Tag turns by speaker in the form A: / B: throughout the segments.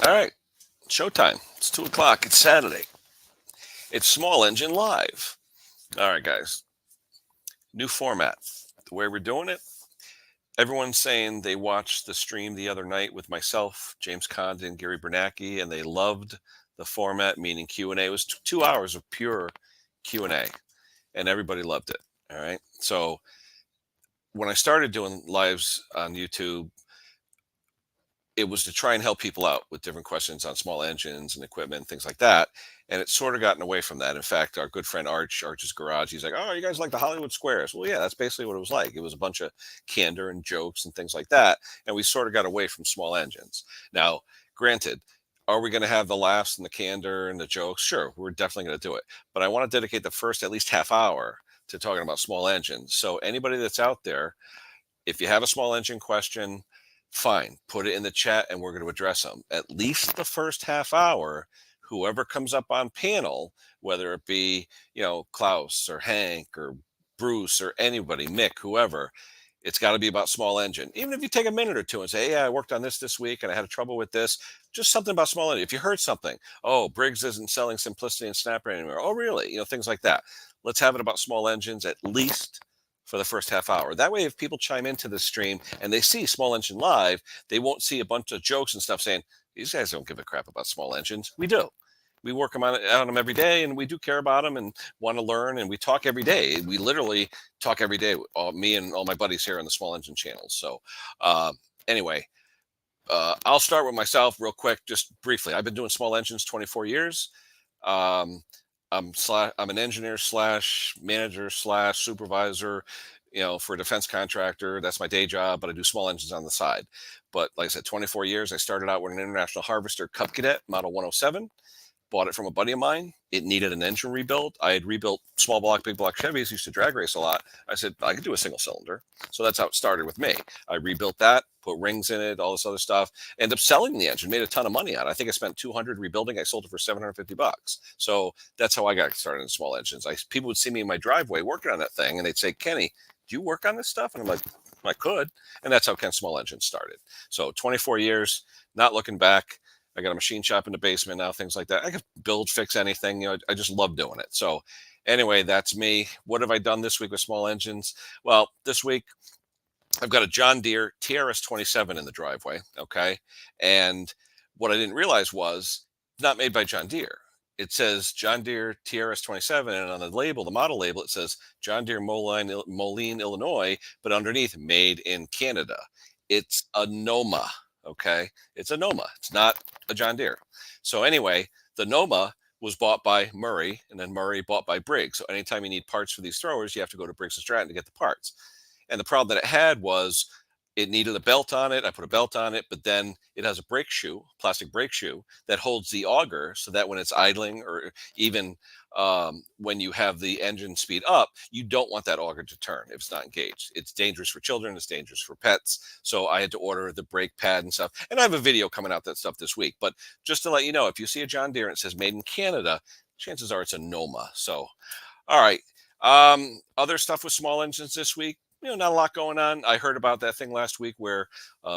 A: All right, showtime. It's 2 o'clock. It's Saturday. It's Small Engine Live. All right, guys. New format. The way we're doing it, everyone's saying they watched the stream the other night with myself, James Condon, Gary Bernacki, and they loved the format, meaning Q&A. It was 2 hours of pure Q&A, and everybody loved it. All right. So when I started doing lives on YouTube, it was to try and help people out with different questions on small engines and equipment, things like that. And it's sort of gotten away from that. In fact, our good friend Arch's Garage, he's like, "Oh, you guys like the Hollywood Squares?" Well, yeah, that's basically what it was like. It was a bunch of candor and jokes and things like that. And we sort of got away from small engines. Now, granted, are we going to have the laughs and the candor and the jokes? Sure, we're definitely going to do it. But I want to dedicate the first at least half hour to talking about small engines. So anybody that's out there, if you have a small engine question, fine, put it in the chat and we're going to address them. At least the first half hour, whoever comes up on panel, whether it be, Klaus or Hank or Bruce or anybody, Mick, whoever, it's got to be about small engine. Even if you take a minute or two and say, "Hey, I worked on this week and I had trouble with this," just something about small engine. If you heard something, "Oh, Briggs isn't selling Simplicity and Snapper anymore." "Oh, really?" Things like that. Let's have it about small engines at least for the first half hour. That way, if people chime into the stream and they see Small Engine Live, they won't see a bunch of jokes and stuff saying, "These guys don't give a crap about small engines." We do. We work on them every day, and we do care about them and want to learn. And we talk every day. We literally talk every day. Me and all my buddies here on the Small Engine channel. So, uh, anyway, I'll start with myself real quick, just briefly. I've been doing small engines 24 years. Um, I'm an engineer slash manager slash supervisor, for a defense contractor. That's my day job, but I do small engines on the side. But like I said, 24 years. I started out with an International Harvester Cub Cadet Model 107. Bought it from a buddy of mine. It needed an engine rebuild. I had rebuilt small block, big block Chevys, used to drag race a lot. I said, I could do a single cylinder. So that's how it started with me. I rebuilt that, put rings in it, all this other stuff. Ended up selling the engine, made a ton of money on it. I think I spent 200 rebuilding. I sold it for $750. So that's how I got started in small engines. People would see me in my driveway working on that thing, and they'd say, "Kenny, do you work on this stuff?" And I'm like, "I could." And that's how Ken Small Engines started. So 24 years, not looking back. I got a machine shop in the basement now, things like that. I could build, fix anything. I just love doing it. So anyway, that's me. What have I done this week with small engines? Well, this week I've got a John Deere TRS 27 in the driveway. Okay. And what I didn't realize was it's not made by John Deere. It says John Deere TRS 27, and on the label, the model label, it says John Deere Moline, Illinois, but underneath made in Canada. It's a Noma. Okay. It's a Noma. It's not a John Deere. So anyway, the Noma was bought by Murray, and then Murray bought by Briggs. So anytime you need parts for these throwers, you have to go to Briggs and Stratton to get the parts. And the problem that it had was it needed a belt on it. I put a belt on it, but then it has a brake shoe, plastic brake shoe that holds the auger so that when it's idling, or even when you have the engine speed up, you don't want that auger to turn if it's not engaged. It's dangerous for children. It's dangerous for pets. So I had to order the brake pad and stuff. And I have a video coming out that stuff this week. But just to let you know, if you see a John Deere and it says made in Canada, chances are it's a Noma. So, all right. Other stuff with small engines this week. Not a lot going on. I heard about that thing last week where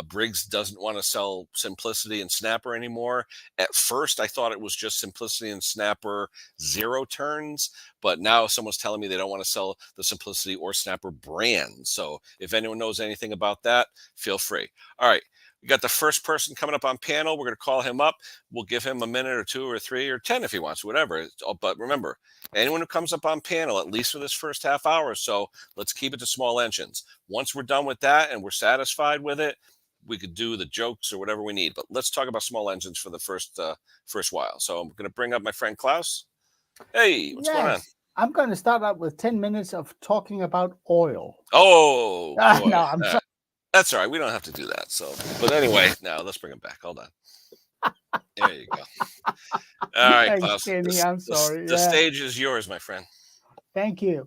A: Briggs doesn't want to sell Simplicity and Snapper anymore. At first, I thought it was just Simplicity and Snapper 0 turns, but now someone's telling me they don't want to sell the Simplicity or Snapper brand. So if anyone knows anything about that, feel free. All right. We got the first person coming up on panel. We're going to call him up. We'll give him a minute or 2 or 3 or 10 if he wants, whatever. But remember, anyone who comes up on panel, at least for this first half hour or so, let's keep it to small engines. Once we're done with that and we're satisfied with it, we could do the jokes or whatever we need. But let's talk about small engines for the first while. So I'm going to bring up my friend Klaus. Hey, what's going on?
B: Yes, I'm going to start out with 10 minutes of talking about oil.
A: Oh, boy.
B: No, I'm sorry.
A: That's all right. We don't have to do that. So, but anyway, now let's bring him back. Hold on. There you go. All right,
B: Thanks,
A: Klaus.
B: Kenny. I'm sorry.
A: The
B: Yeah,
A: stage is yours, my friend.
B: thank you.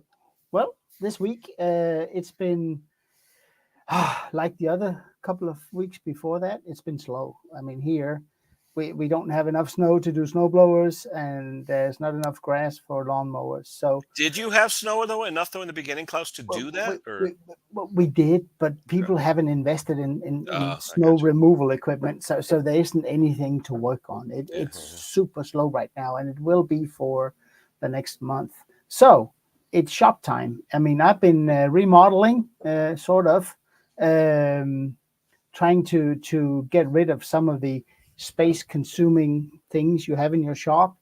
B: Well, this week it's been like the other couple of weeks before that. It's been slow. I mean, here we don't have enough snow to do snow blowers, and there's not enough grass for lawnmowers. So
A: Did you have snow though enough though in the beginning, Klaus, to
B: well,
A: do that? Or
B: we did, but
A: okay.
B: people haven't invested in
A: I
B: snow
A: got you.
B: removal equipment, so there isn't anything to work on.
A: Yeah.
B: It's super slow right now, and it will be for the next month. So it's shop time. I mean, I've been remodeling, sort of, um, trying to get rid of some of the space consuming things you have in your shop.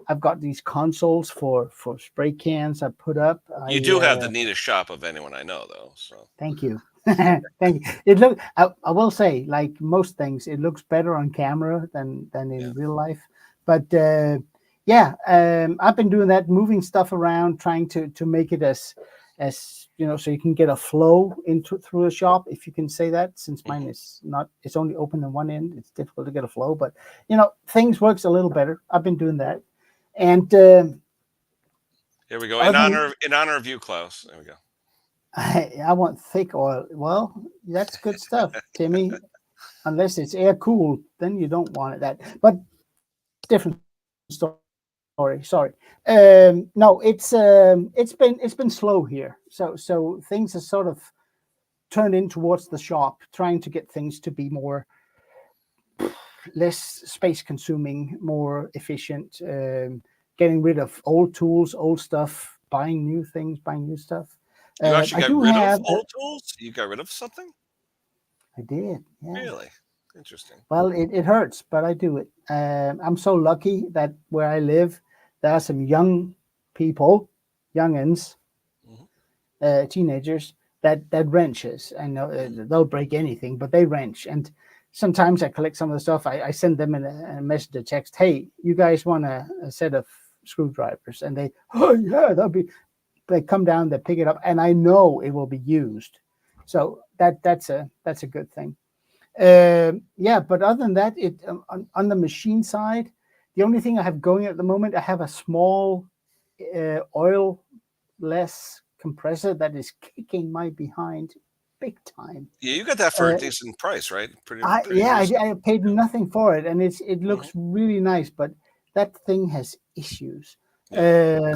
B: I've got these consoles for spray cans I put up.
A: You do have the neatest shop of anyone I know, though. So
B: Thank you. Thank you. It look. I will say, like most things, it looks better on camera than
A: yeah.
B: in real life. But yeah, I've been doing that, moving stuff around, trying to make it as so you can get a flow into through a shop, if you can say that. Since mine is not, it's only open in one end. It's difficult to get a flow, but things works a little better. I've been doing that, and
A: Here we go. In honor of you, Klaus. There we go.
B: I want thick oil. Well, that's good stuff, Timmy. Unless it's air cooled, then you don't want it that. But different story. Sorry. No, it's been slow here. So things have sort of turned in towards the shop, trying to get things to be less space consuming, more efficient. Getting rid of old tools, old stuff, buying new things, buying new stuff.
A: You actually
B: I
A: got
B: do
A: rid of
B: have.
A: old tools? You got rid of something?
B: I did. Yeah.
A: Really? Interesting.
B: Well, it hurts, but I do it. I'm so lucky that where I live, there are some young people, youngins, teenagers that wrenches. I know they'll break anything, but they wrench. And sometimes I collect some of the stuff. I send them in a message, a text. Hey, you guys want a set of screwdrivers? And they, oh yeah, that'll be. They come down, they pick it up, and I know it will be used. So that's a good thing. Yeah, but other than that, on the machine side, the only thing I have going at the moment, I have a small oil less compressor that is kicking my behind big time.
A: Yeah, you got that for a decent price, right? Pretty
B: Yeah,
A: reasonable.
B: I paid nothing for it, and it looks
A: Mm-hmm.
B: really nice, but that thing has issues.
A: Yeah.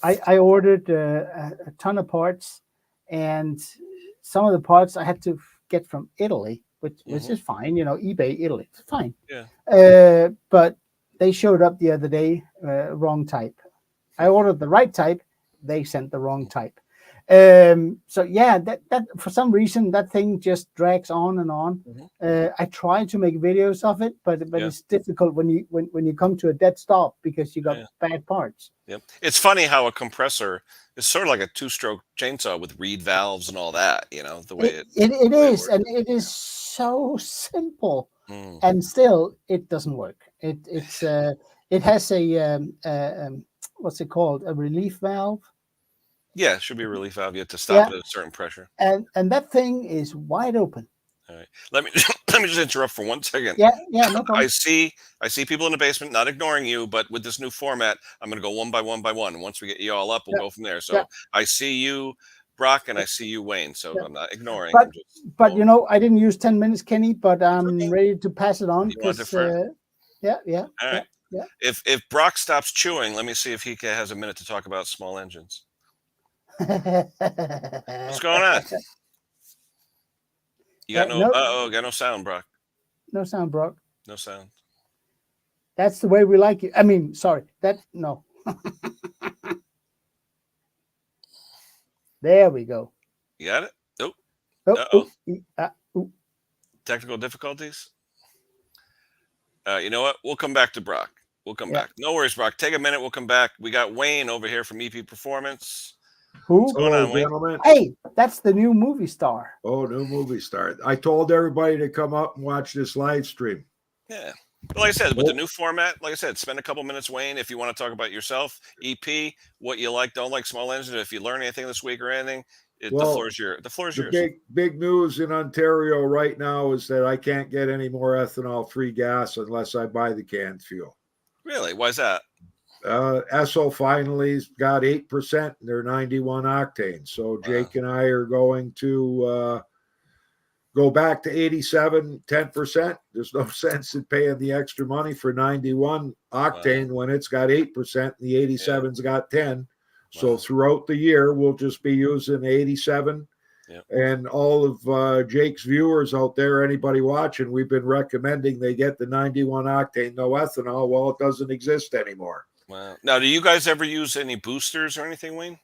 B: I ordered a ton of parts, and some of the parts I had to get from Italy, which is fine. eBay, Italy, it's fine.
A: Yeah.
B: But they showed up the other day, wrong type. I ordered the right type, they sent the wrong type. So yeah, that for some reason that thing just drags on and on. I try to make videos of it, but
A: Yeah.
B: it's difficult when you come to a dead stop because you got bad parts.
A: Yep. It's funny how a compressor is sort of like a two-stroke chainsaw with reed valves and all that, the way
B: It
A: the way it
B: is,
A: works.
B: and it is so simple,
A: Mm.
B: and still it doesn't work. It has what's it called? A relief valve.
A: Yeah, it should be a relief valve. You have to stop
B: Yeah,
A: it at a certain pressure.
B: and that thing is wide open.
A: All right. Let me let me just interrupt for 1 second.
B: Yeah, no
A: I
B: problem.
A: see people in the basement, not ignoring you, but with this new format, I'm going to go one by one by one. And once we get you all up, we'll
B: Yeah,
A: go from there.
B: yeah,
A: So I see you, Brock, and I see you, Wayne. So
B: yeah.
A: I'm not ignoring.
B: But
A: I'm just
B: but
A: going.
B: I didn't use 10 minutes, Kenny. But
A: It's
B: I'm
A: okay.
B: ready to pass it on
A: You want
B: because
A: different?
B: yeah,
A: All right.
B: yeah.
A: If Brock stops chewing, let me see if he has a minute to talk about small engines. What's going on? You got no?
B: No,
A: Got no sound, Brock.
B: no sound, Brock.
A: No sound.
B: That's the way we like it. I mean, sorry. No. There we go.
A: You got it? Oh.
B: Oh,
A: Uh-oh.
B: ooh.
A: Technical difficulties. You know what? We'll come back to Brock. We'll come
B: Yeah.
A: back. No worries, Brock. Take a minute. We'll come back. We got Wayne over here from EP Performance.
B: Who?
A: What's going on, Wayne?
C: Gentlemen.
B: Hey, that's the new movie star.
C: Oh, new movie star. I told everybody to come up and watch this live stream.
A: Yeah. But like I said, with the new format, like I said, spend a couple minutes, Wayne, if you want to talk about yourself, EP, what you like, don't like small engines. If you learn anything this week or anything, the floor is yours. The floor is yours.
C: Big news in Ontario right now is that I can't get any more ethanol-free gas unless I buy the canned fuel.
A: Really? Why is that?
C: Esso finally's got 8% and they're 91 octane. So Jake and I are going to Go back to 87, 10%. There's no sense in paying the extra money for 91 octane when it's got 8% and the 87's got 10. So throughout the year, we'll just be using 87. And all of Jake's viewers out there, anybody watching, we've been recommending they get the 91 octane, no ethanol. Well, it doesn't exist anymore.
A: Wow. Now, do you guys ever use any boosters or anything, Wayne?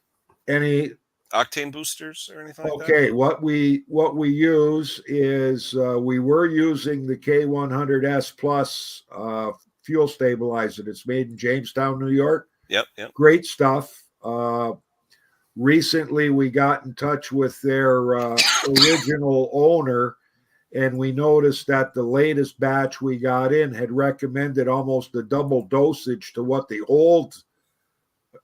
C: Any
A: octane boosters or anything like that?
C: Okay, what we use is we were using the K100S Plus fuel stabilizer. It's made in Jamestown, New York.
A: Yep.
C: Great stuff. Recently, we got in touch with their original owner, and we noticed that the latest batch we got in had recommended almost a double dosage to what the old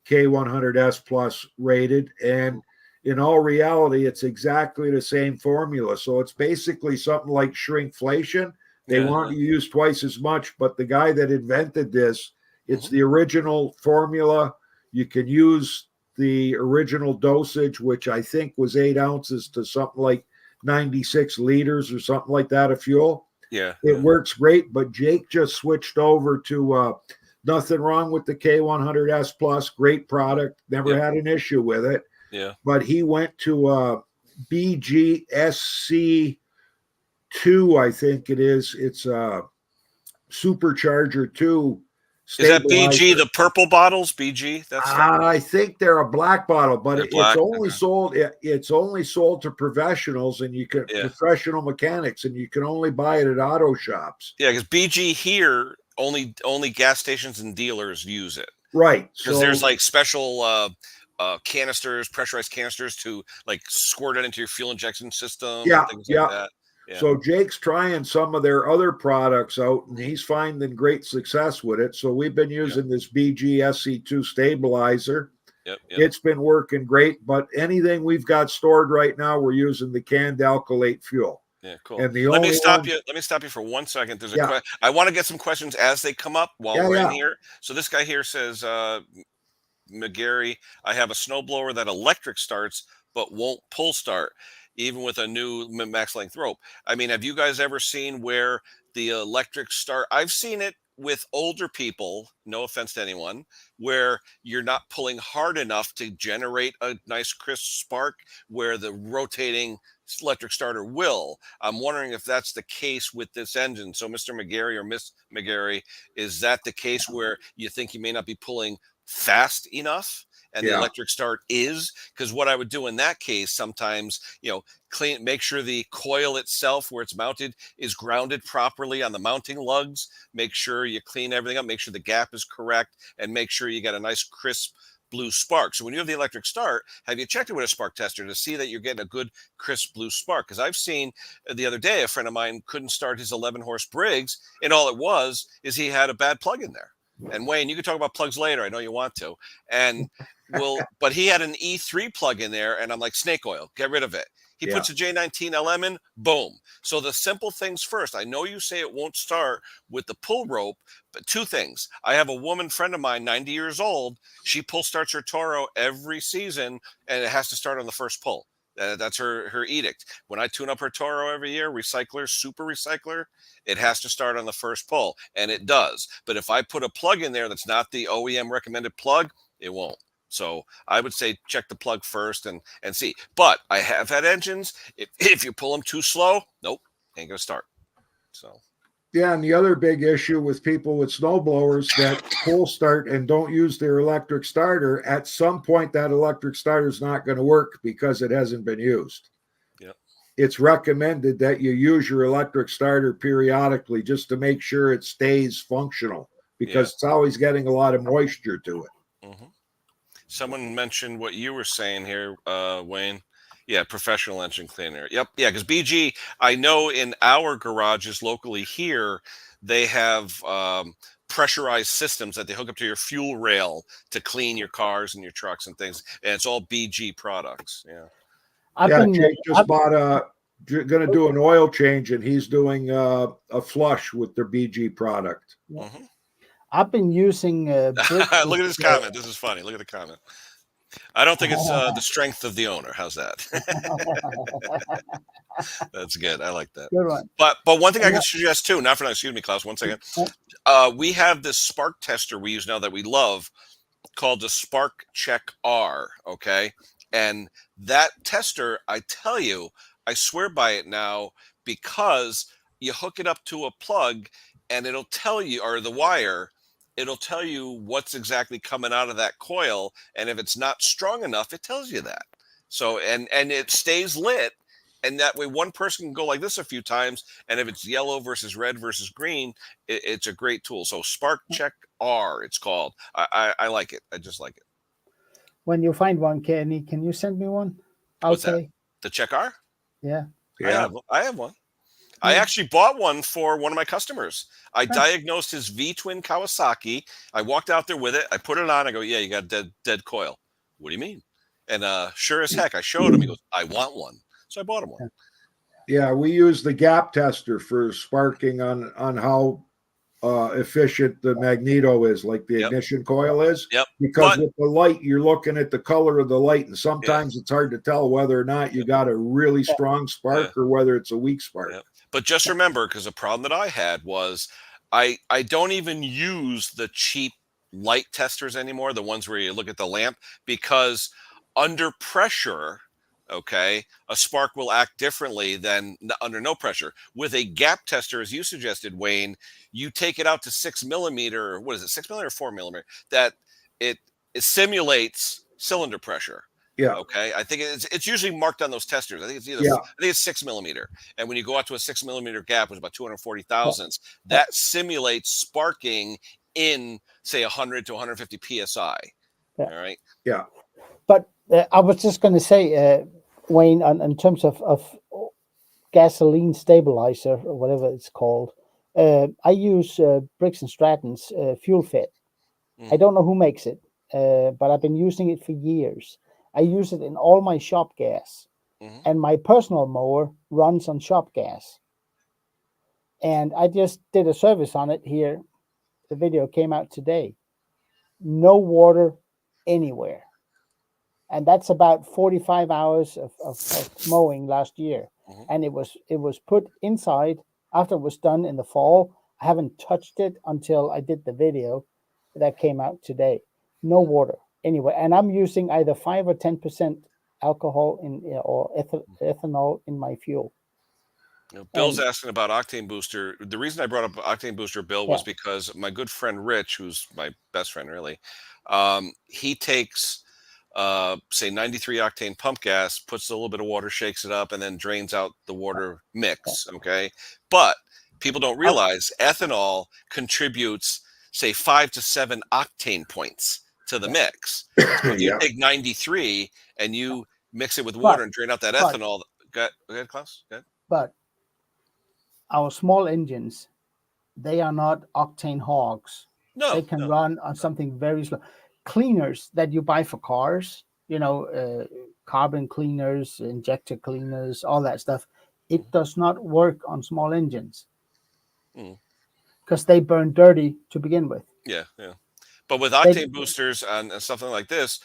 C: K100S Plus rated. And in all reality, it's exactly the same formula. So it's basically something like shrinkflation. They want you to use twice as much, but the guy that invented this, it's the original formula. You can use the original dosage, which I think was 8 ounces to something like 96 liters or something like that of fuel. It works great, but Jake just switched over to nothing wrong with the K100S Plus. Great product. Never had an issue with it. But he went to BGSC2, I think it is. It's a Supercharger 2.
A: Is that BG, the purple bottles? BG?
C: I think they're a black bottle, but it's only sold. It's only sold to professionals, and you can professional mechanics, and you can only buy it at auto shops.
A: Yeah, because BG here only gas stations and dealers use it.
C: Right.
A: Because there's like special canisters, pressurized canisters to like squirt it into your fuel injection system. And things like that.
C: So Jake's trying some of their other products out, and he's finding great success with it. So we've been using this BGSC2 stabilizer. It's been working great, but anything we've got stored right now, we're using the canned alkylate fuel.
A: Yeah, cool.
C: And
A: Let me stop you for 1 second. There's a I want to get some questions as they come up while we're in here. So this guy here says, McGarry, I have a snowblower that electric starts but won't pull start, even with a new max length rope. I mean, have you guys ever seen where the electric start? I've seen it with older people, no offense to anyone, where you're not pulling hard enough to generate a nice crisp spark where the rotating electric starter will. I'm wondering if that's the case with this engine. So Mr. McGarry or Miss McGarry, is that the case where you think you may not be pulling fast enough and the electric start is? Because what I would do in that case, sometimes, make sure the coil itself where it's mounted is grounded properly on the mounting lugs. Make sure you clean everything up, make sure the gap is correct, and make sure you got a nice crisp blue spark. So when you have the electric start, have you checked it with a spark tester to see that you're getting a good crisp blue spark? Because I've seen the other day a friend of mine couldn't start his 11-horse Briggs, and all it was is he had a bad plug in there. And Wayne, you can talk about plugs later. I know you want to. And but he had an E3 plug in there, and I'm like, snake oil, get rid of it. He puts a J19 LM in, boom. So the simple things first. I know you say it won't start with the pull rope, but 2 things. I have a woman friend of mine, 90 years old. She pull starts her Toro every season, and it has to start on the first pull. That's her edict. When I tune up her Toro every year, recycler, super recycler, it has to start on the first pull, and it does. But if I put a plug in there that's not the OEM recommended plug, it won't. So I would say check the plug first and see. But I have had engines, if you pull them too slow, nope, ain't going to start. So.
C: Yeah, and the other big issue with people with snowblowers that pull start and don't use their electric starter, at some point that electric starter is not going to work because it hasn't been used.
A: Yep.
C: It's recommended that you use your electric starter periodically just to make sure it stays functional because it's always getting a lot of moisture to it.
A: Mm-hmm. Someone mentioned what you were saying here, Wayne. Yeah, professional engine cleaner. Yep. Yeah, because BG, I know in our garages locally here, they have pressurized systems that they hook up to your fuel rail to clean your cars and your trucks and things. And it's all BG products. Yeah.
C: Jake just going to do an oil change, and he's doing a flush with their BG product.
B: Mm-hmm. I've been using.
A: Look at this comment. This is funny. Look at the comment. I don't think it's the strength of the owner. How's that? That's good. I like that.
B: Good one.
A: But one thing I
B: And
A: can suggest too, not for now, excuse me, Klaus, one second. We have this spark tester we use now that we love called the Spark Check R. Okay. And that tester, I tell you, I swear by it now because you hook it up to a plug and it'll tell you, or the wire, it'll tell you what's exactly coming out of that coil. And if it's not strong enough, it tells you that. So, and it stays lit. And that way one person can go like this a few times. And if it's yellow versus red versus green, it's a great tool. So Spark Check R, it's called. I like it. I just like it.
B: when you find one, Kenny, can you send me one? I'll
A: What's that?
B: pay.
A: The Check R?
B: Yeah.
C: Yeah.
A: I have one. I actually bought one for one of my customers. I
B: Huh.
A: diagnosed his V-twin Kawasaki. I walked out there with it. I put it on. I go, yeah, you got dead coil. What do you mean? And sure as heck, I showed him. He goes, I want one. So I bought him one.
C: Yeah, we use the gap tester for sparking on how efficient the magneto is, like the ignition coil is.
A: Yep.
C: Because with the light, you're looking at the color of the light, and sometimes it's hard to tell whether or not you got a really strong spark or whether it's a weak spark.
A: But just remember, because the problem that I had was I don't even use the cheap light testers anymore, the ones where you look at the lamp, because under pressure, okay, a spark will act differently than under no pressure. With a gap tester, as you suggested, Wayne, you take it out to 6 millimeter. What is it, 6 millimeter or 4 millimeter? That it simulates cylinder pressure.
C: Yeah.
A: Okay. I think it's usually marked on those testers. I think it's either I think it's 6 millimeter. And when you go out to a 6 millimeter gap, which is about 240 thousandths, that simulates sparking in say 100 to 150 psi.
B: Yeah.
A: All right.
C: Yeah.
B: But I was just going to say, Wayne, in terms of gasoline stabilizer or whatever it's called, I use Briggs and Stratton's Fuel Fit. I don't know who makes it, but I've been using it for years. I use it in all my shop gas, and my personal mower runs on shop gas. And I just did a service on it here. The video came out today. No water anywhere. And that's about 45 hours of mowing last year. And it was put inside after it was done in the fall. I haven't touched it until I did the video that came out today. No water anywhere. And I'm using either 5 or 10% alcohol or ethanol in my fuel.
A: Bill's asking about octane booster. The reason I brought up octane booster, Bill, was because my good friend Rich, who's my best friend really, he takes say 93 octane pump gas, puts a little bit of water, shakes it up, and then drains out the water mix. Okay. But people don't realize ethanol contributes say 5 to 7 octane points to the mix. So if you take 93 and you mix it with water and drain out that ethanol, go ahead, Klaus. Go ahead.
B: But our small engines, they are not octane hogs.
A: No,
B: they can run on something very slow. Cleaners that you buy for cars, carbon cleaners, injector cleaners, all that stuff, it does not work on small engines because they burn dirty to begin with.
A: Yeah. But with octane boosters and something like this,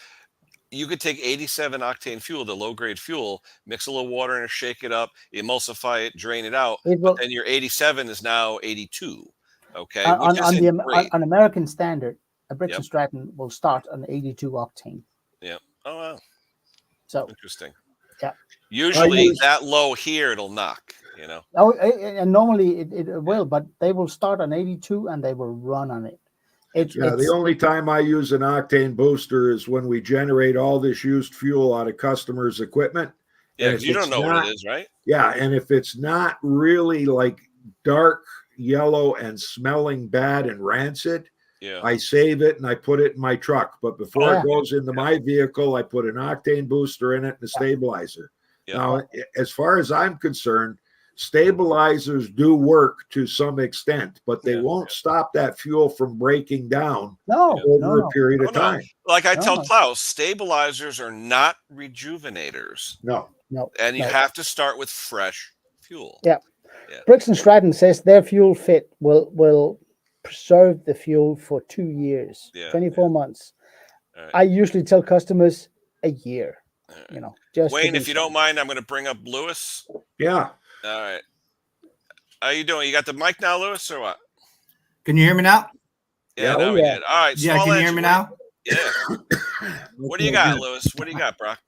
A: you could take 87 octane fuel, the low grade fuel, mix a little water in it, shake it up, emulsify it, drain it out. But then your 87 is now 82. Okay.
B: On American standard, a Briggs and Stratton will start on 82 octane.
A: Yeah. Oh, wow.
B: So
A: interesting.
B: Yeah.
A: Usually that low here, it'll knock,
B: Oh, and normally it will, but they will start on 82 and they will run on it.
C: The only time I use an octane booster is when we generate all this used fuel out of customers' equipment.
A: Yeah, because you don't know what it is, right?
C: Yeah, and if it's not really like dark yellow and smelling bad and rancid, I save it and I put it in my truck. But before it goes into my vehicle, I put an octane booster in it and a stabilizer. Now, as far as I'm concerned, stabilizers do work to some extent, but they won't stop that fuel from breaking down over a period of time.
A: Like I tell Klaus, stabilizers are not rejuvenators.
C: No.
A: And you have to start with fresh fuel.
B: Yeah. Briggs and Stratton says their Fuel Fit will preserve the fuel for 2 years, 24 months. Right. I usually tell customers, a year.
A: Right.
B: Just
A: Wayne, if you don't mind, I'm going to bring up Lewis.
C: Yeah.
A: All right. How you doing? You got the mic now, Lewis, or what?
D: Can you hear me now?
A: Yeah,
C: Yep.
A: now we did. All right.
D: Yeah,
A: Small
D: can you hear
A: engine.
D: me now?
A: Yeah. What do you
D: Okay,
A: got,
D: good.
A: Lewis? What do you got, Brock?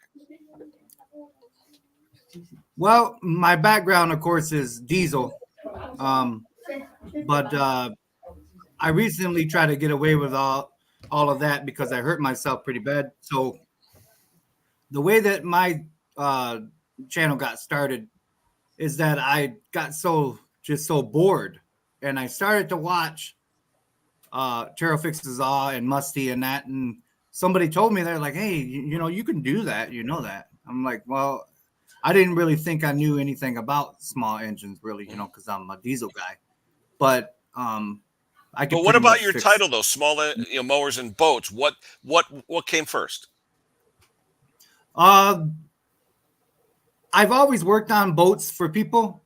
D: Well, my background, of course, is diesel. But I recently tried to get away with all of that because I hurt myself pretty bad. So the way that my channel got started is that I got so bored, and I started to watch Terrell Fixes Awe and Musty and that, and somebody told me, they're like, hey, you can do that, that. I'm like, well, I didn't really think I knew anything about small engines, really, because I'm a diesel guy. But I could.
A: But what about your title though? Small mowers and boats. What came first?
D: I've always worked on boats for people,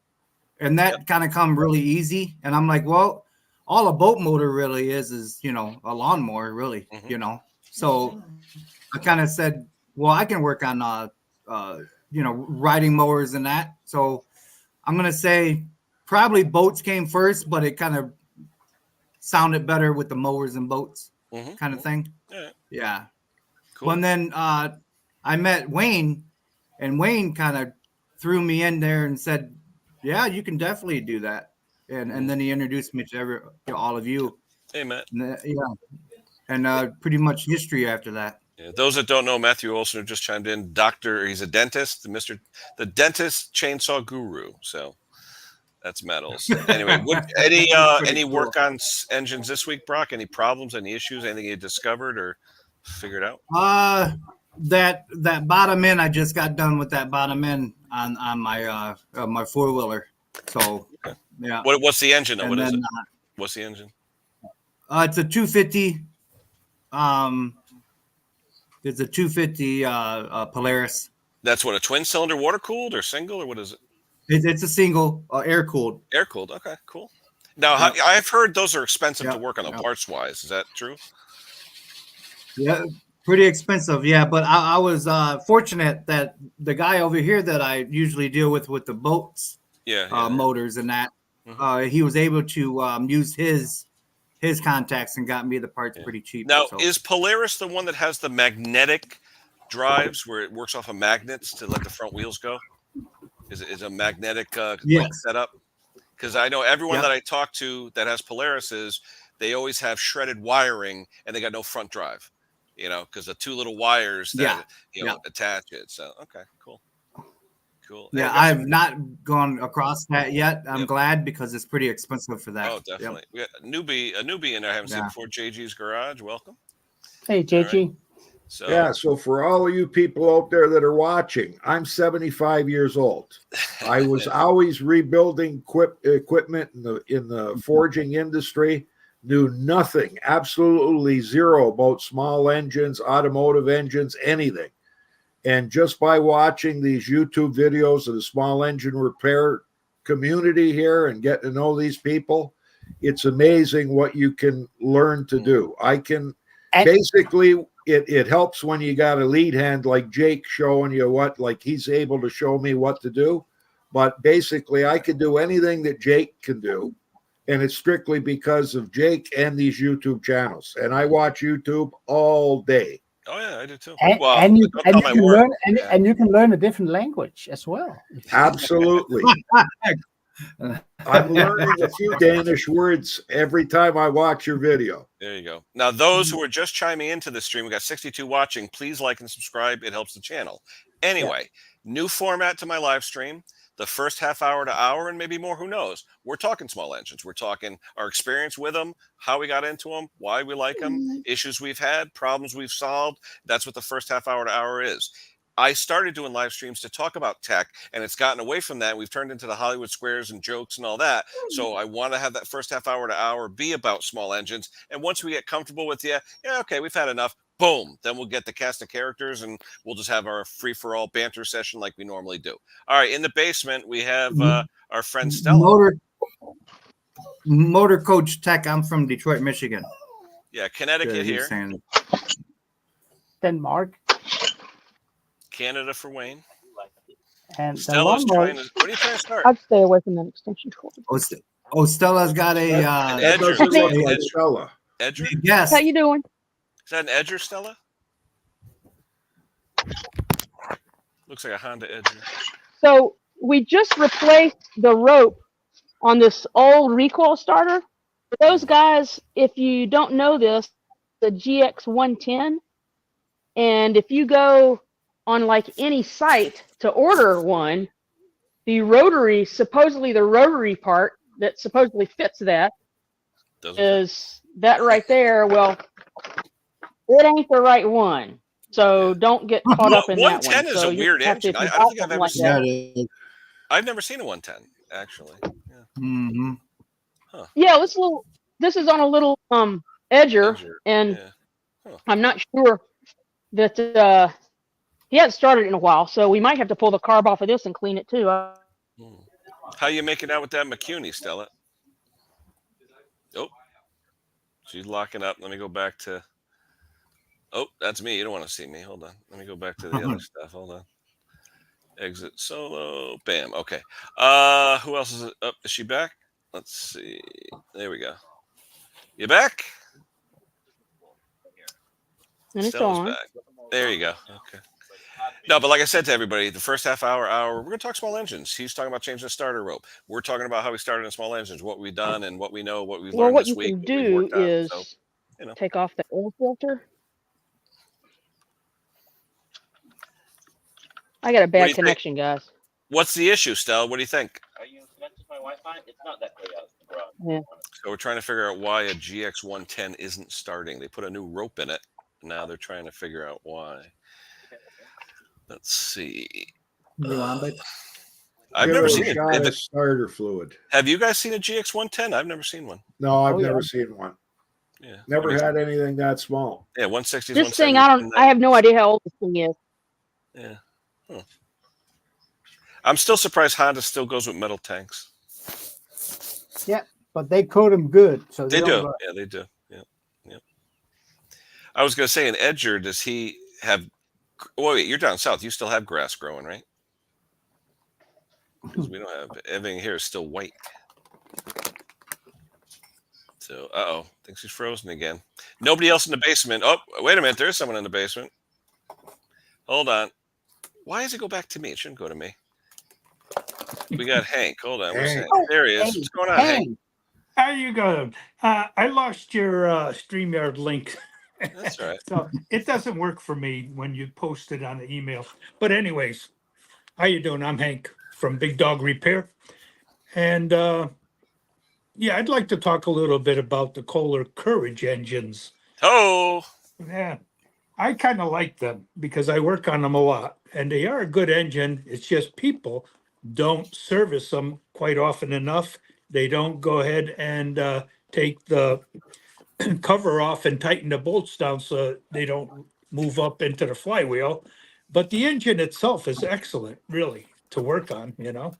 D: and that kind of come really easy. And I'm like, well, all a boat motor really is a lawnmower, really, So I kind of said, well, I can work on riding mowers and that. So I'm gonna say probably boats came first, but it kind of sounded better with the mowers and boats kind of thing. Yeah.
A: Cool.
D: Well, and then I met Wayne, and Wayne kind of threw me in there and said, yeah, you can definitely do that. And then he introduced me to all of you.
A: Hey, Matt.
D: And pretty much history after that.
A: Yeah, those that don't know, Matthew Olson, who just chimed in, he's a dentist, the dentist chainsaw guru. So that's Matt Olson. Anyway, any work on engines this week, Brock? Any problems, any issues, anything you discovered or figured out?
D: That bottom end, I just got done with that bottom end on my my 4-wheeler. So yeah.
A: What's the engine? What is it? What's the engine?
D: It's a 250. It's a 250 Polaris.
A: That's what, a twin cylinder water cooled or single, or what is it?
D: It's a single air cooled.
A: Air cooled. Okay, cool. Now I've heard those are expensive to work on the parts wise. Is that true?
D: Yeah, pretty expensive. Yeah, but I was fortunate that the guy over here that I usually deal with the boats, motors and that, he was able to use his contacts and got me the parts pretty cheap.
A: Now, is Polaris the one that has the magnetic drives where it works off of magnets to let the front wheels go? Is it a magnetic setup? Because I know everyone that I talk to that has Polarises, they always have shredded wiring and they got no front drive, because the two little wires that attach it. So okay, cool.
D: Yeah, I've not gone across that yet. I'm glad because it's pretty expensive for that.
A: Oh, definitely. We got a newbie in there I haven't seen before. JG's Garage, welcome.
B: Hey, JG.
A: Right.
C: So for all of you people out there that are watching, I'm 75 years old. I was always rebuilding equipment in the forging industry. Knew nothing, absolutely zero about small engines, automotive engines, anything. And just by watching these YouTube videos of the small engine repair community here and getting to know these people, it's amazing what you can learn to do. I can basically, it helps when you got a lead hand like Jake showing you he's able to show me what to do. But basically, I can do anything that Jake can do. And it's strictly because of Jake and these YouTube channels. And I watch YouTube all day.
A: Oh yeah, I do too.
B: And you can learn a different language as well.
C: Absolutely. I'm learning a few Danish words every time I watch your video.
A: There you go. Now, those who are just chiming into the stream, we got 62 watching. Please like and subscribe. It helps the channel. Anyway, new format to my live stream. The first half hour to hour and maybe more, who knows? We're talking small engines. We're talking our experience with them, how we got into them, why we like them, issues we've had, problems we've solved. That's what the first half hour to hour is. I started doing live streams to talk about tech, and it's gotten away from that. We've turned into the Hollywood squares and jokes and all that. So I want to have that first half hour to hour be about small engines. And once we get comfortable with okay, we've had enough. Boom. Then we'll get the cast of characters and we'll just have our free-for-all banter session like we normally do. All right. In the basement, we have our friend Stella.
D: Motor Coach Tech. I'm from Detroit, Michigan.
A: Yeah, Connecticut here.
B: Denmark.
A: Canada for Wayne.
B: And the
A: Stella's trying
B: lawnmowers,
A: to. What are you trying to start?
E: I'd stay away from that extension cord.
D: Stella's got a
A: An
C: That
A: edger.
C: doesn't look
A: An
C: like
A: edger.
C: Stella.
A: Edger?
D: yes.
E: How you doing?
A: Is that an edger, Stella? Looks like a Honda Edger.
E: So we just replaced the rope on this old recoil starter. For those guys, if you don't know this, the GX 110, and if you go on like any site to order one, supposedly the rotary part that supposedly fits that
A: Doesn't fit.
E: is that right there. Well, it ain't the right one. So don't get caught up in that
A: 110
E: one.
A: is
E: So
A: a
E: you
A: weird
E: have to,
A: engine.
E: if you
A: I don't
E: buy
A: think I've
E: something
A: ever
E: like
A: seen.
E: that.
D: Yeah, it is.
A: I've never seen a 110 actually. Yeah.
D: Mm-hmm.
E: Yeah, this is on a little edger,
A: Edger.
E: and
A: Yeah.
E: I'm not sure that he hasn't started in a while, so we might have to pull the carb off of this and clean it too.
A: How you making out with that McCuney, Stella? Oh, she's locking up. Let me go back to. Oh, that's me. You don't want to see me. Hold on. Let me go back to the other stuff. Hold on. Exit solo. Bam. Okay. Who else is it? Oh, is she back? Let's see. There we go. You back?
E: And it's
A: Stella's
E: on.
A: back. There you go. Okay. No, but like I said to everybody, the first half hour, we're going to talk small engines. He's talking about changing the starter rope. We're talking about how we started in small engines, what we've done, and what we know, what we've
E: Well,
A: learned
E: what
A: this
E: you
A: week.
E: can
A: what we've
E: do
A: worked on.
E: is
A: So, you know.
E: take off the air filter. I got a
A: What do
E: bad
A: you
E: connection, guys.
A: What's the issue, Stella? What do you think?
F: Are you connected to my Wi-Fi? It's not that great out in the garage.
E: Yeah.
A: So we're trying to figure out why a GX 110 isn't starting. They put a new rope in it. Now they're trying to figure out why. Let's see. I've
C: Give
A: never
C: it
A: seen
C: a
A: it.
C: shot of starter fluid.
A: Have you guys seen a GX 110? I've never seen one.
C: No, I've
B: Oh, yeah.
C: never seen one.
A: Yeah.
C: Never
A: I mean,
C: had anything that small.
A: Yeah, 160s,
E: This thing,
A: 170s.
E: I have no idea how old this thing is.
A: Yeah. Huh. I'm still surprised Honda still goes with metal tanks.
B: but they coat them good, so
A: They
B: don't
A: do.
B: go-
A: Yeah, they do. Yeah. Yeah. I was going to say, an edger, does he have. Oh, wait, you're down south. You still have grass growing, right? Because we don't have. Everything here is still white. So, uh-oh. Thinks he's frozen again. Nobody else in the basement. Oh, wait a minute. There is someone in the basement. Hold on. Why does it go back to me? It shouldn't go to me. We got Hank. Hold on. Where's
C: Hank.
A: Hank? There he is.
B: Hey,
A: What's going on, Hank?
B: Hey,
G: How you going? I lost your StreamYard link.
A: That's all right.
G: So it doesn't work for me when you post it on the email. But anyways, how you doing? I'm Hank from Big Dog Repair. And yeah, I'd like to talk a little bit about the Kohler Courage engines.
A: Oh,
G: Yeah, I kind of like them because I work on them a lot. And they are a good engine. It's just people don't service them quite often enough. They don't go ahead and take the cover off and tighten the bolts down so they don't move up into the flywheel. But the engine itself is excellent, really, to work on, you know.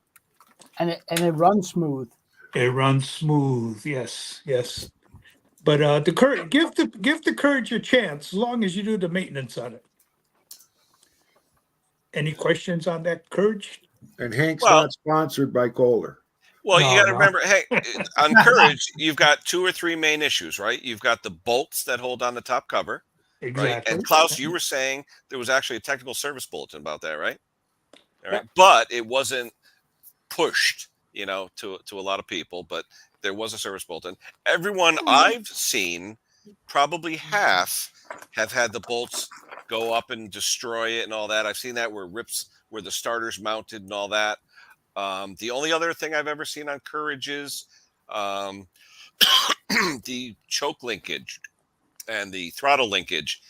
B: and it runs smooth.
G: It runs smooth, yes, yes. But the courage, give the Courage a chance as long as you do the maintenance on it. Any questions on that Courage?
C: And Hank's
A: Well-
C: not sponsored by Kohler.
A: well, you
G: No,
A: got to
G: no.
A: remember, hey, on Courage, you've got 2 or 3 main issues, right? You've got the bolts that hold on the top cover, right?
G: Exactly.
A: And Klaus, you were saying there was actually a technical service bulletin about that, right? All right, but it wasn't pushed, you know, to a lot of people, but there was a service bulletin. Everyone I've seen, probably half, have had the bolts go up and destroy it and all that. I've seen that where it rips where the starter's mounted and all that. The only other thing I've ever seen on Courage is the choke linkage and the throttle linkage.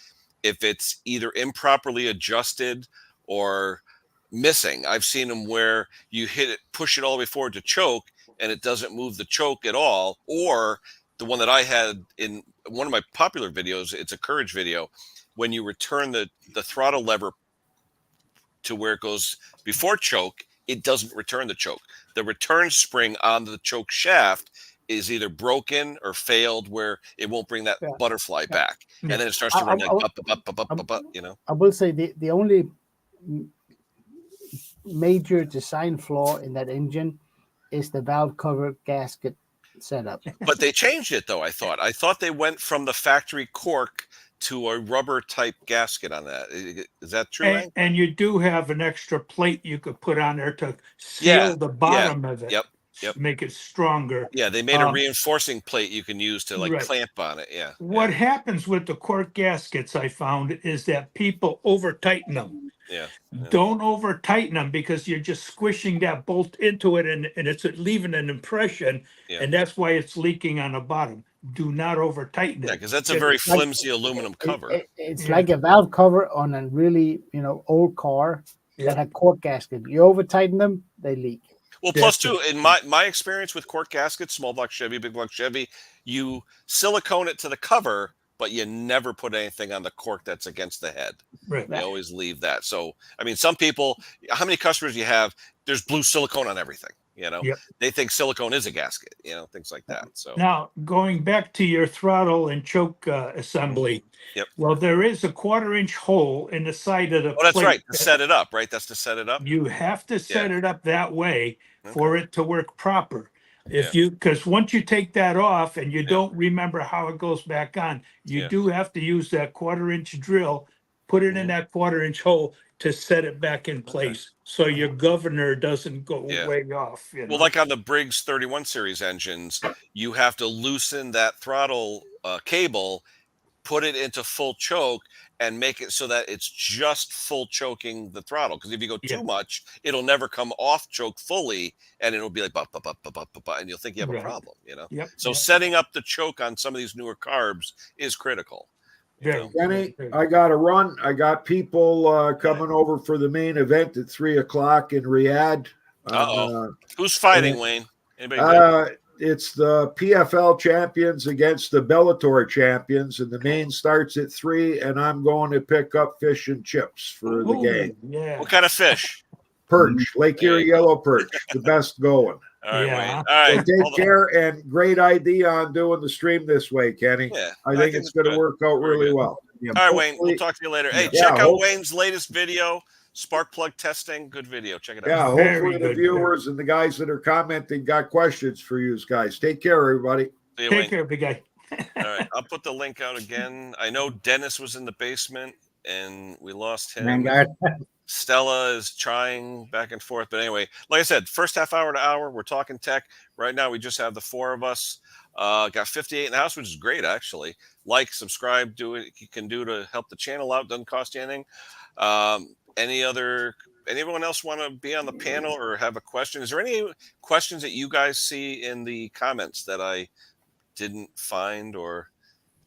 A: If it's either improperly adjusted or missing, I've seen them where you hit it, push it all the way forward to choke, and it doesn't move the choke at all. Or the one that I had in one of my popular videos, it's a Courage video, when you return the throttle lever to where it goes before choke, it doesn't return the choke. The return spring on the choke shaft is either broken or failed, where it won't bring that
B: Yeah.
A: butterfly back,
G: Yeah.
A: and then it starts to run
B: I-
A: like up, you know.
B: I will say the only major design flaw in that engine is the valve cover gasket setup.
A: But they changed it though. I thought they went from the factory cork to a rubber type gasket on that. Is that true, Hank?
G: And you do have an extra plate you could put on there to
A: Yeah,
G: seal the bottom of it.
A: Yep. Yep.
G: Make it stronger.
A: Yeah, they made a reinforcing plate you can use to like
G: right.
A: clamp on it. Yeah.
G: What happens with the cork gaskets, I found, is that people over tighten them.
A: Yeah.
G: Don't over tighten them because you're just squishing that bolt into it and it's leaving an impression.
A: Yeah.
G: And that's why it's leaking on the bottom. Do not over tighten it.
A: Yeah, because that's a very flimsy aluminum cover.
B: It's like a valve cover on a really, old car that had cork gasket. You over tighten them, they leak.
A: Well, plus too, in my experience with cork gaskets, small block Chevy, big block Chevy, you silicone it to the cover, but you never put anything on the cork that's against the head.
G: Right.
A: They always leave that. So, I mean, some people, how many customers do you have? There's blue silicone on everything. They think silicone is a gasket. Things like that. So
G: now going back to your throttle and choke assembly.
A: Yep.
G: Well, there is a 1/4-inch hole in the side of the plate.
A: Oh, that's right. To set it up, right? That's to set it up.
G: You have to set it up that way for it to work proper. Because once you take that off and you don't remember how it goes back on, you do have to use that 1/4-inch drill, put it in that 1/4-inch hole to set it back in place. So your governor doesn't go way off.
A: Well, like on the Briggs 31 series engines, you have to loosen that throttle cable, put it into full choke, and make it so that it's just full choking the throttle. Because if you go too much, it'll never come off choke fully, and it'll be like and you'll think you have a problem. So setting up the choke on some of these newer carbs is critical.
C: Kenny, I got to run. I got people coming over for the main event at 3:00 in Riyadh.
A: Who's fighting, Wayne? Anybody?
C: It's the PFL champions against the Bellator champions, and the main starts at 3. And I'm going to pick up fish and chips for the game.
G: Yeah.
A: What kind of fish?
C: Perch, Lake Erie yellow perch, the best going.
A: All right, Wayne. All
C: So
A: right.
C: take care, and great idea on doing the stream this way, Kenny.
A: Yeah,
C: I think it's going to work out really well.
A: All right, Wayne. We'll talk to you later. Hey, check out Wayne's latest video, spark plug testing. Good video. Check it out.
C: Yeah, hopefully the viewers and the guys that are commenting got questions for you guys. Take care, everybody.
A: See you,
G: Take
A: Wayne.
G: care, big guy.
A: All right, I'll put the link out again. I know Dennis was in the basement and we lost him.
H: Vanguard.
A: Stella is trying back and forth. But anyway, like I said, first half hour to hour, we're talking tech. Right now, we just have the 4 of us. Got 58 in the house, which is great, actually. Like, subscribe, do it. You can do to help the channel out. Doesn't cost you anything. Anyone else want to be on the panel or have a question? Is there any questions that you guys see in the comments that I didn't find or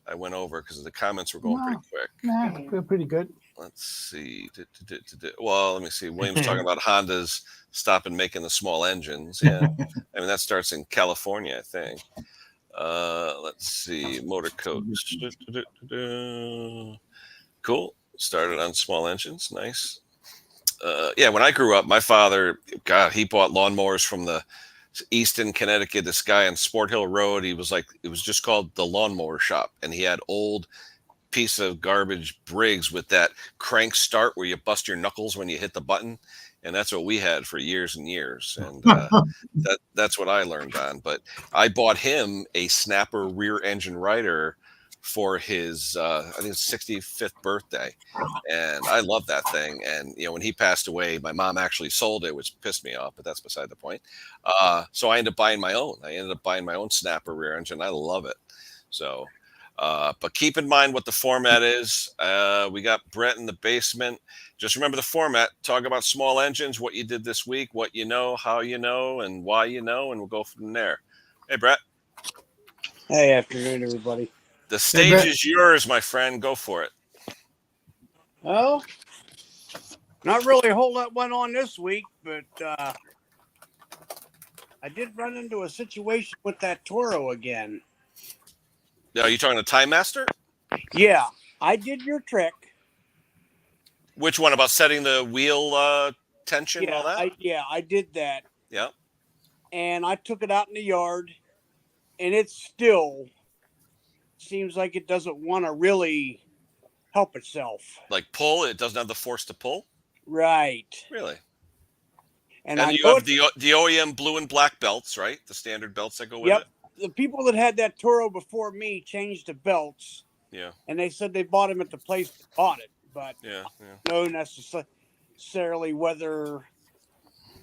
A: I went over? Because the comments were going pretty quick.
B: Nah, we're pretty good.
A: Let's see. Well, let me see. William's talking about Honda's stopping making the small engines. Yeah. I mean, that starts in California, I think. Let's see. Motor coach. Cool. Started on small engines. Nice. Yeah, when I grew up, my father, God, he bought lawnmowers from the Easton, Connecticut. This guy on Sport Hill Road, he was like, it was just called the Lawnmower Shop. And he had old piece of garbage Briggs with that crank start where you bust your knuckles when you hit the button. And that's what we had for years and years. And that's what I learned on. But I bought him a Snapper rear engine rider for his, I think his 65th birthday. And I love that thing. And, when he passed away, my mom actually sold it, which pissed me off, but that's beside the point. So I ended up buying my own. I ended up buying my own Snapper rear engine. I love it. So, but keep in mind what the format is. We got Brett in the basement. Just remember the format. Talk about small engines, what you did this week, what you know, how you know, and why you know, and we'll go from there. Hey, Brett.
H: Hey, afternoon, everybody.
A: The stage is yours, my friend. Go for it.
H: Oh, not really a whole lot went on this week, but I did run into a situation with that Toro again.
A: Are you talking to Time Master?
H: Yeah, I did your trick.
A: Which one? About setting the wheel tension and all that?
H: I did that.
A: Yeah.
H: And I took it out in the yard, and it still seems like it doesn't want to really help itself.
A: Like pull? It doesn't have the force to pull?
H: Right.
A: Really?
H: And
A: And
H: I
A: you
H: know
A: have the OEM blue and black belts, right? The standard belts that go with
H: Yep.
A: it.
H: The people that had that Toro before me changed the belts,
A: Yeah,
H: and they said they bought them at the place that bought it, but
A: yeah,
H: I don't know necessarily whether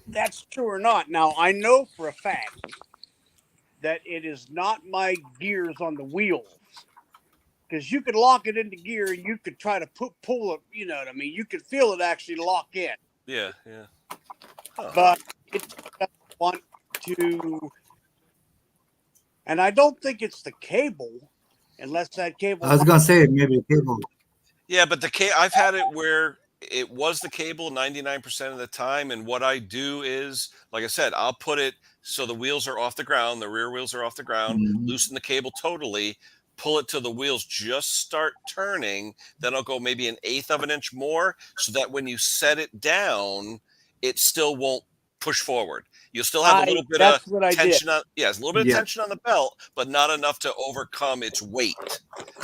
H: that's true or not. Now, I know for a fact that it is not my gears on the wheels, because you could lock it into gear and you could try to pull it. You know what I mean? You could feel it actually lock in,
A: yeah, yeah. Huh.
H: but it doesn't want to. And I don't think it's the cable, unless that cable.
D: I was gonna say maybe a cable.
A: Yeah, but I've had it where it was the cable 99% of the time. And what I do is, like I said, I'll put it so the wheels are off the ground, the rear wheels are off the ground,
D: Mhm.
A: loosen the cable totally, pull it till the wheels just start turning. Then I'll go maybe an eighth of an inch more so that when you set it down, it still won't push forward. You'll still have a little bit of
H: That's what I did.
A: tension on, yes, a little bit of
D: Yeah.
A: tension on the belt, but not enough to overcome its weight,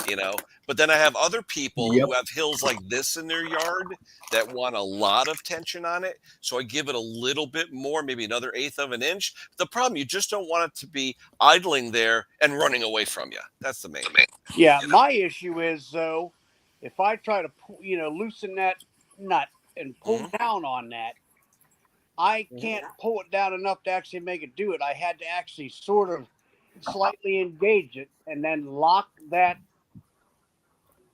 A: you know. But then I have other people
D: Yep.
A: who have hills like this in their yard that want a lot of tension on it. So I give it a little bit more, maybe another eighth of an inch. The problem, you just don't want it to be idling there and running away from you. That's the main thing.
H: Yeah, my issue is though, if I try to loosen that nut and pull down on that, I can't pull it down enough to actually make it do it. I had to actually sort of slightly engage it and then lock that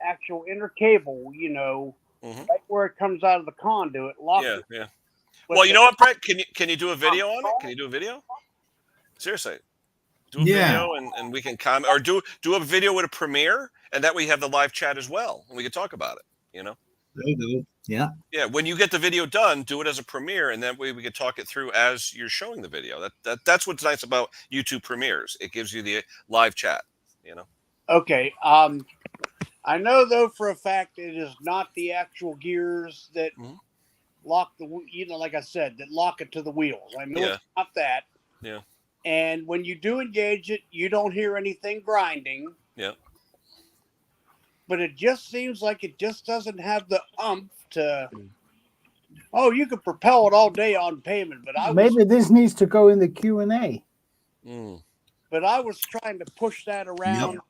H: actual inner cable, right where it comes out of the conduit, lock
A: Yeah,
H: it.
A: yeah.
H: But
A: Well, you know what, Brett? Can you do a video on it? Can you do a video? Seriously, do a
D: Yeah.
A: video and we can comment, or do a video with a premiere, and that way you have the live chat as well, and we can talk about it. You know.
D: There you go. Yeah.
A: Yeah, when you get the video done, do it as a premiere, and that way we can talk it through as you're showing the video. That's what's nice about YouTube premieres. It gives you the live chat. You know.
H: Okay. I know though for a fact it is not the actual gears that lock like I said, that lock it to the wheels. I know it's not that.
A: Yeah.
H: And when you do engage it, you don't hear anything grinding.
A: Yeah.
H: But it just seems like it just doesn't have the umph to. Oh, you could propel it all day on pavement, but
B: maybe this needs to go in the Q&A.
H: But I was trying to push that around.
D: Yep.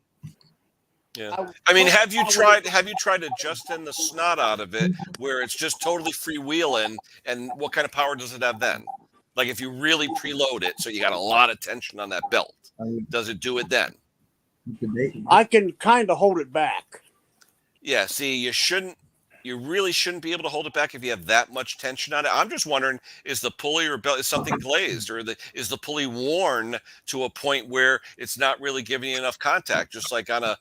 A: Yeah. I mean, have you tried adjusting the snot out of it where it's just totally freewheeling, and what kind of power does it have then? Like if you really preload it, so you got a lot of tension on that belt, does it do it then?
H: I can kind of hold it back.
A: Yeah, see, you really shouldn't be able to hold it back if you have that much tension on it. I'm just wondering, is the pulley or belt, is something glazed, or is the pulley worn to a point where it's not really giving you enough contact, just like on a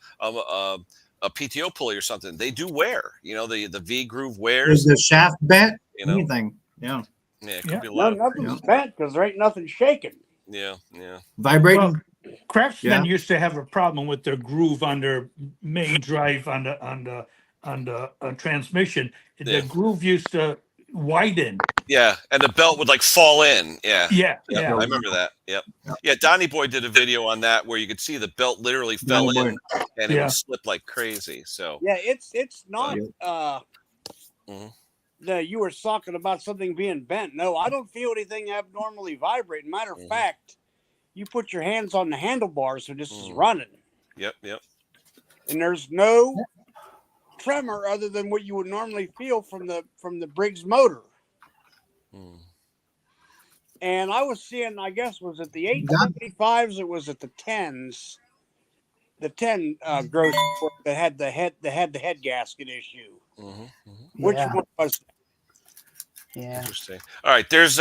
A: PTO pulley or something. They do wear, the V groove wears.
D: Is the shaft bent?
A: Anything.
D: Yeah.
A: Yeah, it could be a lot.
H: Nothing's bent because there ain't nothing shaking.
A: Yeah.
D: Vibrating.
G: Well, Craftsman used to have a problem with their groove on their main drive on the transmission. The groove used to widen.
A: Yeah, and the belt would like fall in. Yeah.
G: Yeah.
A: I remember that. Yep. Yeah, Donnie Boy did a video on that where you could see the belt literally fell in and it would slip like crazy. So
H: yeah, it's not. You were talking about something being bent. No, I don't feel anything abnormally vibrating. Matter of fact, you put your hands on the handlebars and this is running.
A: Yep.
H: And there's no tremor other than what you would normally feel from the Briggs motor. And I was seeing, I guess, was it the 875s? It was at the 10s, the 10 gross that had the head gasket issue. Which one was?
B: Yeah.
A: Interesting. All right, there's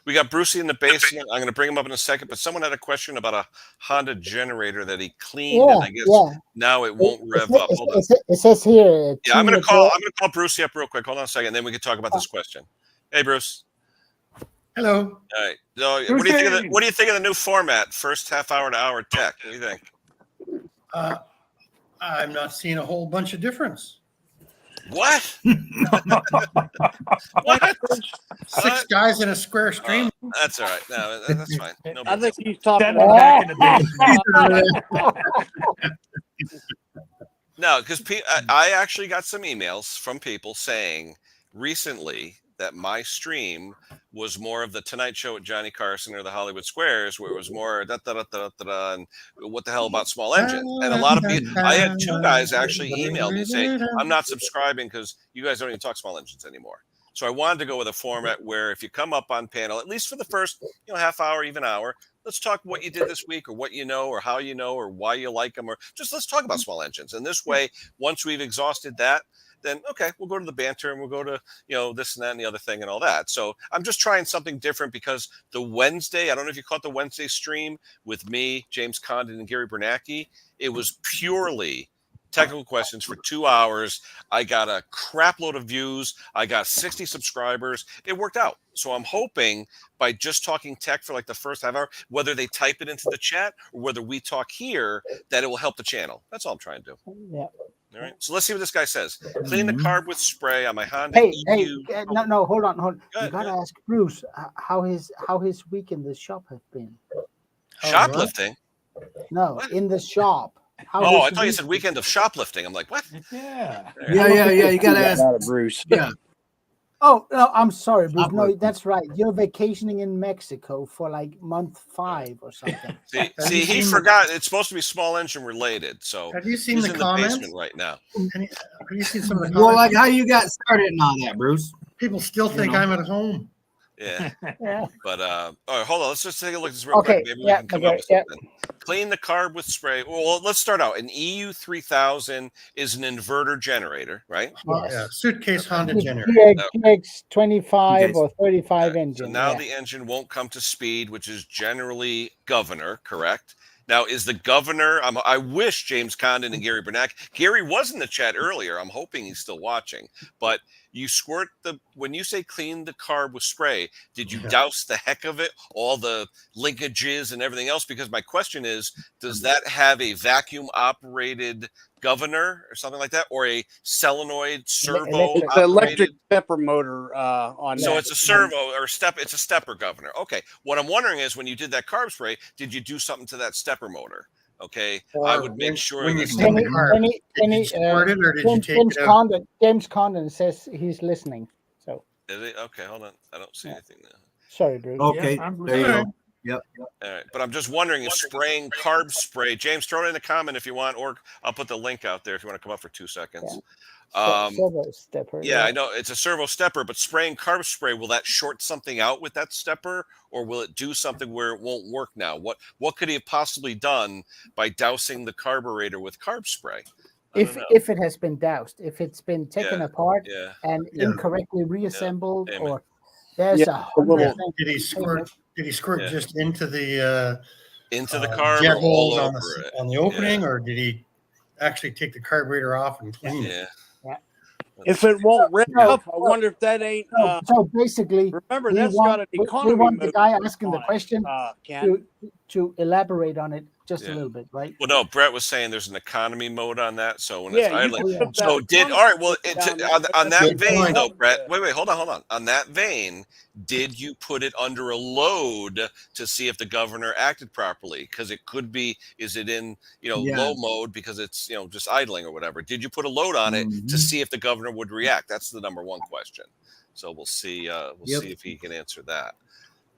A: we got Brucey in the basement. I'm going to bring him up in a second, but someone had a question about a Honda generator that he cleaned, and I guess now it won't rev up. Hold on.
B: It says here.
A: Yeah, I'm going to call Brucey up real quick. Hold on a second, then we can talk about this question. Hey, Bruce.
I: Hello.
A: All right. So, what do you think of the new format? First half hour to hour tech. What do you think?
I: I'm not seeing a whole bunch of difference.
A: What? What?
I: Six guys in a square stream.
A: That's all right. No, that's fine. No
H: I think he's talking
G: back in the day.
A: No, because I actually got some emails from people saying recently that my stream was more of the Tonight Show with Johnny Carson or the Hollywood Squares, where it was more da da da da da da, and what the hell about small engine? And a lot of people, I had 2 guys actually email me say, I'm not subscribing because you guys don't even talk small engines anymore. So I wanted to go with a format where if you come up on panel, at least for the first half hour, even hour, let's talk what you did this week or what you know or how you know or why you like them, or just let's talk about small engines. And this way, once we've exhausted that, then okay, we'll go to the banter and we'll go to this and that and the other thing and all that. So I'm just trying something different because the Wednesday, I don't know if you caught the Wednesday stream with me, James Condon, and Gary Bernacki. It was purely technical questions for 2 hours. I got a crap load of views. I got 60 subscribers. It worked out. So I'm hoping by just talking tech for like the first half hour, whether they type it into the chat or whether we talk here, that it will help the channel. That's all I'm trying to do.
B: Yeah.
A: All right. So let's see what this guy says. Clean the carb with spray on my Honda EU.
B: No, hold on.
A: Go
B: You
A: ahead,
B: gotta ask Bruce how his week in the shop has been.
A: Shoplifting?
B: No,
A: What?
B: in the shop.
A: I thought you said weekend of shoplifting. I'm like, what?
G: Yeah.
D: Yeah. You gotta ask
J: Bruce.
D: Yeah.
B: Oh no, I'm sorry, Bruce. No,
D: Shoplifting.
B: that's right. You're vacationing in Mexico for like month 5 or something.
A: See, he forgot. It's supposed to be small engine related. So
I: Have you seen
A: he's
I: the
A: in
I: comments?
A: the basement right now.
I: Have you seen some of the
D: Well,
I: comments?
D: like how you got started and all that, Bruce.
I: People still think I'm at home.
A: Yeah.
B: Yeah.
A: But all right, hold on. Let's just take a look at this real
B: Okay,
A: quick. Maybe
B: yeah,
A: we can come
B: okay,
A: up with
B: yeah.
A: something. Clean the carb with spray. Well, let's start out. An EU 3000 is an inverter generator, right?
I: Yeah, suitcase Honda generator.
B: GX 25
D: Okay.
B: or 35
A: So
B: engine.
A: now
B: yeah.
A: the engine won't come to speed, which is generally governor, correct? Now, is the governor? I wish James Condon and Gary Bernacki. Gary was in the chat earlier. I'm hoping he's still watching. But you squirt when you say clean the carb with spray, did you douse the heck of it, all the linkages and everything else? Because my question is, does that have a vacuum operated governor or something like that, or a solenoid servo?
J: It's an electric stepper motor on
A: So
J: that.
A: it's a servo or it's a stepper governor. Okay. What I'm wondering is when you did that carb spray, did you do something to that stepper motor? Okay. I would make sure
I: when you
A: that
I: clean the car, did you squirt it or did you take it out?
B: James Condon says he's listening. So
A: is it? Okay, hold on. I don't see anything there.
B: sorry, Bruce.
D: Okay.
G: Yeah, I'm
D: There you go.
A: All right. But I'm just wondering if spraying carb spray, James, throw it in the comment if you want, or I'll put the link out there if you want to come up for 2 seconds.
B: Servo stepper.
A: Yeah, I know it's a servo stepper, but spraying carb spray, will that short something out with that stepper, or will it do something where it won't work now? What could he have possibly done by dousing the carburetor with carb spray?
B: If it has been doused, if it's been taken apart and incorrectly reassembled, or there's a
J: little.
I: Did he squirt just into the
A: carb
I: jet
A: or
I: holes
A: all
I: on
A: over it?
I: on the opening, or did he actually take the carburetor off and clean it?
J: If it won't rev up, I wonder if that ain't.
B: So basically,
J: remember, that's got an economy
B: we want the
J: mode
B: guy asking the
J: on it,
B: question
J: Ken.
B: to elaborate on it just a little bit, right?
A: Well, no, Brett was saying there's an economy mode on that, so when
J: Yeah,
A: it's
J: you
A: idling.
J: can put that
A: So
J: economy
A: all right, well,
J: down there,
A: on
J: but
A: that
J: that's
A: vein
J: good.
A: though, Brett. Wait, hold on. On that vein, did you put it under a load to see if the governor acted properly? Because it could be, is it in low mode because it's just idling or whatever? Did you put a load on it to see if the governor would react? That's the number one question. So we'll see. See if he can answer that.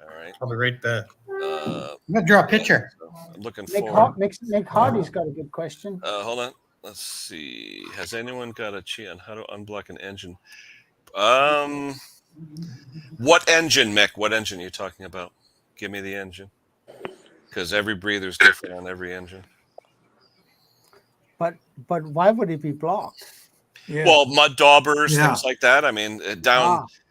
A: All right.
I: Probably right there.
A: I'm
I: gonna draw a picture.
A: I'm looking
B: Nick,
A: for.
B: Nick Hardy's got a good question.
A: Hold on. Let's see. Has anyone got a cheat on how to unblock an engine? What engine, Mick? What engine are you talking about? Give me the engine. Because every breather's different on every engine.
B: But why would it be blocked?
G: Yeah.
A: Well, mud daubers, things like that. I mean,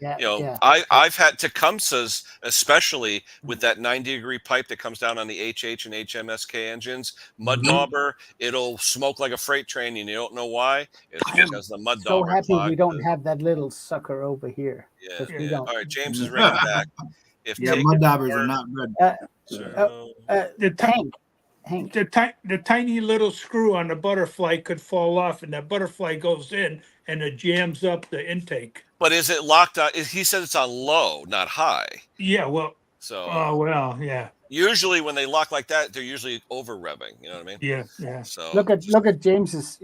A: I've had Tecumseh's, especially with that 90-degree pipe that comes down on the HH and HMSK engines. Mud dauber, it'll smoke like a freight train, and you don't know why. It's because the mud
B: So
A: dauber.
B: happy we don't have that little sucker over here.
A: Yeah. All right, James is ringing back. If
D: mud daubers are not good.
G: The tiny little screw on the butterfly could fall off, and that butterfly goes in, and it jams up the intake.
A: But is it locked on? He said it's on low, not high.
G: Yeah, well.
A: So.
G: Oh well, yeah.
A: Usually, when they lock like that, they're usually over revving. You know what I mean?
G: Yeah.
A: So
B: look at James's.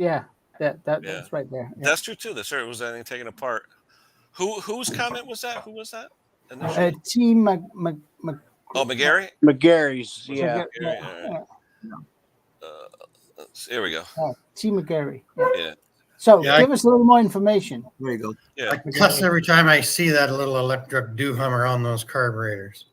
B: That's right there. Yeah.
A: That's true too. That's right. Was anything taken apart? Whose comment was that? Who was that?
B: Team
A: McGarry.
J: McGarry's.
A: Was it
J: Yeah.
A: McGarry? All right. Here we go.
B: Team McGarry.
A: Yeah.
B: So
I: Yeah,
B: give us a little more information.
D: There you go.
A: Yeah.
I: I cuss every time I see that little electric do-hummer on those carburetors.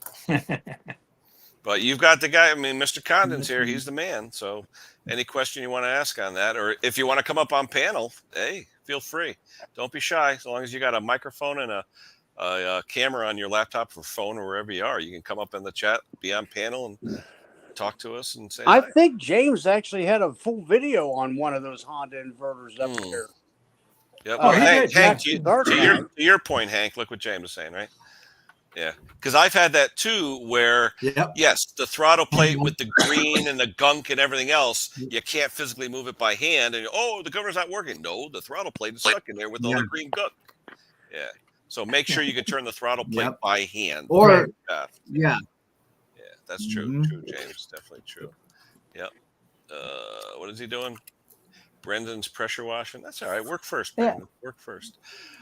A: But you've got the guy. I mean, Mr. Condon's here. He's the man. So any question you want to ask on that, or if you want to come up on panel, hey, feel free. Don't be shy. As long as you got a microphone and a camera on your laptop or phone or wherever you are, you can come up in the chat, be on panel, and talk to us and say
H: I
A: hi.
H: think James actually had a full video on one of those Honda inverters up there.
A: Yeah.
G: Oh,
A: Well,
G: he
A: Hank,
G: did.
A: to your point, Hank, look what James is saying, right? Yeah, because I've had that too, where yes, the throttle plate with the green and the gunk and everything else, you can't physically move it by hand, and the governor's not working. No, the throttle plate is stuck in there with all the green gunk. Yeah, so make sure you can turn the throttle plate by hand.
D: Or
A: yeah, that's true. True, James, definitely true. Yep. What is he doing? Brendan's pressure washing. That's all right. Work first, Brendan. Work first.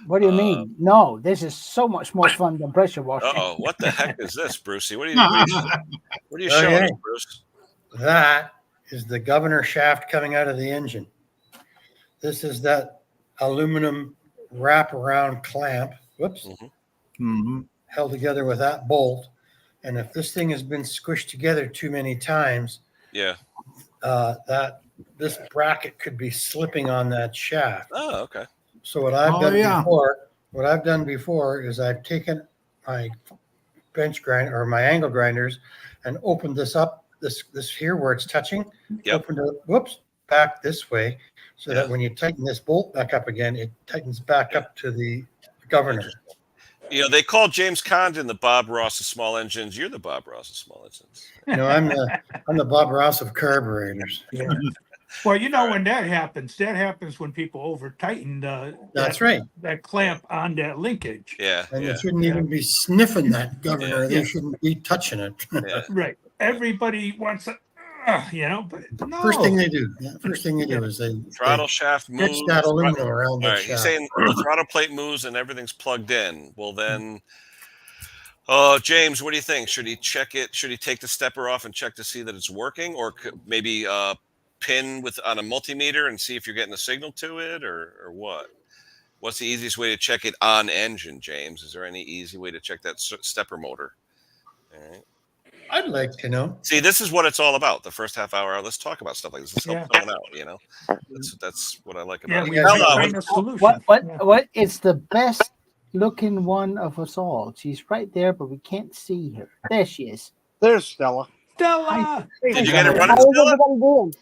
B: What do you mean? No, this is so much more fun than pressure washing.
A: Oh, what the heck is this, Brucey? What are you showing us, Bruce?
I: That is the governor shaft coming out of the engine. This is that aluminum wraparound clamp. Whoops. Held together with that bolt. And if this thing has been squished together too many times, this bracket could be slipping on that shaft.
A: Oh, okay.
I: So what I've done before is I've taken my bench grinder or my angle grinders and opened this up, this here where it's touching, opened it, back this way, so that when you tighten this bolt back up again, it tightens back up to the governor.
A: You know, they call James Condon the Bob Ross of small engines. You're the Bob Ross of small engines.
I: No, I'm the Bob Ross of carburetors.
G: Yeah. Well, you know, when that happens when people over tighten that clamp on that linkage.
A: Yeah.
I: And you shouldn't even be sniffing that governor. They shouldn't be touching it.
G: Right. Everybody wants it, but no.
I: First thing they do is they
A: throttle shaft moves.
I: That aluminum around the shaft.
A: He's saying the throttle plate moves and everything's plugged in. Well, then, James, what do you think? Should he check it? Should he take the stepper off and check to see that it's working, or maybe pin on a multimeter and see if you're getting a signal to it, or what? What's the easiest way to check it on engine, James? Is there any easy way to check that stepper motor? All right.
I: I'd like to know.
A: See, this is what it's all about. The first half hour, let's talk about stuff like this. Let's help someone out. That's what I like about it.
B: What? It's the best looking one of us all. She's right there, but we can't see her. There she is.
H: There's Stella.
G: Stella!
A: Did you get it running,
E: How's
A: Stella?
E: everybody doing?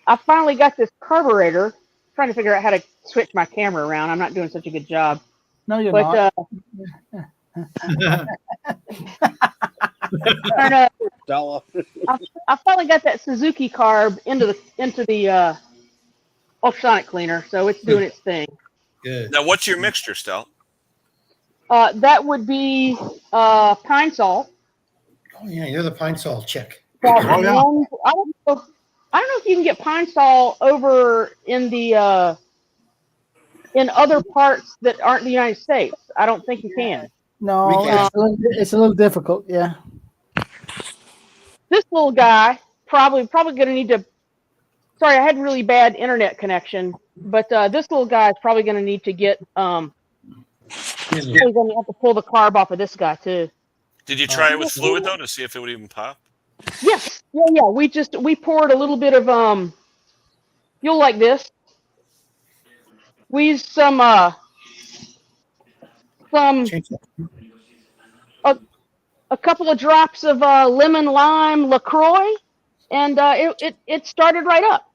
E: I finally got this carburetor. Trying to figure out how to switch my camera around. I'm not doing such a good job.
B: No, you're not.
H: Stella.
E: I finally got that Suzuki carb into the ultrasonic cleaner, so it's doing its thing.
I: Good.
A: Now, what's your mixture, Stel?
E: That would be pine salt.
I: Oh yeah, you're the pine salt chick.
E: I don't know if you can get pine salt over in the in other parts that aren't the United States. I don't think you can.
B: No, it's a little difficult. Yeah.
E: This little guy probably going to need to. Sorry, I had really bad internet connection, but this little guy is probably going to need to get. He's going to have to pull the carb off of this guy too.
A: Did you try it with fluid though to see if it would even pop?
E: Yes. Yeah. We poured a little bit of You'll like this. We used some a couple of drops of lemon lime LaCroix, and it started right up.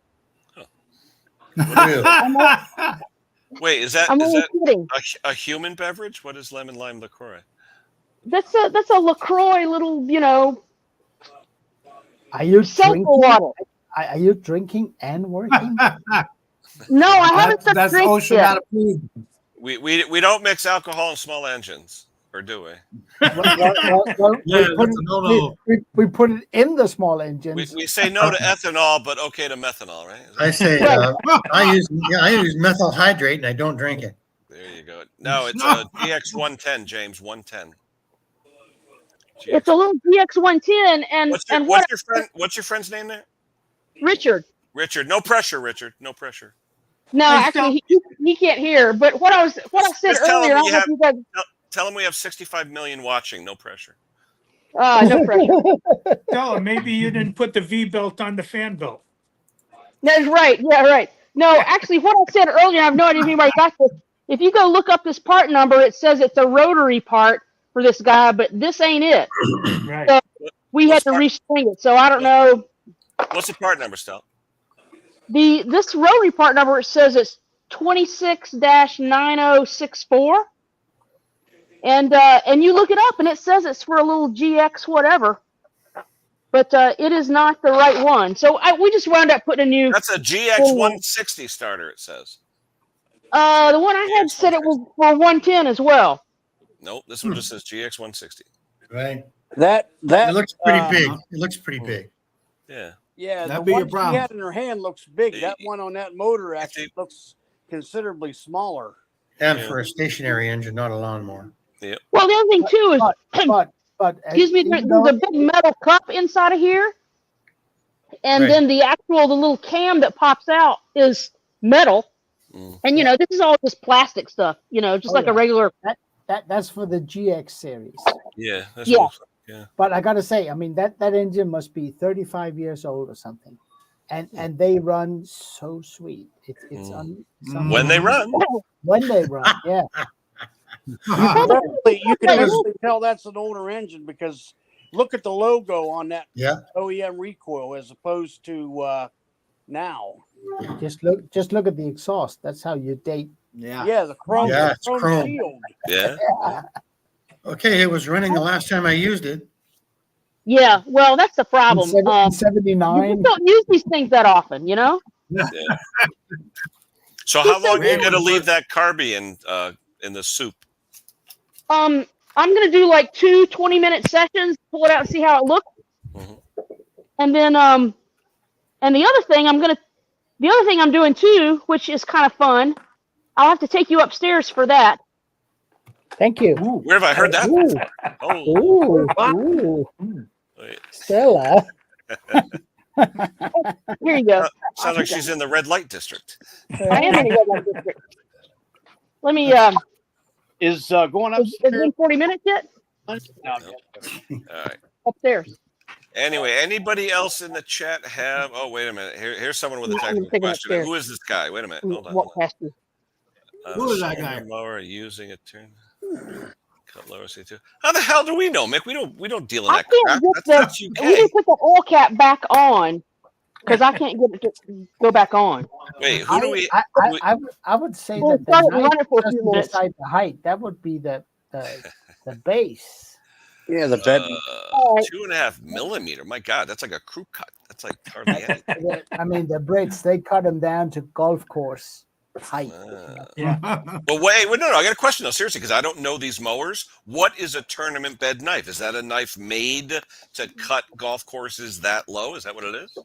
A: Wait, is that a human beverage? What is lemon lime LaCroix?
E: That's a LaCroix little,
B: Are you
E: sulfur water?
B: Are you drinking and working?
E: No, I haven't started
J: That's
E: drinking
J: OSHA
E: yet.
J: not approved.
A: We don't mix alcohol in small engines, or do we?
B: We put it in the small engines.
A: We say no to ethanol, but okay to methanol, right?
I: I say I use methyl hydrate and I don't drink it.
A: There you go. No, it's a GX110, James 110.
E: It's a little GX110,
A: What's your friend's name there?
E: Richard.
A: Richard. No pressure, Richard. No pressure.
E: No,
G: Hey,
E: actually, he can't hear. But what I said
A: Just tell
E: earlier,
A: him
E: I don't know if you guys.
A: Tell him we have 65 million watching. No pressure.
E: No pressure.
G: Tell him maybe you didn't put the V belt on the fan belt.
E: That's right. Yeah, right. No, actually, what I said earlier, I have no idea if anybody got this. If you go look up this part number, it says it's a rotary part for this guy, but this ain't it.
G: Right.
E: So we had to restring it. So I don't know.
A: What's the part number, Stel?
E: This rotary part number, it says it's 26-9064. And you look it up, and it says it's for a little GX whatever. But it is not the right one. So we just wound up putting a new.
A: That's a GX160 starter, it says.
E: The one I had said it was for 110 as well.
A: Nope, this one just says GX160.
I: Right.
J: That
I: It looks pretty big. It looks pretty big.
A: Yeah.
H: Yeah,
D: That'd
H: the
D: be a
H: one she
D: problem.
H: had in her hand looks big. That one on that motor actually looks considerably smaller.
I: And for a stationary engine, not a lawnmower.
A: Yep.
E: Well, the other thing too is,
B: But
E: excuse me, there's a big metal cup inside of here, and
I: Right.
E: then the little cam that pops out is metal. And this is all just plastic stuff. Just like a regular.
B: That's for the GX series.
A: Yeah. That's
E: Yeah.
A: what it looks like. Yeah.
B: But I gotta say, I mean that engine must be 35 years old or something, and they run so sweet. It's
A: When they run.
B: When they run, yeah.
H: You can definitely tell that's an older engine because look at the logo on that OEM recoil as opposed to now.
B: Just look at the exhaust. That's how you date.
H: Yeah, the chrome,
I: it's
H: chrome
I: chrome.
H: shield.
A: Yeah.
I: Okay, it was running the last time I used it.
E: Yeah, well, that's the problem.
B: In 79.
E: You don't use these things that often,
A: Yeah. So how long are you going to leave that carby in the soup?
E: I'm gonna do like 2 20-minute sessions, pull it out and see how it looks. And then and the other thing I'm doing too, which is kind of fun, I'll have to take you upstairs for that.
B: Thank you.
A: Where have I heard that? Wait.
B: Stella.
E: Here you go.
A: Sounds like she's in the red light district.
E: I am in the red light district. Let me
H: Is going
E: is it
H: upstairs.
E: been 40 minutes yet?
A: All right.
E: Upstairs.
A: Anyway, anybody else in the chat have? Oh, wait a minute. Here's someone with a
E: I'm gonna
A: technical
E: take him
A: question.
E: upstairs.
A: Who is this guy? Wait a minute. Hold on.
E: Walk past you.
D: Who is that guy?
A: Mower using a turn. Cut lower C2. How the hell do we know, Mick? We don't deal in
E: I
A: that crap.
E: can't
A: That's
E: get
A: UK.
E: we didn't put the oil cap back on because I can't get it to go back on.
A: Wait, who do we?
B: I would say
E: Well,
B: that
E: try to
B: the
E: run
B: knife
E: it for a few
B: doesn't
E: minutes.
B: decide the height. That would be the base.
J: Yeah, the bed.
A: 2.5 millimeter. My God, that's like a crew cut. That's like hardly anything.
B: I mean, the Brits, they cut them down to golf course height.
G: Yeah.
A: But wait, no. I got a question though, seriously, because I don't know these mowers. What is a tournament bed knife? Is that a knife made to cut golf courses that low? Is that what it is?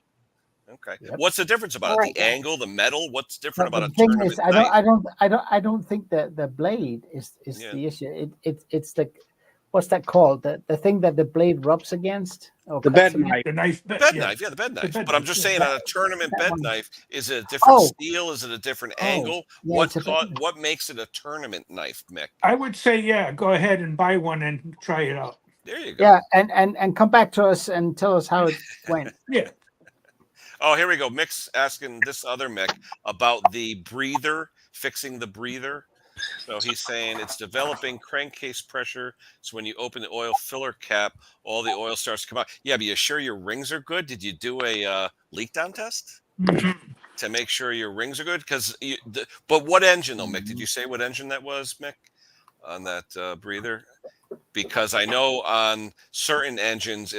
A: Okay.
B: Yep.
A: What's the difference about it? The angle, the metal? What's different
B: But
A: about a
B: the thing
A: tournament
B: is,
A: knife?
B: I don't think that the blade is the issue. It's the what's that called? The thing that the blade rubs against.
J: The bed knife.
G: The knife.
A: Bed knife, the bed knife.
G: bed
A: But I'm
G: knife,
A: just
G: yeah.
A: saying, on a tournament
B: that
A: bed
B: one.
A: knife, is it a different
B: Oh.
A: steel? Is it a different
B: Oh,
A: angle?
B: yeah,
A: What
B: it's a bit-
A: what makes it a tournament knife, Mick?
G: I would say, yeah, go ahead and buy one and try it out.
A: There you go.
B: Yeah, and come back to us and tell us how it went.
G: Yeah.
A: Oh, here we go. Mick's asking this other Mick about the breather, fixing the breather. So he's saying it's developing crankcase pressure. So when you open the oil filler cap, all the oil starts to come out. Yeah, but you sure your rings are good? Did you do a leak down test to make sure your rings are good? But what engine though, Mick? Did you say what engine that was, Mick, on that breather? Because I know on certain engines,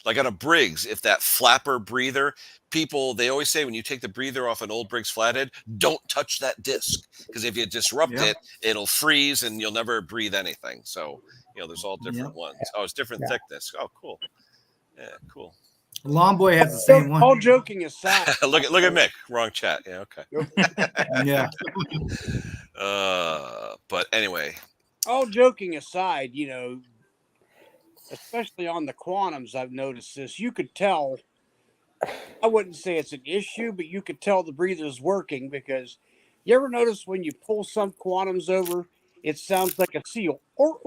A: like on a Briggs, if that flapper breather, they always say when you take the breather off an old Briggs flathead, don't touch that disc because if you disrupt it, it'll freeze and you'll never breathe anything. So there's all different ones. Oh, it's different thickness. Oh, cool. Yeah, cool.
D: Long Boy has the same one.
H: All joking aside,
A: look at Mick. Wrong chat. Yeah, okay.
D: Yeah.
A: But anyway,
H: All joking aside, especially on the quantums, I've noticed this. You could tell. I wouldn't say it's an issue, but you could tell the breather's working because you ever notice when you pull some quantums over, it sounds like a seal. Or.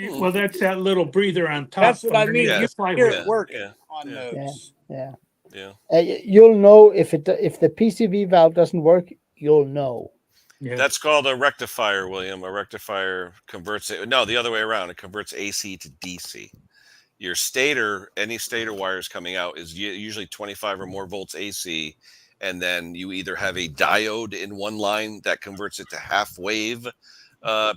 G: Well, that's that little breather on
H: That's
G: top
H: what I mean.
G: underneath
A: Yeah.
H: You
G: the
H: can hear
G: flywheel.
H: it working
A: yeah,
H: on
A: yeah.
H: those.
B: Yeah.
A: yeah.
B: You'll know if the PCV valve doesn't work. You'll know.
G: Yeah.
A: That's called a rectifier, William. A rectifier converts it. No, the other way around. It converts AC to DC. Your stator, any stator wires coming out is usually 25 or more volts AC. And then you either have a diode in one line that converts it to half wave.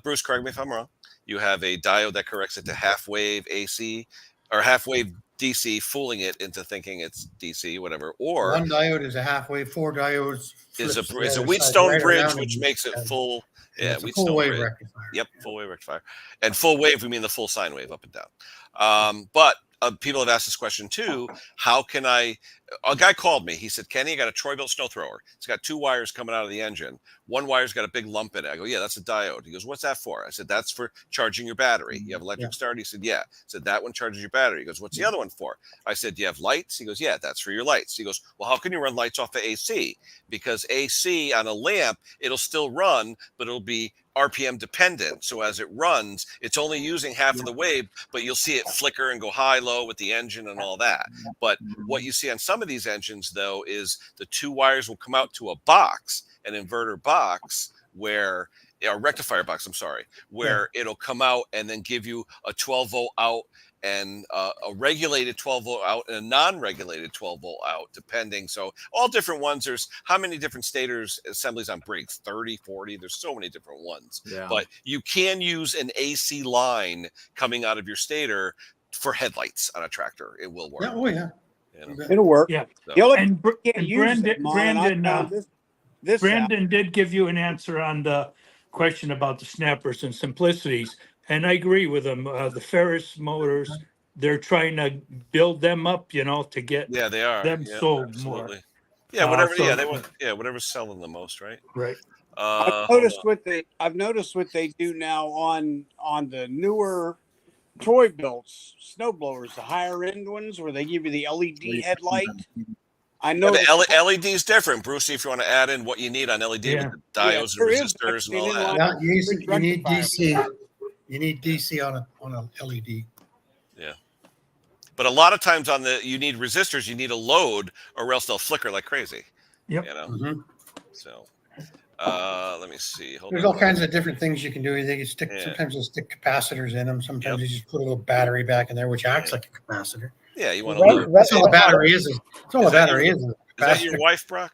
A: Bruce, correct me if I'm wrong. You have a diode that corrects it to half wave AC or half wave DC, fooling it into thinking it's DC, whatever. Or
I: One diode is a halfway, 4 diodes
A: is
I: flips to
A: a
I: the
A: is a
I: other side
A: Wheatstone
I: right
A: bridge,
I: around,
A: which makes it
I: and
A: full. Yeah,
I: it's a full
A: Wheatstone
I: wave
A: bridge.
I: rectifier.
A: Yep, full wave rectifier. And full wave, we mean the full sine wave up and down. But people have asked this question too. How can I? A guy called me. He said, Kenny, I got a Troy-Bilt snow thrower. It's got 2 wires coming out of the engine. One wire's got a big lump in it. I go, yeah, that's a diode. He goes, what's that for? I said, that's for charging your battery. You have electric start? He said, yeah. I said, that one charges your battery. He goes, what's the other one for? I said, do you have lights? He goes, yeah, that's for your lights. He goes, well, how can you run lights off of AC? Because AC on a lamp, it'll still run, but it'll be RPM dependent. So as it runs, it's only using half of the wave, but you'll see it flicker and go high, low with the engine and all that. But what you see on some of these engines, though, is the 2 wires will come out to a box, an inverter box, where a rectifier box, I'm sorry, where it'll come out and then give you a 12 volt out and a regulated 12 volt out and a non-regulated 12 volt out, depending. So all different ones. There's how many different stators assemblies on Briggs? 30, 40. There's so many different ones.
D: Yeah.
A: But you can use an AC line coming out of your stator for headlights on a tractor. It will work.
I: Yeah, oh yeah.
A: You know?
H: It'll work.
G: Yeah.
A: So,
H: The only
G: And,
H: thing you can't
G: and
H: use them on, and I found this out.
G: Brandon did give you an answer on the question about the snappers and simplicities, and I agree with him. The Ferris motors, they're trying to build them up, to get
A: yeah, they are.
G: them
A: Yeah,
G: sold
A: absolutely.
G: more.
A: Yeah, whatever.
G: So-
A: yeah, they want. Yeah, whatever's selling the most, right?
G: Right.
H: I've noticed what they do now on the newer Troy-Bilts snowblowers, the higher end ones, where they give you the LED headlight. I know
A: Yeah, but LED is different, Brucey. If you want to add in what you need on LED with the diodes and resistors and all that.
I: Yeah, you need DC. You need DC on a LED.
A: Yeah, but a lot of times you need resistors. You need a load, or else they'll flicker like crazy.
G: Yep.
A: So, let me see. Hold
I: There's
A: on.
I: all kinds of different things you can do. They can stick. Sometimes they stick capacitors in them. Sometimes you just put a little battery back in there, which acts like a capacitor.
A: Yeah, you want to load.
I: That's all the battery is. That's all the battery is.
A: Is that your wife, Brock?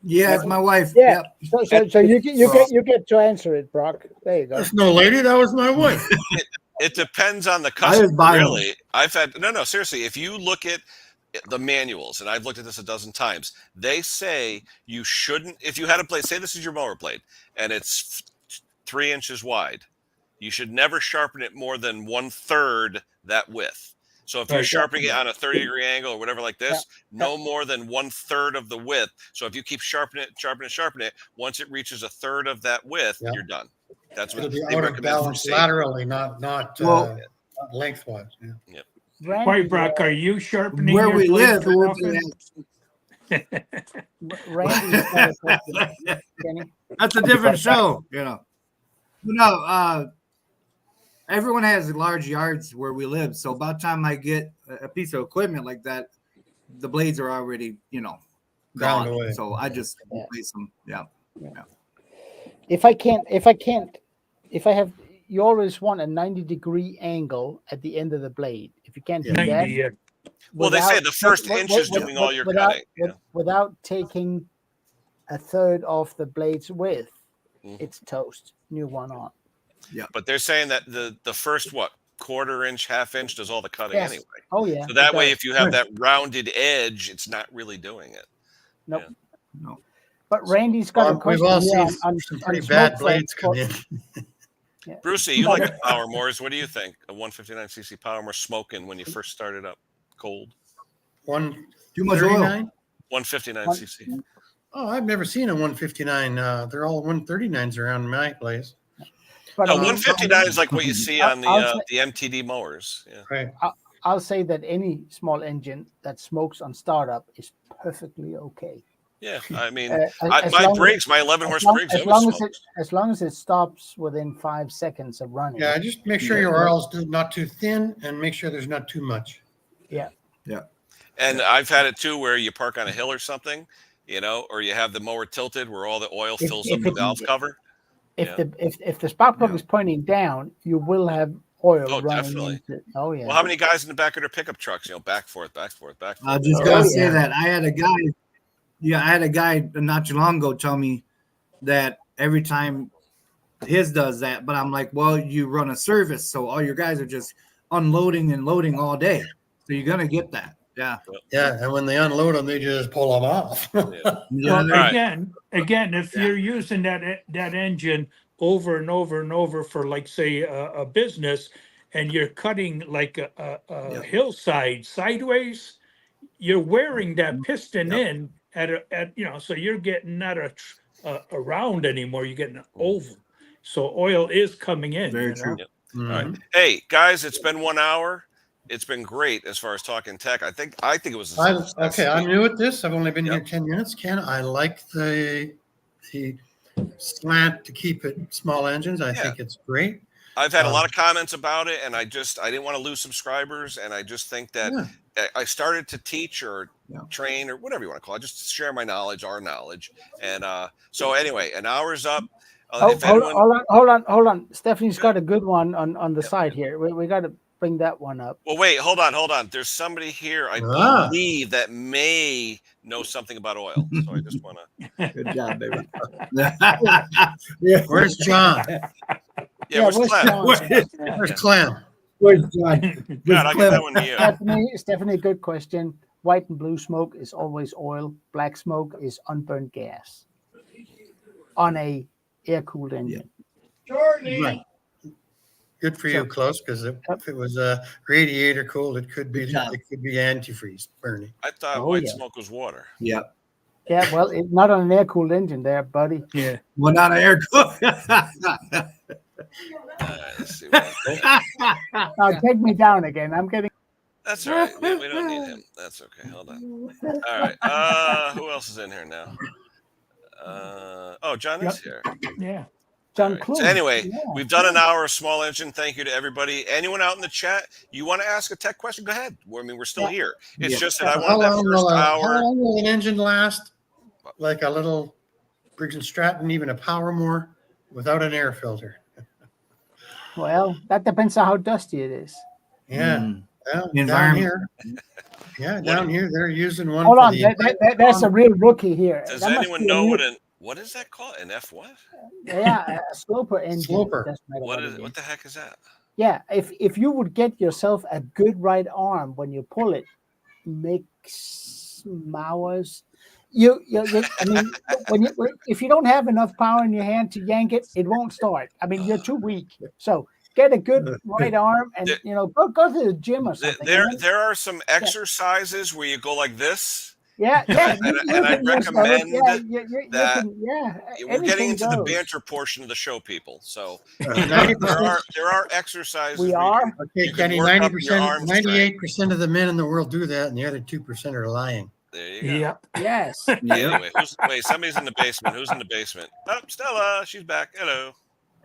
D: Yeah, it's my wife.
B: Yeah.
D: Yep.
B: So you get to answer it, Brock. There you go.
I: That's no lady. That was my wife.
A: It depends on the
D: I was
A: customer,
D: buying
A: really. I've had no, seriously. If you look at the manuals, and I've looked at this a dozen times, they say you shouldn't. If you had a blade, say this is your mower blade, and it's 3 inches wide, you should never sharpen it more than 1/3 that width. So if you're sharpening it on a 30-degree angle or whatever like this, no more than 1/3 of the width. So if you keep sharpening it, once it reaches 1/3 of that width, you're done. That's what
I: It'll be
A: they
I: out of
A: recommend
I: balance
A: for
I: laterally, not lengthwise. Yeah.
A: Yep.
G: Why, Brock, are you sharpening
D: Where
G: your
D: we
G: blades
D: live,
G: often?
B: Randy's got a question. Kenny?
D: That's a different show, No, everyone has large yards where we live. So about time I get a piece of equipment like that, the blades are already,
I: Ground
D: gone.
I: away.
D: So I just replace them. Yeah.
B: You always want a 90-degree angle at the end of the blade. If you can't do
G: 90,
B: that,
G: yeah.
A: Well, they say the first inch is doing all your cutting.
B: Without taking 1/3 off the blade's width, it's toast. New one on.
D: Yeah.
A: But they're saying that the first 1/4 inch, 1/2 inch does all the cutting anyway.
B: Oh yeah.
A: So that way, if you have that rounded edge, it's not really doing it.
B: Nope.
A: Yeah.
D: No.
B: But Randy's got a question.
I: We've all
B: here
I: seen some pretty bad blades come in.
A: Brucey, you like the power mores. What do you think? A 159cc power more smoking when you first started up cold?
D: Too much oil.
A: 159cc.
I: Oh, I've never seen a 159. They're all 139s around my place.
B: But
A: No,
B: I mean,
A: 159 is like what you see on
B: I'll
A: the MTD mowers. Yeah.
I: Right.
B: I'll say that any small engine that smokes on startup is perfectly okay.
A: Yeah, I mean,
B: As
A: my
B: long as-
A: brakes, my 11 horse brakes,
B: as
A: always
B: long as
A: smoke.
B: as long as it stops within 5 seconds of running.
I: Yeah, just make sure your oil's not too thin and make sure there's not too much.
B: Yeah.
A: And I've had it too, where you park on a hill or something, or you have the mower tilted where all the oil fills up the valve cover.
B: If the spark plug is pointing down, you will have oil
A: Oh,
B: running
A: definitely.
B: into. Oh yeah.
A: Well, how many guys in the back of their pickup trucks, back forth, back forth, back forth?
D: I just gotta say that I had a guy not too long ago tell me that every time his does that, but I'm like, well, you run a service, so all your guys are just unloading and loading all day, so you're gonna get that. Yeah.
I: Yeah, and when they unload them, they just pull them off.
G: Well, again, if you're using that engine over and over and over for, like, say, a business, and you're cutting like a hillside sideways, you're wearing that piston in so you're getting not a round anymore, you're getting an oval. So oil is coming in.
D: Very true.
A: Yep. All right. Hey guys, it's been 1 hour. It's been great as far as talking tech. I think it was
I: I'm new at this. I've only been here 10 minutes, Ken. I like the slant to keep it small engines. I think it's great.
A: I've had a lot of comments about it, and I didn't want to lose subscribers, and I just think that I started to teach or train or whatever you want to call it, just share my knowledge, our knowledge. And so anyway, an hour's up.
B: Hold on. Stephanie's got a good one on the side here. We got to bring that one up.
A: Well, wait, hold on. There's somebody here, I believe, that may know something about oil. So I just want to.
D: Good job, baby.
I: Where's John?
A: Yeah, where's Clem?
I: Where's Clem?
D: Where's John?
A: God, I'll give that one to you.
B: Stephanie, good question. White and blue smoke is always oil. Black smoke is unburned gas on a air-cooled engine.
J: Jordan.
I: Right. Good for you, close, because if it was radiator cooled, it could be antifreeze burning.
A: I thought white smoke was water.
D: Yeah.
B: Yeah, well, it's not on an air-cooled engine there, buddy.
G: Yeah.
D: Well, not an air cooled.
A: Let's see
B: Now take me down again. I'm getting.
A: That's all right. We don't need him. That's okay. Hold on. All right. Who else is in here now? John is here.
G: Yeah.
B: John
A: So anyway, we've done an hour of small engine. Thank you to everybody. Anyone out in the chat, you want to ask a tech question? Go ahead. I mean, we're still here. It's just that I want that first hour.
I: How long will an engine last? Like a little Briggs and Stratton, even a Power More, without an air filter.
B: Well, that depends on how dusty it is.
I: Yeah. Well, down here. Yeah, down here they're using one.
B: Hold on, that's a real rookie here.
A: Does anyone know what is that called? An F what?
B: Yeah, a sloper engine.
I: Sloper.
A: What the heck is that?
B: Yeah, if you would get yourself a good right arm when you pull it, mix hours. I mean, if you don't have enough power in your hand to yank it, it won't start. I mean, you're too weak. So get a good right arm, and go to the gym or something.
A: There are some exercises where you go like this.
B: Yeah,
A: and I recommend that. We're getting into the
B: goes.
A: banter portion of the show, people. So there are exercises.
B: We are
I: okay, Kenny. 90%, 98% of the men in the world do that, and the other 2% are lying.
A: There you go.
G: Yep.
B: Yes.
A: Anyway, somebody's in the basement. Who's in the basement? Oh, Stella. She's back. Hello.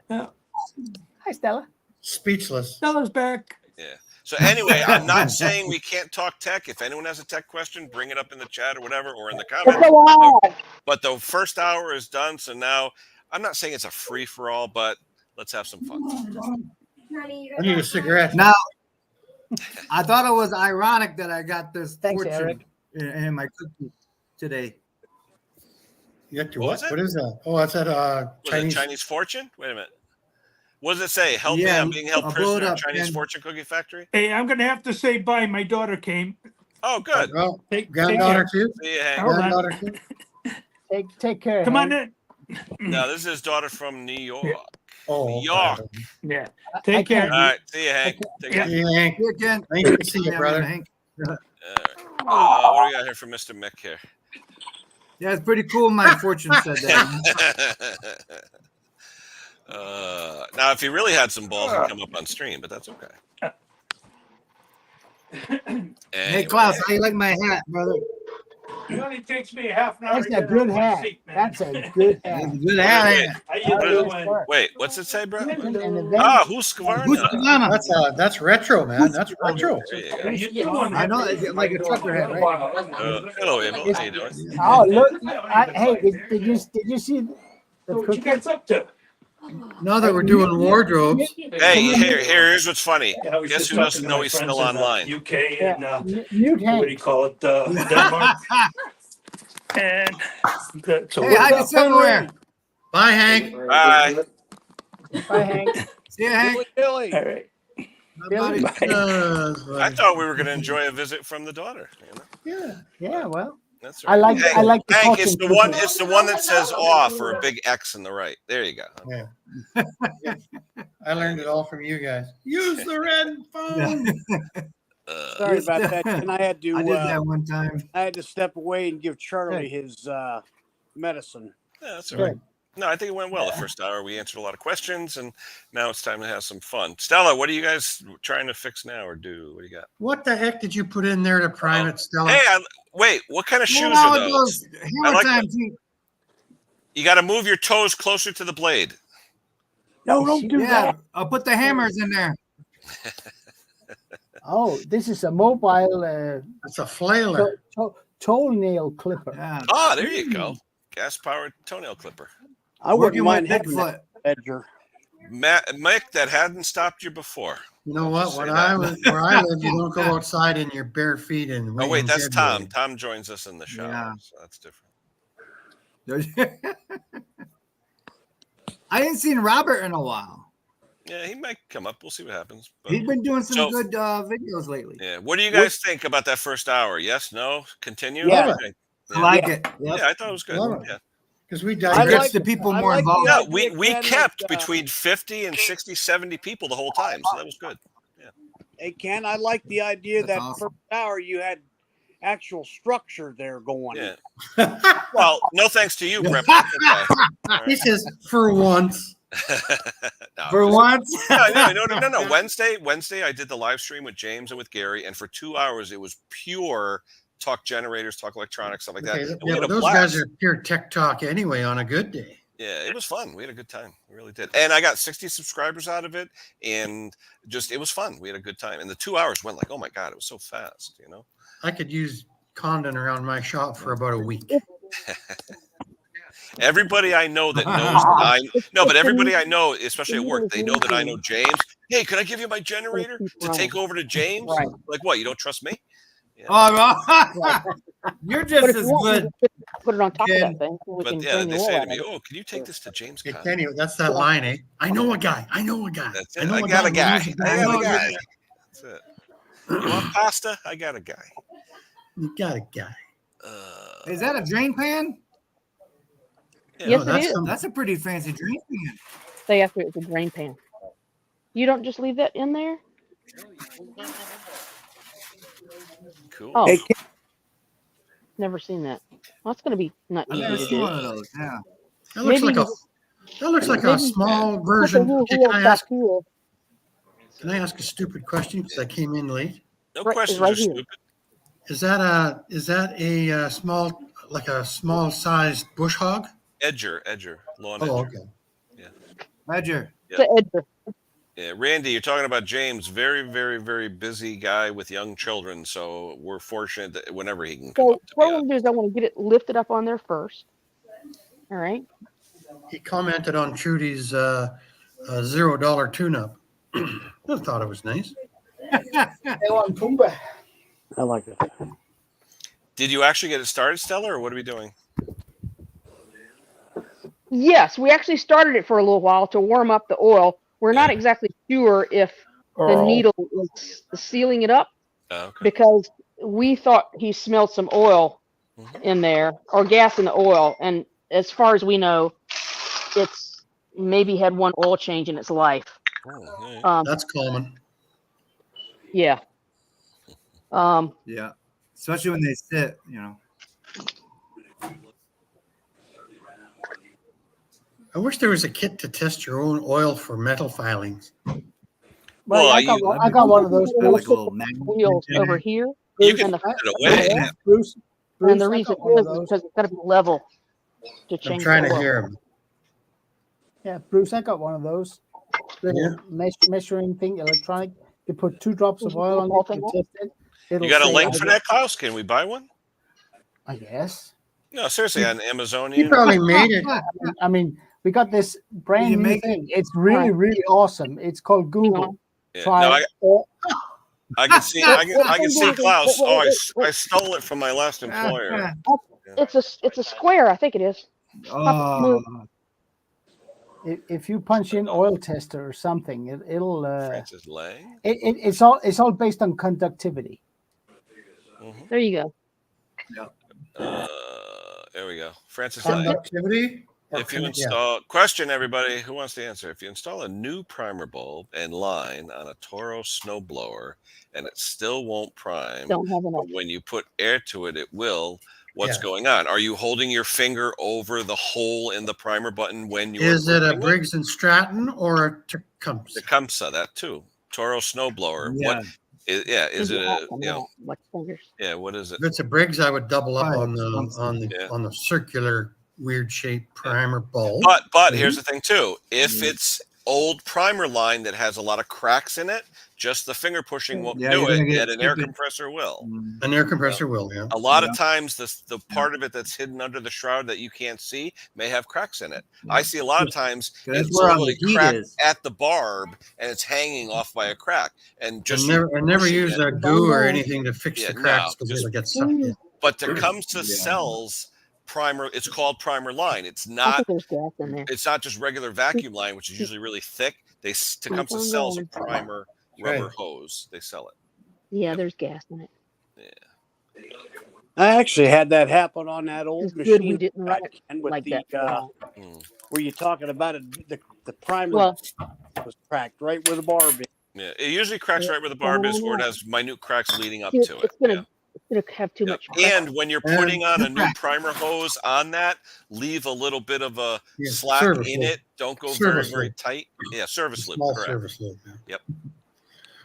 B: Hi, Stella.
I: Speechless.
G: Stella's back.
A: Yeah. So anyway, I'm not saying we can't talk tech. If anyone has a tech question, bring it up in the chat or whatever, or in the comments. But the first hour is done. So now I'm not saying it's a free for all, but let's have some fun.
I: I need a cigarette.
D: Now, I thought it was ironic that I got this
B: Thanks,
D: fortune
B: Eric.
D: in my cookie today.
I: You got your what? What is that? Oh, that's that
A: Chinese fortune? Wait a minute. What does it say? Help me, I'm being held prisoner in Chinese fortune cookie factory?
G: Hey, I'm going to have to say bye. My daughter came.
A: Oh, good.
I: Well, granddaughter too?
A: See you, Hank.
I: Granddaughter too?
B: Take care.
G: Come
B: Hank.
G: on in.
A: No, this is his daughter from New York.
I: Oh,
A: New York.
G: Yeah. Take care.
A: All right. See you, Hank. Take care.
I: See you, Hank.
D: Again.
I: Nice to see you, brother.
D: Hank.
A: What do we got here for Mr. Mick here?
D: Yeah, it's pretty cool. My fortune said that.
A: Now, if he really had some balls, he'd come up on stream, but that's okay.
D: Hey, Klaus, how you like my hat, brother?
G: It only takes me half an hour.
B: That's
G: to
B: a
G: get
B: good
G: out of my
B: hat.
G: seat, man.
B: That's a good hat.
D: Good hat.
G: How you doing?
A: Wait, what's it say, bro?
B: And the
A: Ah, Husqvarna.
I: That's retro, man. That's retro.
A: There you go.
G: How you doing?
D: I know, it's like a trucker hat, right?
A: Hello, Emil. How you doing?
B: Oh, look! Hey, did you see the
G: What you
B: cookie?
G: guys up to?
I: Now that we're doing wardrobes,
A: Hey, here's what's funny.
G: Yeah, I was
A: Guess
G: just
A: who
G: talking
A: doesn't
G: to
A: know
G: my
A: he's
G: friends
A: still
G: in,
A: online?
G: UK and
B: Mute
G: what do you
B: Hank.
G: call it, Denmark. And so
D: Hey, how'd you silverware?
I: bye, Hank.
A: Bye.
B: Bye, Hank.
D: See you, Hank.
J: Billy.
G: all right.
B: Billy?
A: I thought we were going to enjoy a visit from the daughter. You know?
B: Yeah, well,
A: That's
B: I like
A: Hank,
B: I like the
A: Hank, it's
B: talking
A: the one.
B: cookie.
A: It's the one that says "off" or a big X on the right. There you go.
I: Yeah. I learned it all from you guys. Use the red phone.
H: Sorry about that. And I had to.
D: I did that one time.
H: I had to step away and give Charlie his medicine.
A: Yeah, that's all right. No, I think it went well the first hour. We answered a lot of questions, and now it's time to have some fun. Stella, what are you guys trying to fix now or do? What do you got?
I: What the heck did you put in there to prime it, Stella?
A: Hey, wait, what kind of shoes
D: Well,
A: are
D: it
A: those?
D: goes hammer
A: like
D: time.
A: You got to move your toes closer to the blade.
H: No, don't do
D: Yeah,
H: that.
D: I'll put the hammers in there.
B: Oh, this is a mobile
I: That's a flailer.
B: toenail clipper.
D: Yeah.
A: Ah, there you go. Gas-powered toenail clipper.
H: I wouldn't
D: Working with
H: mind having
D: Bigfoot.
H: that, Edger.
A: Mick, that hadn't stopped you before.
I: You know what?
A: Just
I: Where
A: say
I: I
A: that.
I: live, where I live, you don't go outside in your bare feet and.
A: Oh wait,
I: in
A: that's
I: February.
A: Tom. Tom joins us in the shower,
D: Yeah.
A: so that's different.
D: I ain't seen Robert in a while.
A: Yeah, he might come up. We'll see what happens. But,
D: He's been doing some
A: So-
D: good videos lately.
A: yeah, what do you guys think about that first hour? Yes, no, continue.
H: Yeah.
A: What do you think?
D: I like it.
A: Yeah, I thought it was good.
I: Love it.
A: Yeah.
I: Because we
D: It
H: I
I: digress.
D: gets
H: like-
D: the people
H: I
D: more
H: like the
D: involved.
A: No,
H: idea,
A: we
H: Ken,
A: kept
H: that,
A: between 50 and 60, 70 people the whole time, so that was good.
H: Hey, Ken, I like the idea
D: That's
H: that
D: awesome.
H: first hour you had actual structure there going.
A: Yeah. Well, no thanks to you, Brett. but that's okay. All
I: He
A: right.
I: says, for once.
A: No,
D: For once.
A: no. Wednesday, I did the live stream with James and with Gary, and for 2 hours, it was pure talk generators, talk electronics, stuff like that.
I: Okay,
A: And we
I: yeah,
A: had
I: but
A: a
I: those
A: blast.
I: guys are pure tech talk anyway on a good day.
A: Yeah, it was fun. We had a good time. We really did. And I got 60 subscribers out of it, and just it was fun. We had a good time. And the 2 hours went like, oh my God, it was so fast, you know?
I: I could use condom around my shop for about a week.
A: Everybody I know that knows that but everybody I know, especially at work, they know that I know James. Hey, can I give you my generator to take over to James?
B: Right.
A: Like what? You don't trust me?
D: Oh, you're
E: But
D: just
E: if
D: as
E: you want,
D: good.
E: we can put it on top
D: Ken.
E: of that thing. So we
A: But
E: can
A: yeah,
E: drain
A: they
E: the
A: say
E: oil
A: to
E: out
A: me,
E: of it.
A: "Oh, can you take this to James?"
I: Hey,
A: Conn?"
I: Kenny, that's that line, eh? I know a guy. I know a guy.
A: That's
I: I
A: it.
I: know
A: I
I: a
A: got a
I: who
A: guy.
I: knows
A: I got a
I: knows
A: guy. That's it. You want pasta? I got a guy.
I: You got a guy.
D: Is that a drain pan?
A: Yeah,
E: Yes,
I: that's
E: it is.
I: some-
D: That's a pretty fancy drain pan.
E: They after it's a drain pan. You don't just leave that in there?
A: cool.
E: Oh,
H: Hey, Ken,
E: never seen that. Well, that's gonna be not
D: I've
E: easy
D: never
E: to
D: seen
E: do.
D: one of those. Yeah.
I: That looks
E: Maybe
I: like a
E: maybe-
I: small
E: Put the
I: version.
E: little
I: Okay,
E: wheel
I: can I
E: back
I: ask
E: here.
I: a stupid question because I came in late?
A: No
E: Right-
A: questions
E: right
A: are
E: here.
A: stupid.
I: Is that a small, like a small sized bush hog?
A: Edger, lawn edger.
I: Oh, okay.
D: Ledger.
E: It's an edger.
A: Yeah, Randy, you're talking about James, very, very, very busy guy with young children. So we're fortunate that whenever he can come
E: So
A: up to
E: what I
A: be on.
E: want to do is I want to get it lifted up on there first. All right.
I: He commented on Trudy's $0 tune-up. I thought it was nice.
H: I like it.
A: Did you actually get it started, Stella, or what are we doing?
E: Yes, we actually started it for a little while to warm up the oil. We're not exactly sure if the needle is sealing it up
A: Oh, okay.
E: because we thought he smelled some oil in there or gas in the oil. And as far as we know, it's maybe had one oil change in its life.
A: Oh, yeah.
I: That's common.
E: Yeah.
D: Yeah. Especially when they sit,
I: I wish there was a kit to test your own oil for metal filings.
B: Well, I got one of those.
D: Like a little magnet.
E: Wheels over here.
A: You can
E: and the,
A: put it away.
B: Bruce,
E: and the
B: I
E: reason
B: got one of
E: is
B: those.
E: because it's got to be level to
I: I'm
E: change
I: trying
E: the
I: to
E: oil.
I: hear him.
B: Yeah, Bruce, I got one of those. Little measuring thing, electronic. You put 2 drops of oil on it, you test it. It'll
A: You got a
B: say
A: link
B: I
A: for
B: got-
A: that, Klaus? Can we buy one?
B: I guess.
A: No, seriously, on Amazon.
I: He probably made it.
B: I mean, we got this brand
D: You
B: new
D: make
B: thing. It's really, really awesome. It's called Google.
A: Yeah.
B: Try
A: No,
B: it. Or-
A: I can see. I can see Klaus. Oh, I stole it from my last employer.
E: It's a square, I think it is.
D: Oh,
B: if you punch in oil tester or something, it'll.
A: Francis Lang.
B: It's all based on conductivity.
E: There you go.
A: There we go. Francis Lang.
I: Conductivity?
A: If you install, question everybody who wants to answer. If you install a new primer bulb and line on a Toro snowblower and it still won't prime,
E: Don't have enough.
A: but when you put air to it, it will. What's going on? Are you holding your finger over the hole in the primer button when you're
I: Is it a
A: pushing
I: Briggs and Stratton or a Tecumseh?
A: Tecumseh, that too. Toro snowblower.
D: Yeah.
A: What? Is it a
E: Like fingers.
A: Yeah. What is it?
I: If it's a Briggs, I would double up
D: Right.
I: on the circular weird shaped primer bulb.
A: But here's the thing too. If it's old primer line that has a lot of cracks in it, just the finger pushing won't do it, yet an air compressor will.
I: An air compressor will, yeah.
A: A lot of times the part of it that's hidden under the shroud that you can't see may have cracks in it. I see a lot of times
D: That's
A: it's
D: where all
A: literally
D: the heat
A: cracked
D: is.
A: at the barb and it's hanging off by a crack. And just
I: I never
A: pushing
I: use
A: it.
I: a glue or anything to fix the
A: Yeah,
I: cracks
A: no,
I: because
A: just-
I: it'll get sucked in.
A: But Tecumseh sells primer. It's called primer line. It's
E: I
A: not.
E: think there's gas in there.
A: It's not just regular vacuum line, which is usually really thick. Tecumseh sells a primer rubber hose. They sell it.
E: Yeah, there's gas in it.
H: I actually had that happen on that old
E: It's good we
H: machine
E: didn't run it
H: with
E: like
H: the
E: that.
H: were you talking about it? The primer
E: Well,
H: was cracked right where the barb is.
A: Yeah, it usually cracks right where the barb is, or it has minute cracks leading up
E: it's
A: to it.
E: gonna have too much pressure.
A: And when you're putting on a new primer hose on that, leave a little bit of a slack
I: service
A: in
I: loop.
A: it. Don't go
I: Service
A: very
I: loop.
A: tight. Yeah, service loop.
I: Small
A: Correct.
I: service loop. Yeah.
A: Yep.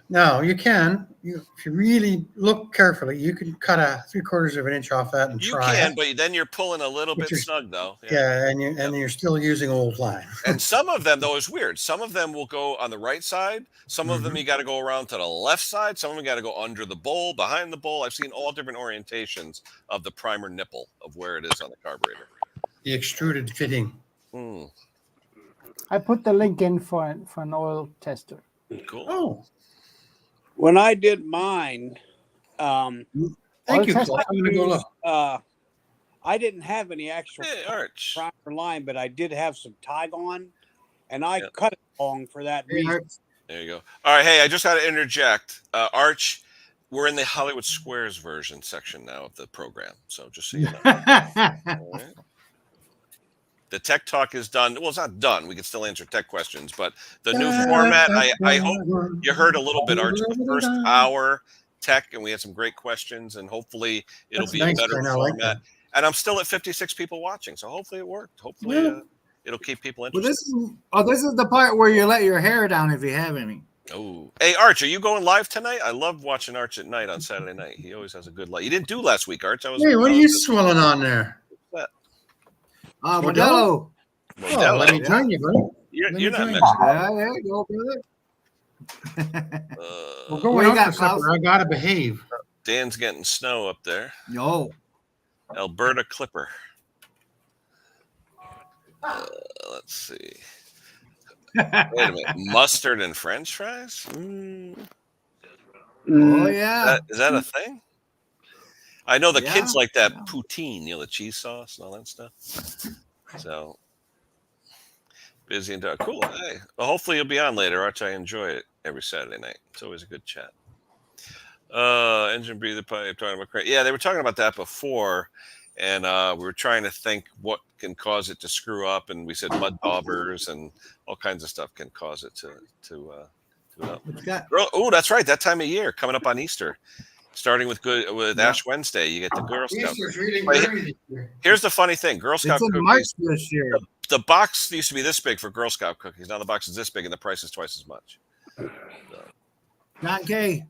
I: Now you can, if you really look carefully, you can cut a 3/4 of an inch off that and
A: You
I: try
A: can,
I: it.
A: but then you're pulling a little
I: But
A: bit
I: you're-
A: snug though.
I: Yeah, and you're still using old line.
A: And some of them though is weird. Some of them will go on the right side. Some of them you got to go around to the left side. Some of them got to go under the bowl, behind the bowl. I've seen all different orientations of the primer nipple of where it is on the carburetor.
I: The extruded fitting.
B: I put the link in for an oil tester.
A: Cool.
I: Oh,
H: When I did mine,
I: thank you.
B: test-
I: Cliff. I'm gonna go look.
H: I didn't have any extra
A: Hey, Arch.
H: primer line, but I did have some Tygon, and I cut it long for that reason.
A: There you go. All right. Hey, I just got to interject. Arch, we're in the Hollywood Squares version section now of the program. So just so you know. All right. The tech talk is done. Well, it's not done. We can still answer tech questions, but the new format, I hope you heard a little bit, Arch. The first hour tech, and we had some great questions, and hopefully it'll
I: That's
A: be
I: nice,
A: a better
I: Ken. I like
A: format.
I: that.
A: And I'm still at 56 people watching, so hopefully it worked. Hopefully it'll keep people
D: well,
A: interested.
D: this is the part where you let your hair down if you have any.
A: Oh, hey, Arch, are you going live tonight? I love watching Arch at night on Saturday night. He always has a good light. You didn't do last week, Arch.
I: Hey, what are you swelling on there?
D: Modelo.
I: Oh, let me join you, buddy.
A: You're not
I: join you.
A: Mexican.
D: Yeah, there you go, brother.
I: We're going
D: What do you
I: out
D: got,
I: for supper.
D: Klaus?
I: I gotta behave.
A: Dan's getting snow up there.
D: No.
A: Alberta Clipper. Let's see. Wait a minute. Mustard and French fries?
D: Oh yeah.
A: Is that a thing? I know the
D: Yeah.
A: kids like that poutine, the cheese sauce and all that stuff. So busy and dark. Cool. Hey, well, hopefully you'll be on later, Arch. I enjoy it every Saturday night. It's always a good chat. Engine breather pipe, talking about yeah, they were talking about that before, and we were trying to think what can cause it to screw up, and we said mud daubers and all kinds of stuff can cause it to oh, that's right, that time of year coming up on Easter, starting with Ash Wednesday, you get the Girl Scout.
I: Easter's really
A: Wait,
I: early this year.
A: Here's the funny thing, Girl Scout
D: It's in
A: cookies.
D: March this year.
A: the box used to be this big for Girl Scout cookies. Now the box is this big, and the price is twice as much.
D: John K.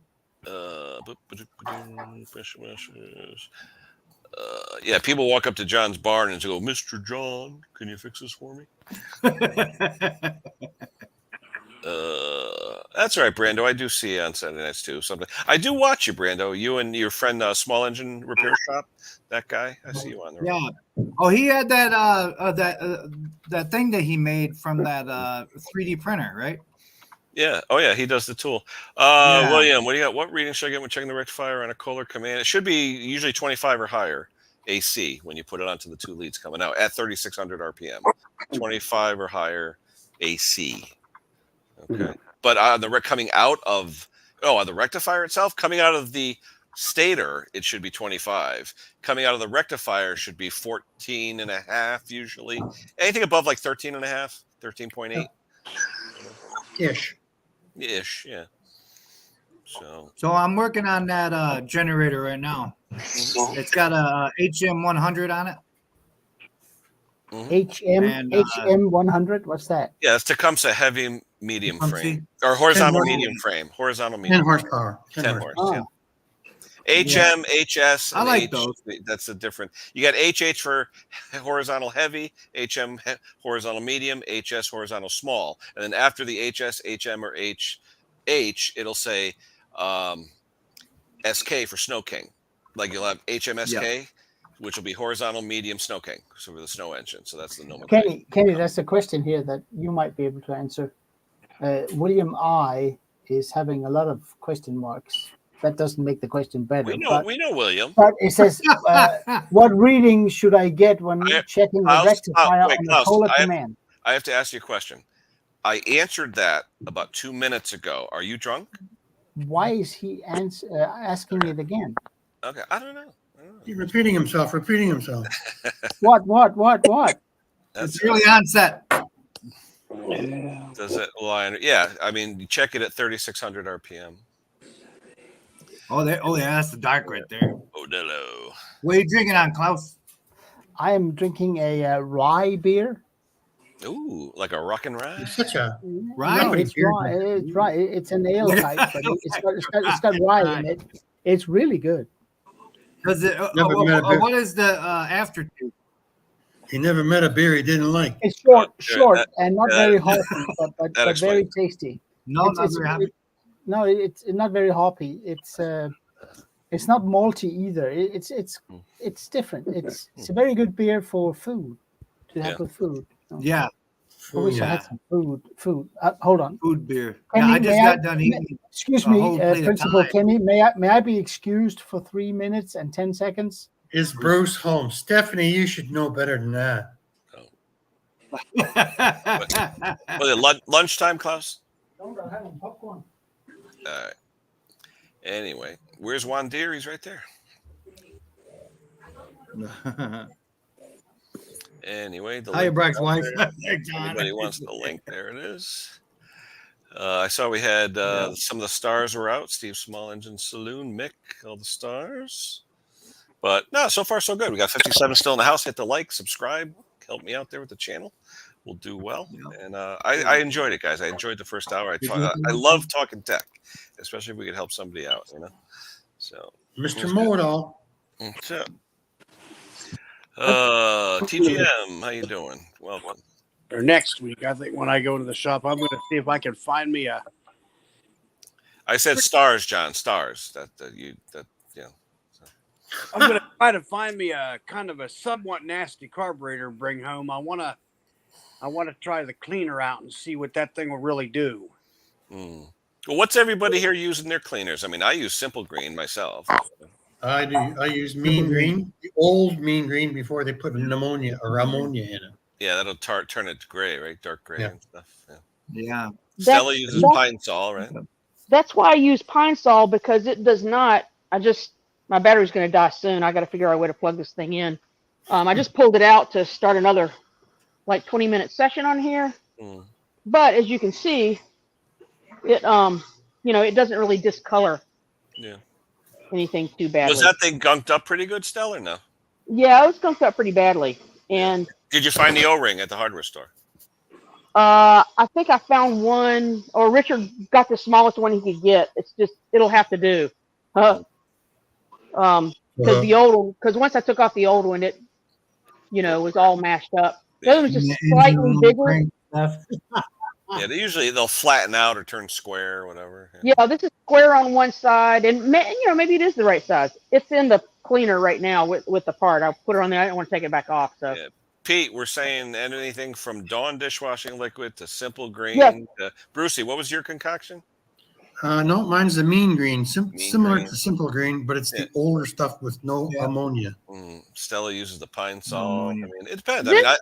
A: Yeah, people walk up to John's barn and go, "Mr. John, can you fix this for me?" That's all right, Brando. I do see you on Saturday nights too. Something I do watch you, Brando. You and your friend, Small Engine Repair Shop. That guy, I see you on there.
D: Yeah. Oh, he had that that thing that he made from that 3D printer, right?
A: Yeah. Oh, yeah. He does the tool.
D: Yeah.
A: William, what do you got? What reading should I get when checking the rectifier on a Kohler command? It should be usually 25 or higher AC when you put it onto the 2 leads coming out at 3,600 RPM. 25 or higher AC. Okay. But coming out of the rectifier itself, coming out of the stator, it should be 25. Coming out of the rectifier should be 14 and a half usually. Anything above like 13 and a half, 13.8
I: Ish.
A: yeah.
D: So I'm working on that generator right now. It's got a HM100 on it.
B: HM100. What's that?
A: Yeah, it's Tecumseh heavy medium
D: Tecumseh.
A: frame or horizontal
I: 10
A: medium frame. Horizontal
I: 10
A: medium.
I: horsepower.
A: 10 horse.
B: Oh.
A: Yeah. HM, HS,
D: I
A: and
D: like
A: H.
D: those.
A: That's a different. You got HH for horizontal heavy, HM horizontal medium, HS horizontal small, and then after the HS, HM, or HH, it'll say SK for Snow King. Like you'll have HMSK, which will be horizontal medium Snow King, so for the snow engine. So that's the nomenclature.
B: Kenny, that's a question here that you might be able to answer. William I is having a lot of question marks. That doesn't make the question better.
A: We know William.
B: But it says, what reading should I get when checking the rectifier on the Kohler command?
A: I have to ask you a question. I answered that about 2 minutes ago. Are you drunk?
B: Why is he asking it again?
A: Okay, I don't know.
I: He's repeating himself.
B: What?
D: It's really on set.
A: Does it? Well, yeah. I mean, you check it at 3,600 RPM.
D: Oh, that's the dark right there.
A: Modelo.
D: What are you drinking on, Klaus?
B: I am drinking a rye beer.
A: Ooh, like a rock and rye.
I: It's such a
D: Rye?
B: No, it's rye. It's rye. It's an ale type, but it's got rye in it. It's really good.
D: Because what is the aftertaste?
I: He never met a beer he didn't like.
B: It's short, and not very hoppy, but very tasty.
D: No,
B: it's not very hoppy. It's not malty either. It's different. It's a very good beer for food to have with food.
D: Yeah.
B: I wish I had some food. Hold on.
D: Food beer.
B: Kenny,
D: I just got done eating.
B: Excuse me, Principal Kenny. May I be excused for 3 minutes and 10 seconds?
I: Is Bruce home? Stephanie, you should know better than that.
A: Was it lunchtime, Klaus?
B: Don't I have popcorn?
A: All right. Anyway, where's Juan Deere? He's right there. Anyway,
D: Hi, Brock's wife.
A: Everybody wants the link. There it is. I saw we had some of the stars were out. Steve Small Engine Saloon, Mick, all the stars. But no, so far so good. We got 57 still in the house. Hit the like, subscribe, help me out there with the channel. We'll do well. And I enjoyed it, guys. I enjoyed the first hour. I love talking tech, especially if we could help somebody out, So,
I: Mr. Modal.
A: So, TGM, how you doing? Welcome.
J: Or next week, I think when I go to the shop, I'm going to see if I can find me a.
A: I said stars, John. Stars.
J: I'm going to try to find me a kind of a somewhat nasty carburetor and bring home. I want to try the cleaner out and see what that thing will really do.
A: Well, what's everybody here using their cleaners? I mean, I use Simple Green myself.
I: I do. I use Mean Green, the old Mean Green before they put ammonia in it.
A: Yeah, that'll turn it gray, right? Dark gray and stuff.
D: Yeah.
A: Stella uses Pine Sol, right?
E: That's why I use Pine Sol, because it does not. My battery's going to die soon. I got to figure out a way to plug this thing in. I just pulled it out to start another 20-minute session on here. But as you can see, it it doesn't really discolor anything too badly.
A: Was that thing gunked up pretty good, Stella, or no?
E: Yeah, it was gunked up pretty badly. And
A: did you find the O-ring at the hardware store?
E: I think I found one, or Richard got the smallest one he could get. It's just, it'll have to do. Because the old one, because once I took off the old one, it, was all mashed up. The other one's just slightly bigger.
A: Yeah, they'll flatten out or turn square or whatever.
E: Yeah, this is square on one side, and maybe it is the right size. It's in the cleaner right now with the part. I'll put it on there. I don't want to take it back off. So.
A: Yeah. Pete, we're saying anything from Dawn dishwashing liquid to Simple Green.
E: Yes.
A: Brucey, what was your concoction?
I: No, mine's the mean green, similar
A: green.
I: to Simple Green, but it's the older stuff with no ammonia.
A: Stella uses the pine salt. I mean, it depends.
E: I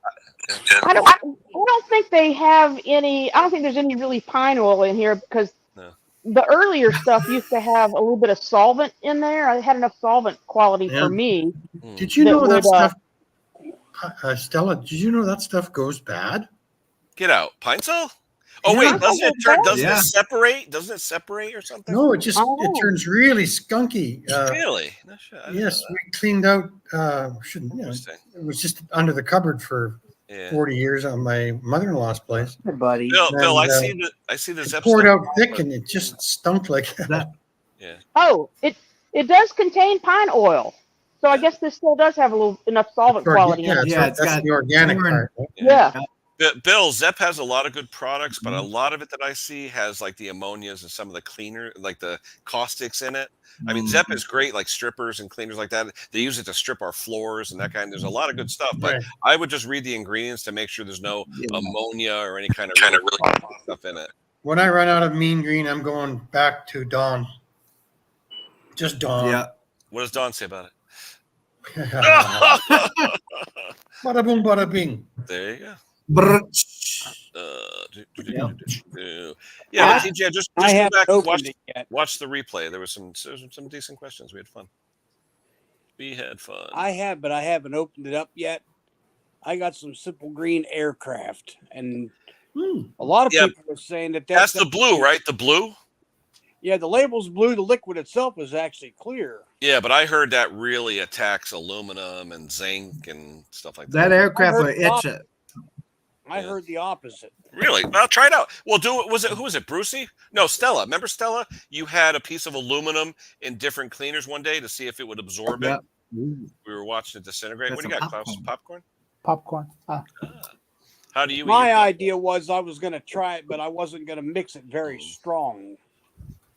E: don't think they have any. I don't think there's any really pine oil in here because the earlier stuff used to have a little bit of solvent in there. I had enough solvent quality for me.
I: Did you know that stuff, Stella? Did you know that stuff goes bad?
A: Get out, pine salt. Oh wait, doesn't it separate? Doesn't it separate or something?
I: No, it turns really skunky.
A: Really? No,
I: yes, we cleaned out. It was just under the cupboard for 40 years on my mother-in-law's place.
H: Hey, buddy.
A: Bill, I see this episode.
I: Poured out thick, and it just stunk like that.
A: Yeah.
E: Oh, it does contain pine oil, so I guess this still does have enough solvent quality in it.
I: Yeah, it's got the organic part.
E: Yeah.
A: Bill, Zepp has a lot of good products, but a lot of it that I see has like the ammonias and some of the cleaner, like the caustics in it. I mean, Zepp is great, like strippers and cleaners like that. They use it to strip our floors and that kind. There's a lot of good stuff, but I would just read the ingredients to make sure there's no ammonia or any kind of really stuff in it.
I: When I run out of mean green, I'm going back to Dawn. Just Dawn.
A: Yeah. What does Dawn say about it?
I: Bada boom, bada bing.
A: There you go.
J: Yeah,
A: TJ, just
J: I
A: go
J: haven't
A: back and
J: opened it yet.
A: watch the replay. There was some decent questions. We had fun.
J: I have, but I haven't opened it up yet. I got some Simple Green aircraft, and a lot of people are saying
A: that's the blue, right? The blue.
J: Yeah, the label's blue. The liquid itself is actually clear.
A: Yeah, but I heard that really attacks aluminum and zinc and stuff like
D: that. That aircraft will itch it.
J: I heard the opposite.
A: Really? Well, try it out. Well, do it. Who was it? Brucey? No, Stella. Remember Stella? You had a piece of aluminum in different cleaners one day to see if it would absorb it. We were watching it disintegrate. What do you got, Klaus? Popcorn?
B: Popcorn.
A: How do you?
J: My idea was I was going to try it, but I wasn't going to mix it very strong.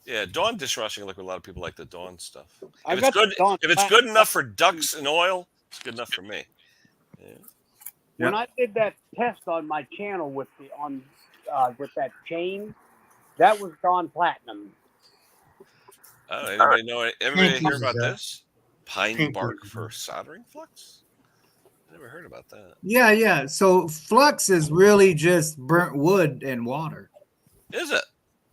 A: Yeah, Dawn dishwashing liquid. A lot of people like the Dawn stuff.
J: If
A: it's good enough for ducks and oil, it's good enough for me. Yeah.
J: When I did that test on my channel with that chain, that was Dawn Platinum.
A: Oh, anybody know? Everybody hear about this? Pine bark for soldering flux? I never heard about that.
D: Yeah. So flux is really just burnt wood and water.
A: Is it?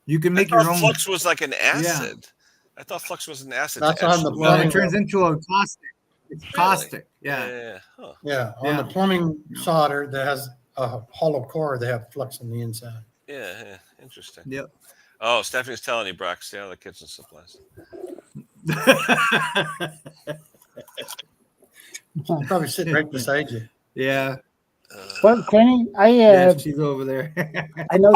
D: You can make your own.
A: Flux was like an acid. Yeah. I thought flux was an acid.
I: That's on the
D: well, it turns into a caustic. It's caustic.
A: Yeah.
I: On the plumbing solder that has a hollow core, they have flux on the inside.
A: Yeah. Interesting.
D: Yep.
A: Oh, Stephanie's telling you, Brock, stay out of the kitchen supplies.
I: Probably sitting right beside you.
D: Yeah.
B: Well, Kenny,
D: she's over there.
B: I know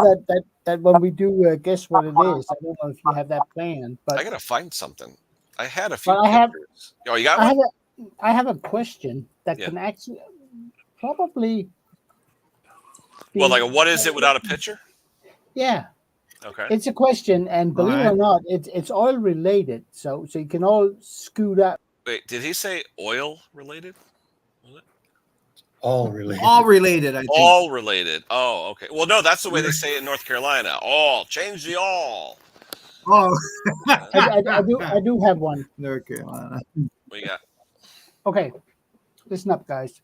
B: that when we do guess what it is, I don't know if you have that planned, but
A: I gotta find something. I had a few. Oh, you got one?
B: I have a question that can actually probably.
A: Well, like what is it without a picture?
B: Yeah.
A: Okay.
B: It's a question, and believe it or not, it's oil related. So you can all scoot up.
A: Wait, did he say oil related?
I: All related.
D: All related, I think.
A: All related. Oh, okay. Well, no, that's the way they say it in North Carolina. All. Change the all.
D: Oh.
B: I do have one.
D: North Carolina.
A: What you got?
B: Okay. Listen up, guys.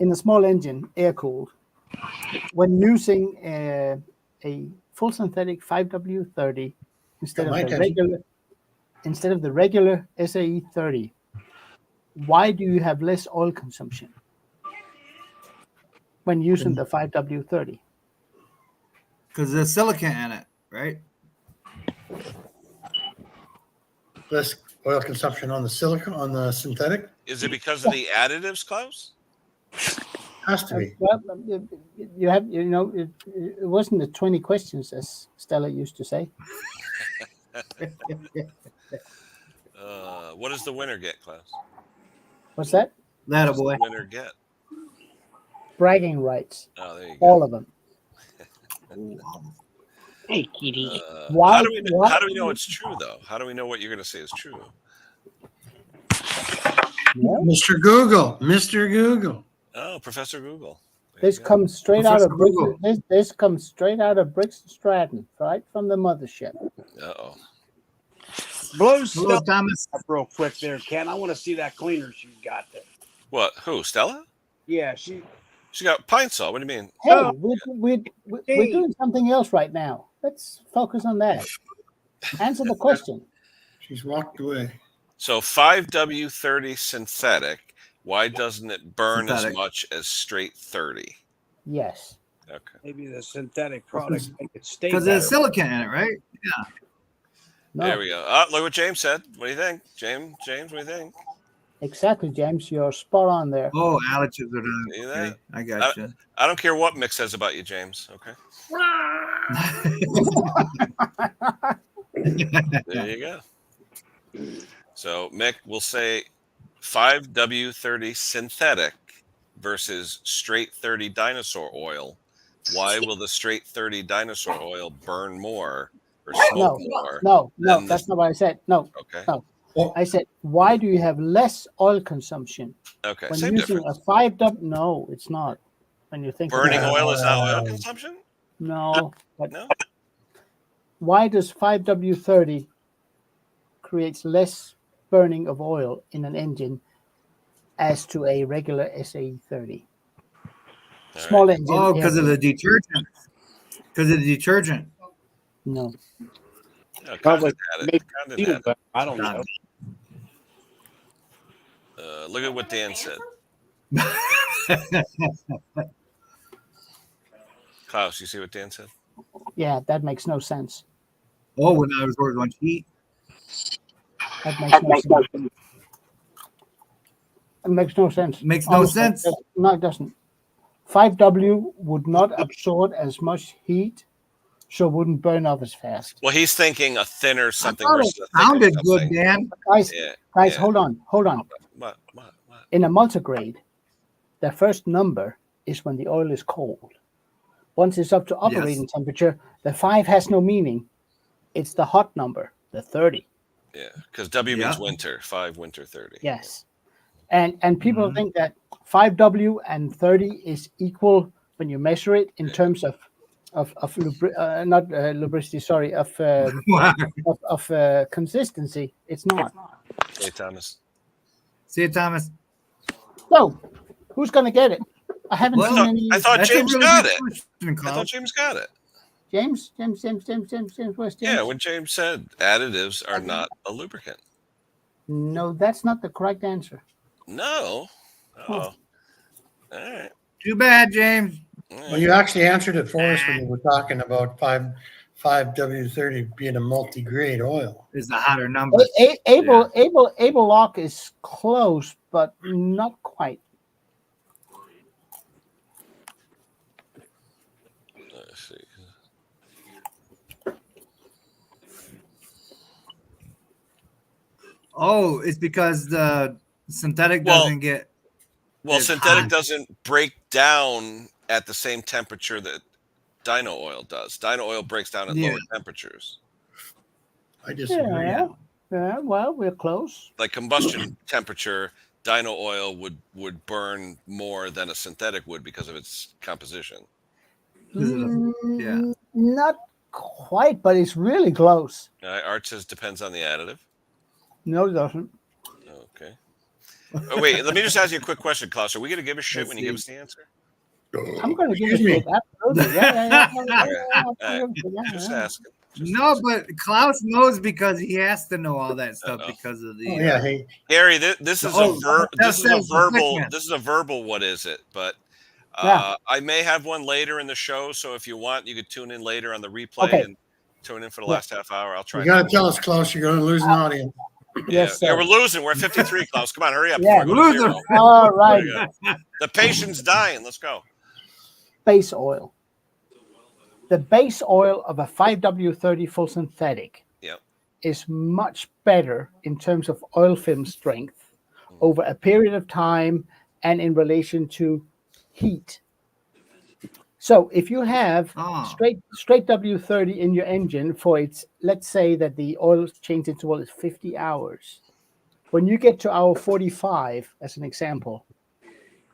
B: In a small engine, air-cooled, when using a full synthetic 5W30 instead of the regular SAE 30, why do you have less oil consumption when using the 5W30?
D: Because there's silicon in it, right?
I: Less oil consumption on the silicone, on the synthetic?
A: Is it because of the additives, Klaus?
I: Has to be.
B: Well, it wasn't the 20 questions, as Stella used to say.
A: What does the winner get, Klaus?
B: What's that?
D: That a
A: What does
D: boy.
A: the winner get?
B: Bragging rights.
A: Oh, there you go.
B: All of them.
H: Hey, kitty.
B: Why-
A: how do we know it's true, though? How do we know what you're going to say is true?
B: Yeah.
I: Mr. Google. Mr. Google.
A: Oh, Professor Google. There
B: This
A: you go.
B: comes straight out of
D: Professor
B: Bricks,
D: Google.
B: this comes straight out of Bricks and Stratton, right from the mothership.
A: Uh-oh.
H: Blow
D: Hello,
H: Stella
D: Thomas.
H: up real quick there, Ken. I want to see that cleaner she's got there.
A: What? Who? Stella?
H: Yeah, she.
A: She got pine saw. What do you mean?
B: Hey,
H: Oh.
B: we're doing something else right now. Let's focus on that. Answer the question.
I: She's walked away.
A: So 5W30 synthetic. Why doesn't it burn
D: Synthetic.
A: as much as straight 30?
B: Yes.
A: Okay.
H: Maybe the synthetic products make it stay
D: Because
H: better.
D: there's silicon in it, right?
B: No.
A: There we go. Oh, look what James said. What do you think, James? What do you think?
B: Exactly, James. You're spot on there.
D: Oh, Alex is around.
A: See
D: Okay,
A: that?
D: I got you.
A: I don't care what Mick says about you, James. Okay. There you go. So Mick will say 5W30 synthetic versus straight 30 dinosaur oil. Why will the straight 30 dinosaur oil burn more or smoke more?
B: No,
A: than
B: that's
A: this-
B: not what I said. No,
A: Okay.
B: no. I said, why do you have less oil consumption
A: Okay.
B: when
A: Same
B: using
A: difference.
B: a 5W? No, it's not. When you think
A: Burning
B: about it.
A: oil is not oil consumption?
B: No, but
A: No.
B: why does 5W30 creates less burning of oil in an engine as to a regular SAE30?
A: All
B: Small
A: right.
B: engine.
D: Oh, because of
B: yeah,
D: the detergent. Because of the detergent.
B: no.
A: Yeah,
H: Probably
A: condensate had it.
H: maybe
A: Condensate
H: feel
A: had it.
H: better. I don't know.
A: Look at what Dan said. Klaus, you see what Dan said?
B: Yeah, that makes no sense.
D: Oh, when I was working on heat.
B: That makes no sense. It makes no sense.
D: Makes no
B: Honestly,
D: sense.
B: No, it doesn't. 5W would not absorb as much heat, so it wouldn't burn off as fast.
A: Well, he's thinking a thinner
D: I
A: something
D: thought it
A: versus a thicker
D: sounded good,
A: something.
D: Dan.
B: Guys,
A: Yeah.
B: guys,
A: yeah.
B: hold on.
A: What?
B: In a multigrade, the first number is when the oil is cold. Once it's up to operating temperature, the 5 has no meaning. It's the hot number, the 30.
A: Yeah, because W means
D: Yeah.
A: winter. 5 winter 30.
B: Yes. And people think that 5W and 30 is equal when you measure it in terms of lubricity, sorry, of consistency. It's not.
A: Hey, Thomas.
D: See it, Thomas?
B: So, who's going to get it? I haven't
D: Well,
B: seen any.
A: I thought
D: That's
A: James
D: a really
A: got
D: good
A: it.
D: question,
A: I
D: Klaus.
A: thought James got it.
B: James. Where's James?
A: Yeah, when James said additives are not a lubricant.
B: No, that's not the correct answer.
A: No. Oh. All right.
D: Too bad, James.
A: All
I: Well,
A: right.
I: you actually answered it for us when you were talking about 5W30 being a multi-grade oil.
D: Is the hotter number.
B: Able lock is close, but not quite.
A: Let's see.
D: Oh, it's because the synthetic
A: Well,
D: doesn't get.
A: Well,
D: It's
A: synthetic
D: hot.
A: doesn't break down at the same temperature that dyno oil does. Dyno oil breaks down at
D: Yeah.
A: lower temperatures.
I: I disagree.
B: Yeah. Well, we're close.
A: Like combustion temperature, dyno oil would burn more than a synthetic would because of its composition.
D: Yeah.
B: Not quite, but it's really close.
A: Art says depends on the additive.
B: No, it doesn't.
A: Okay. Oh, wait, let me just ask you a quick question, Klaus. Are we going to give a shit
D: Let's
A: when you give us the answer?
B: I'm going to give
I: Excuse
B: it
I: me.
B: absolutely. Yeah.
A: Just asking. Just
D: No,
A: asking.
D: but Klaus knows because he has to know all that stuff
A: Uh-oh.
D: because of the.
I: Oh, yeah, hey,
A: Gary, this is
D: Oh,
A: this is a
D: that's
A: verbal.
D: thickness.
A: This is a verbal. What is it? But
B: Yeah.
A: I may have one later in the show. So if you want, you could tune in later on the replay
B: Okay.
A: and tune in for the
B: Yeah.
A: last half hour. I'll try.
I: you got to tell us, Klaus, you're going to lose an audience.
B: Yes,
A: Yeah,
B: sir.
A: we're losing. We're at 53, Klaus. Come on, hurry up.
B: Yeah.
A: Before I go to
D: Loser.
A: zero.
B: All right.
A: There you go. The patient's dying. Let's go.
B: Base oil. The base oil of a 5W30 full synthetic
A: Yep.
B: is much better in terms of oil film strength over a period of time and in relation to heat. So if you have straight W30 in your engine for its, let's say that the oil change interval is 50 hours. When you get to hour 45, as an example,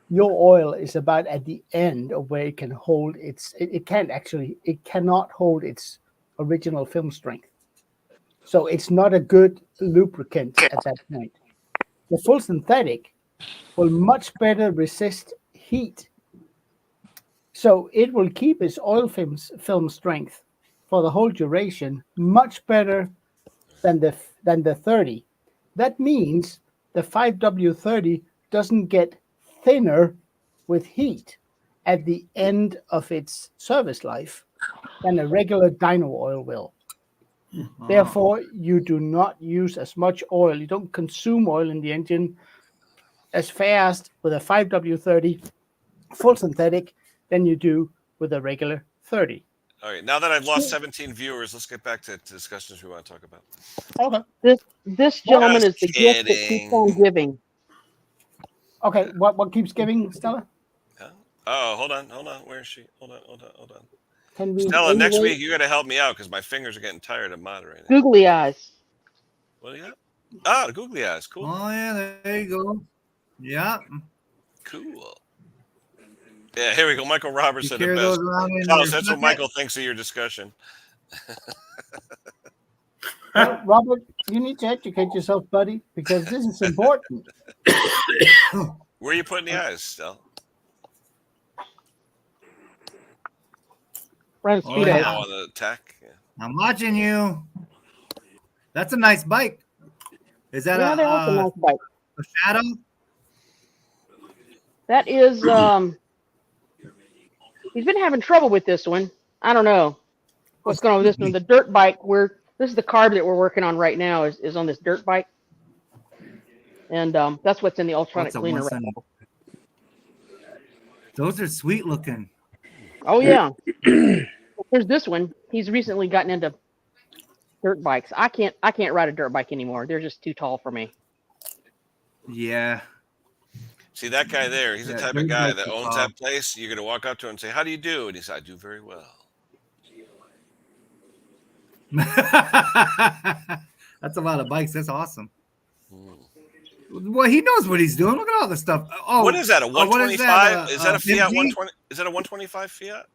B: your oil is about at the end of where it can hold its, it cannot hold its original film strength. So it's not a good lubricant at that point. The full synthetic will much better resist heat. So it will keep its oil film strength for the whole duration much better than the 30. That means the 5W30 doesn't get thinner with heat at the end of its service life than a regular dyno oil will. Therefore, you do not use as much oil. You don't consume oil in the engine as fast with a 5W30 full synthetic than you do with a regular 30.
A: All right. Now that I've lost 17 viewers, let's get back to discussions we want to talk about.
B: Okay.
E: This gentleman
A: Just
E: is the gift that keeps on giving.
B: Okay. What keeps giving, Stella?
A: Huh? Oh, hold on. Where is she? Hold on.
B: Can we
A: Stella, next week you got to help me out because my fingers are getting tired of moderating.
E: Googly eyes.
A: What do you got? Ah, the googly eyes. Cool.
D: Oh yeah, there you go. Yeah.
A: Cool. Yeah, here we go. Michael Roberts
D: You
A: said
D: carry
A: it
D: those
A: best.
D: around in
A: Klaus,
D: your
A: that's what
D: pocket?
A: Michael thinks of your discussion.
B: Well, Robert, you need to educate yourself, buddy, because this is important.
A: Where are you putting the eyes, Stella?
E: Right his
D: Oh,
E: feet
D: yeah.
E: up.
A: Oh, on the tack. Yeah.
D: I'm watching you. That's a nice bike. Is that
E: Yeah, that's a nice bike.
D: a shadow?
E: That is he's been having trouble with this one. I don't know what's going on with this one. The dirt bike, this is the carb that we're working on right now is on this dirt bike. And that's what's in the ultronic cleaner right now.
D: Those are sweet looking.
E: Oh yeah. There's this one. He's recently gotten into dirt bikes. I can't ride a dirt bike anymore. They're just too tall for me.
D: Yeah.
A: See that guy there? He's the type of
D: dirt
A: guy
D: bikes
A: that
D: are
A: owns
D: tall.
A: that place. You're gonna walk up to him and say, "How do you do?" And he said, "I do very well."
D: That's a lot of bikes. That's awesome. Well, he knows what he's doing. Look at all this stuff. Oh,
A: What is that? A
D: what
A: 125? Is that a Fiat
D: MG?
A: 120? Is that a 125 Fiat?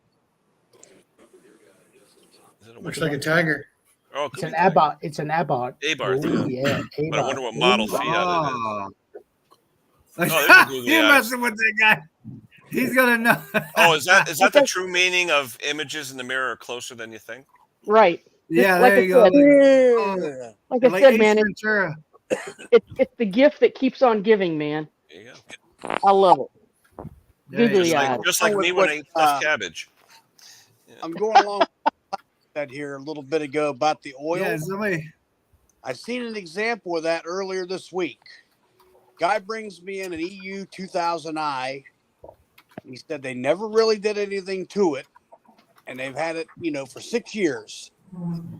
A: Is it a
I: Looks like a tiger.
A: Oh,
B: It's an Abarth. It's an Abarth.
A: Abarth,
B: Oh,
A: yeah.
B: yeah.
A: But I wonder what model Fiat it is.
D: Oh.
A: Oh, there's a googly
D: You're
A: eyes.
D: messing with that guy. He's gonna know.
A: Oh, is that the true meaning of images in the mirror are closer than you think?
E: Right.
D: Yeah,
E: Like
D: there
E: I
D: you go.
E: said, like I said,
D: Ace
E: man,
D: Ventura.
E: it's the gift that keeps on giving, man.
A: There you go.
E: I love it.
D: There you
E: Googly
D: go.
E: eyes.
A: Just like me when I eat stuffed cabbage.
H: I'm going along with that here a little bit ago about the oil.
D: Yeah, somebody.
H: I seen an example of that earlier this week. Guy brings me in an EU 2000i. He said they never really did anything to it, and they've had it, for 6 years.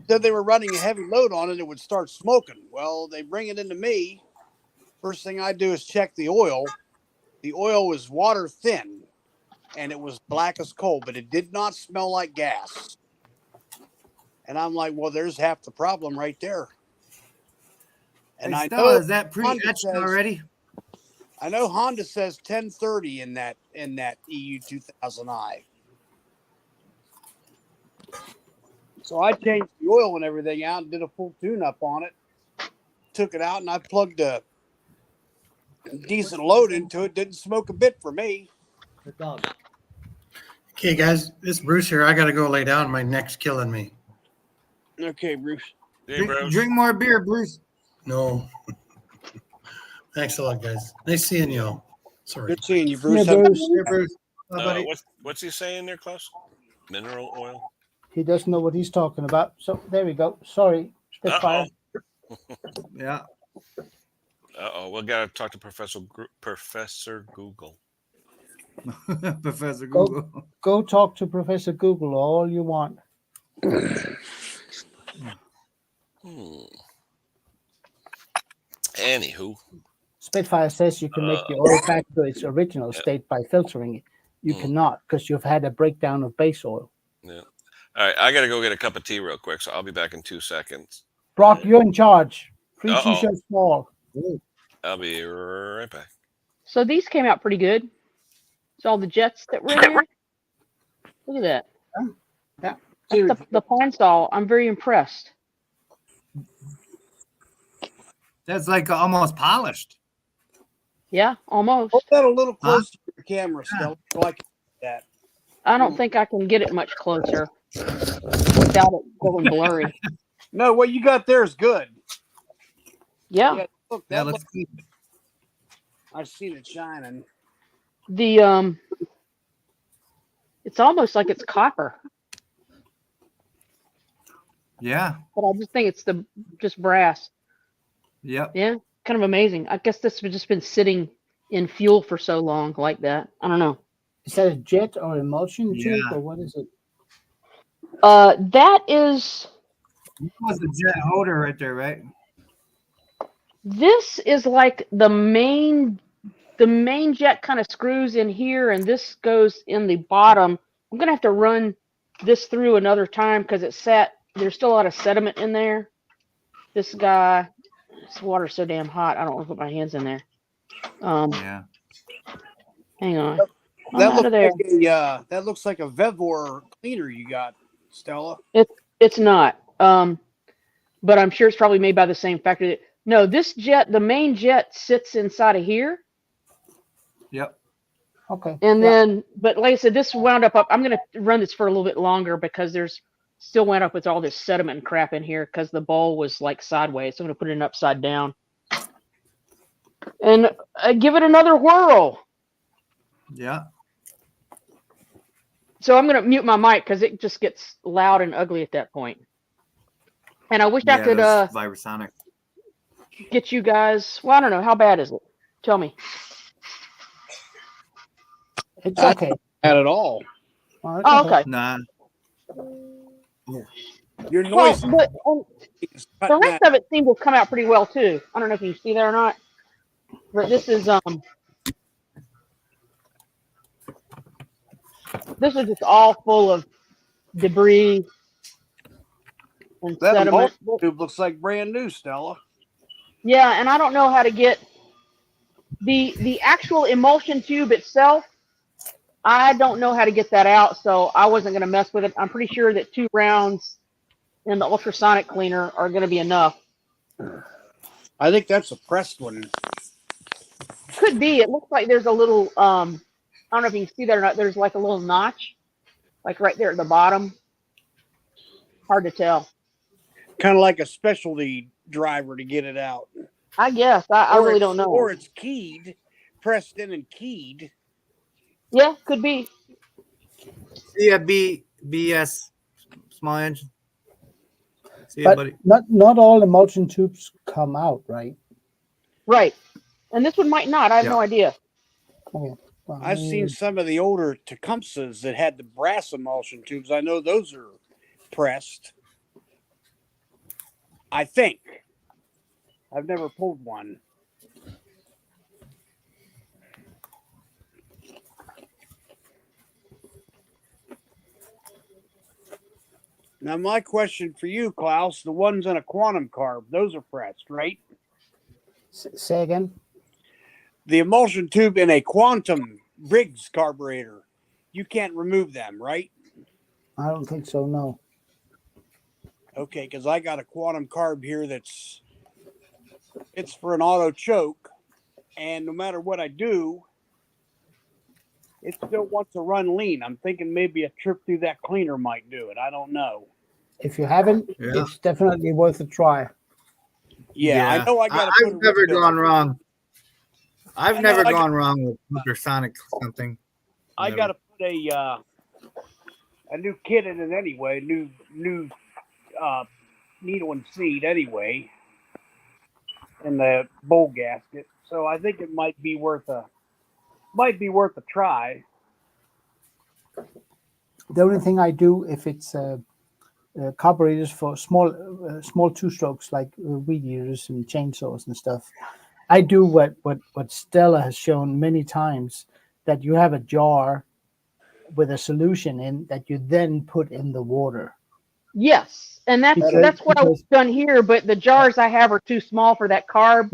H: Said they were running a heavy load on it, it would start smoking. Well, they bring it into me. First thing I do is check the oil. The oil was water thin, and it was black as coal, but it did not smell like gas. And I'm like, well, there's half the problem right there. And
D: Hey,
H: I
D: Stella,
H: know
D: is that pre-etched already?
H: I know Honda says 1030 in that EU 2000i. So I changed the oil and everything out and did a full tune-up on it. Took it out and I plugged a decent load into it. Didn't smoke a bit for me.
I: Okay, guys, this is Bruce here. I got to go lay down. My neck's killing me.
H: Okay, Bruce.
A: Hey, bros.
D: Drink more beer, Bruce.
I: No. Thanks a lot, guys. Nice seeing you all. Sorry.
H: Good seeing you, Bruce.
B: Yeah, Bruce.
D: Here, Bruce. Bye, buddy.
A: What's he saying there, Klaus? Mineral oil?
B: He doesn't know what he's talking about. So there we go. Sorry. Spitfire.
D: Yeah.
A: Uh-oh, we got to talk to Professor Google.
D: Professor
B: Go,
D: Google.
B: go talk to Professor Google all you want.
A: Anywho,
B: Spitfire says you can make the oil back to its original state by filtering it. You cannot, because you've had a breakdown of base oil.
A: yeah. All right, I got to go get a cup of tea real quick, so I'll be back in 2 seconds.
B: Brock, you're in charge. Free
A: Uh-oh.
B: t-shirts small.
A: I'll be right back.
E: So these came out pretty good. So all the jets that were in there. Look at that.
B: Yeah.
E: That's the pine saw. I'm very impressed.
D: That's like almost polished.
E: Yeah, almost.
H: Hold that a little closer to the camera, Stella. So I can see that.
E: I don't think I can get it much closer without it going blurry.
H: No, what you got there is good.
E: Yeah.
H: Look,
D: Yeah,
H: that
D: looks good.
H: I've seen it shining.
E: The it's almost like it's copper,
D: Yeah.
E: but I just think it's just brass.
D: Yep.
E: Yeah, kind of amazing. I guess this has just been sitting in fuel for so long like that. I don't know.
B: Is that a jet or emulsion tube,
D: Yeah.
B: or what is it?
E: That is.
D: That was the jet holder right there, right?
E: This is like the main jet kind of screws in here, and this goes in the bottom. I'm gonna have to run this through another time because there's still a lot of sediment in there. This water's so damn hot. I don't want to put my hands in there.
D: Yeah.
E: Hang on.
H: That looks like a Vevor cleaner you got, Stella.
E: It's not. But I'm sure it's probably made by the same factory. No, this jet, the main jet, sits inside of here.
D: Yep.
B: Okay.
E: And then, but like I said, this wound up. I'm going to run this for a little bit longer because there's still wound up with all this sediment and crap in here because the bowl was like sideways. So I'm going to put it upside down and give it another whirl.
D: Yeah.
E: So I'm going to mute my mic because it just gets loud and ugly at that point. And I wish I could
D: Vibrasonic.
E: get you guys. Well, I don't know. How bad is it? Tell me.
B: It's okay.
H: Not at all.
E: Oh, okay.
D: Nah.
H: Your noise.
E: But the rest of it seemed to come out pretty well too. I don't know if you see that or not. But this is just all full of debris and
H: That
E: sediment.
H: emulsion tube looks like brand new, Stella.
E: Yeah, and I don't know how to get the actual emulsion tube itself. I don't know how to get that out, so I wasn't going to mess with it. I'm pretty sure that 2 rounds in the ultrasonic cleaner are going to be enough.
H: I think that's a pressed one.
E: Could be. It looks like there's a little, I don't know if you can see that or not. There's like a little notch, like right there at the bottom. Hard to tell.
H: Kind of like a specialty driver to get it out.
E: I guess. I really don't know.
H: Or it's keyed, pressed in and keyed.
E: Yeah, could be.
D: See a BS small engine. See
B: But
D: buddy.
B: not all emulsion tubes come out, right?
E: Right. And this one might not. I have no idea.
B: Okay. Well,
H: I've seen some of the older Tecumsehs that had the brass emulsion tubes. I know those are pressed. I think. I've never pulled one. Now, my question for you, Klaus, the ones in a quantum carb, those are pressed, right?
B: Say again?
H: The emulsion tube in a quantum Briggs carburetor, you can't remove them, right?
B: I don't think so, no.
H: Okay, because I got a quantum carb here it's for an auto choke, and no matter what I do, it still wants to run lean. I'm thinking maybe a trip through that cleaner might do it. I don't know.
B: If you haven't, it's definitely worth a try.
H: Yeah. I know I got.
D: I've never gone wrong. I've never gone wrong with ultrasonic something.
H: I got to put a new kit in it anyway. New needle and seed anyway. in the bowl gasket. So I think it might be worth a try.
B: The only thing I do if it's carburetors for small two strokes like weed eaters and chainsaws and stuff, I do what Stella has shown many times, that you have a jar with a solution in that you then put in the water.
E: Yes, and that's what I've done here. But the jars I have are too small for that carb,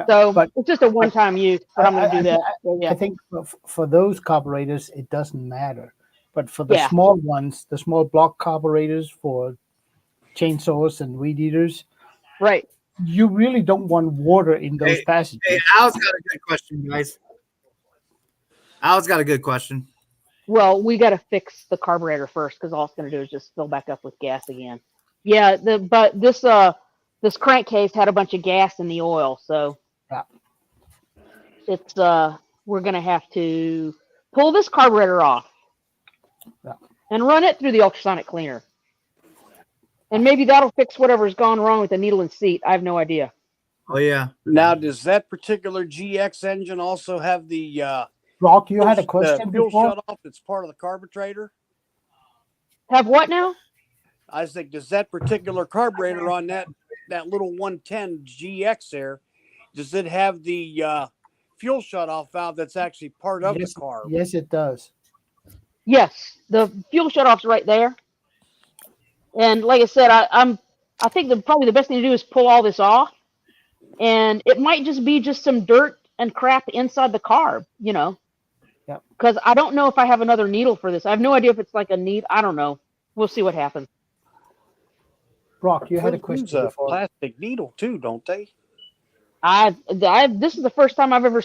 E: so
B: but
E: it's just a one-time use. But I'm going to do that.
B: I think for those carburetors it doesn't matter, but for the small ones, the small block carburetors for chainsaws and weed eaters,
E: right?
B: You really don't want water in those passages.
D: Hey, Al's got a good question, guys. Al's got a good question.
E: Well, we got to fix the carburetor first because all it's going to do is just fill back up with gas again. Yeah, but this crankcase had a bunch of gas in the oil, so it's we're going to have to pull this carburetor off and run it through the ultrasonic cleaner, and maybe that'll fix whatever's gone wrong with the needle and seat. I have no idea.
D: Oh yeah.
H: Now, does that particular GX engine also have the
B: Rock? You had a question
H: fuel
B: before.
H: shut off that's part of the carburetor.
E: Have what now?
H: I think, does that particular carburetor on that little 110 GX there, does it have the fuel shut off valve that's actually part of the carb?
B: Yes, it does.
E: Yes, the fuel shutoff's right there. And like I said, I think probably the best thing to do is pull all this off, and it might just be some dirt and crap inside the carb, you know.
B: Yeah.
E: Because I don't know if I have another needle for this. I have no idea if it's like a needle. I don't know. We'll see what happens.
B: Brock, you had a question before.
H: Plastic needle too, don't they?
E: This is the first time I've ever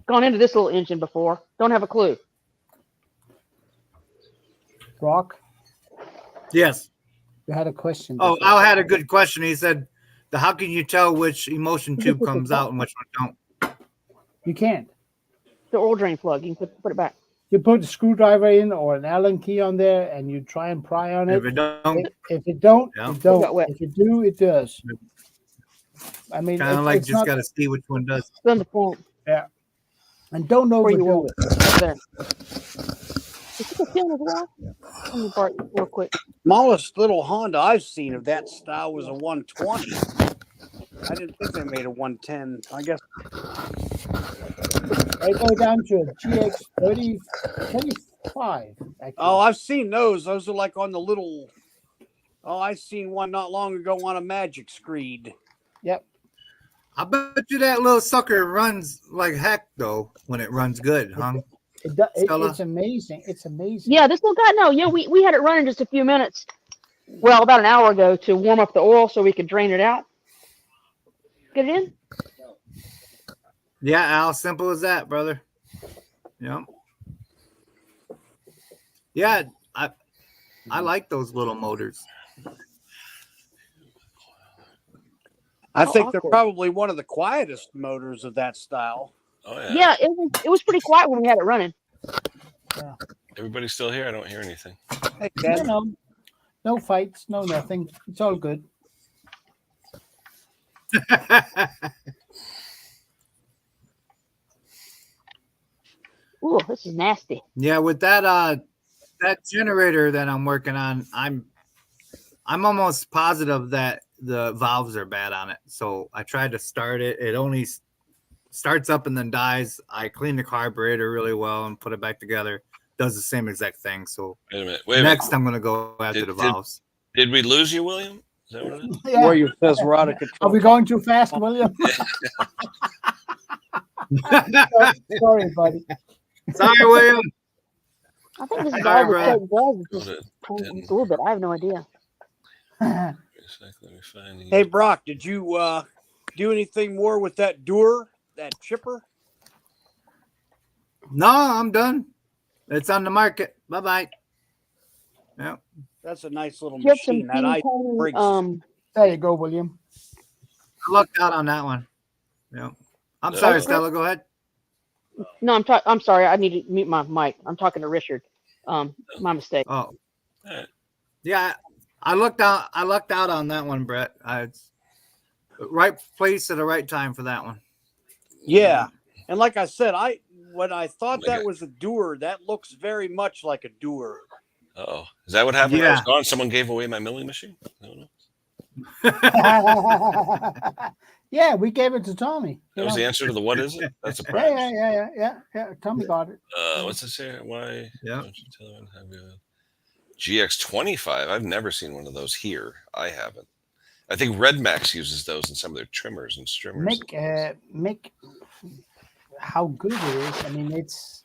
E: gone into this little engine before. Don't have a clue.
B: Brock?
D: Yes.
B: You had a question
D: before.
B: before.
D: Al had a good question. He said, how can you tell which emotion tube comes out and which one don't?
B: You can't.
E: The oil drain plug. You can put it back.
B: You put a screwdriver in or an Allen key on there, and you try and pry on it.
D: If it don't,
B: if it don't,
D: yeah.
B: it don't. If it do, it does. I mean,
D: kind of like just got to see which one does.
E: It's on the point.
B: Yeah. And don't overdo it.
E: There. Is it a pin as well? Let me part real quick.
H: Smallest little Honda I've seen of that style was a 120. I didn't think they made a 110. I guess
B: I go down to a GX 35. Actually.
H: Oh, I've seen those. Those are like on the little. Oh, I seen one not long ago on a Magic Screed.
B: Yep.
D: I bet you that little sucker runs like heck though when it runs good, huh?
B: It's amazing. It's amazing.
E: Yeah, this little guy. No, yeah, we had it running just a few minutes. Well, about an hour ago to warm up the oil so we could drain it out. Get it in.
D: Yeah, Al, simple as that, brother. Yep. Yeah, I like those little motors.
H: I think they're probably one of the quietest motors of that style.
A: Oh yeah.
E: Yeah, it was pretty quiet when we had it running.
B: Yeah.
A: Everybody's still here? I don't hear anything.
H: Hey, Dad.
B: No fights, no nothing. It's all good.
E: Ooh, this is nasty.
D: Yeah, with that generator that I'm working on, I'm almost positive that the valves are bad on it. So I tried to start it. It only starts up and then dies. I clean the carburetor really well and put it back together. Does the same exact thing. So
A: Wait a minute.
D: Next, I'm going to go after the valves.
A: Did we lose you, William? Is that what it is?
B: Yeah.
H: William says we're out of control.
B: Are we going too fast, William? Sorry, buddy.
D: Sorry, William.
E: I think this is all the tech does. Just a little bit. I have no idea.
H: Hey, Brock, did you do anything more with that Dur, that chipper?
D: No, I'm done. It's on the market. Bye-bye. Yeah.
H: That's a nice little machine. That I
B: there you go, William.
D: I lucked out on that one. Yeah. I'm sorry, Stella. Go ahead.
E: No, I'm sorry. I need to mute my mic. I'm talking to Richard. My mistake.
D: Oh. Yeah. I lucked out on that one, Brett. Right place at the right time for that one.
H: Yeah. And like I said, when I thought
A: Okay.
H: that was a doer, that looks very much like a doer.
A: Oh, is that what happened when I was
D: Yeah.
A: gone? Someone gave away my milling machine? I don't know.
B: Yeah, we gave it to Tommy.
A: That was the answer to the what is it? That's a
B: Yeah,
A: prize.
B: yeah. Tommy got it.
A: What's this here? Why
D: Yeah.
A: don't you tell anyone have a GX25? I've never seen one of those here. I haven't. I think Red Max uses those in some of their trimmers and strimmers.
B: Mick, how good it is. I mean, it's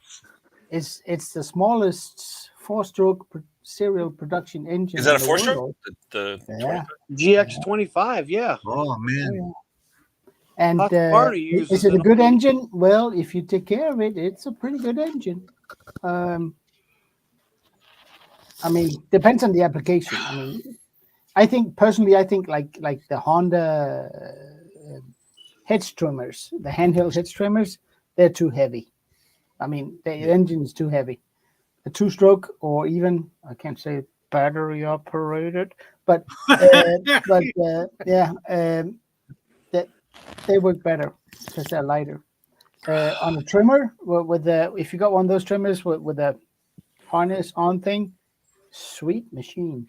B: the smallest four-stroke serial production engine.
A: Is that a
B: in the
A: four-stroke?
B: world.
A: The
B: Yeah.
H: GX25, yeah.
D: Oh man.
B: And
H: Husqvarna uses
B: is it a
H: it
B: good
H: on-
B: engine? Well, if you take care of it, it's a pretty good engine. I mean, depends on the application. I mean, I think personally, like the Honda hedge trimmers, the handheld hedge trimmers, they're too heavy. I mean, the engine is too heavy. A two-stroke, or even I can't say battery operated, but that they work better because they're lighter. On a trimmer, with the if you got one of those trimmers with a harness on thing, sweet machine.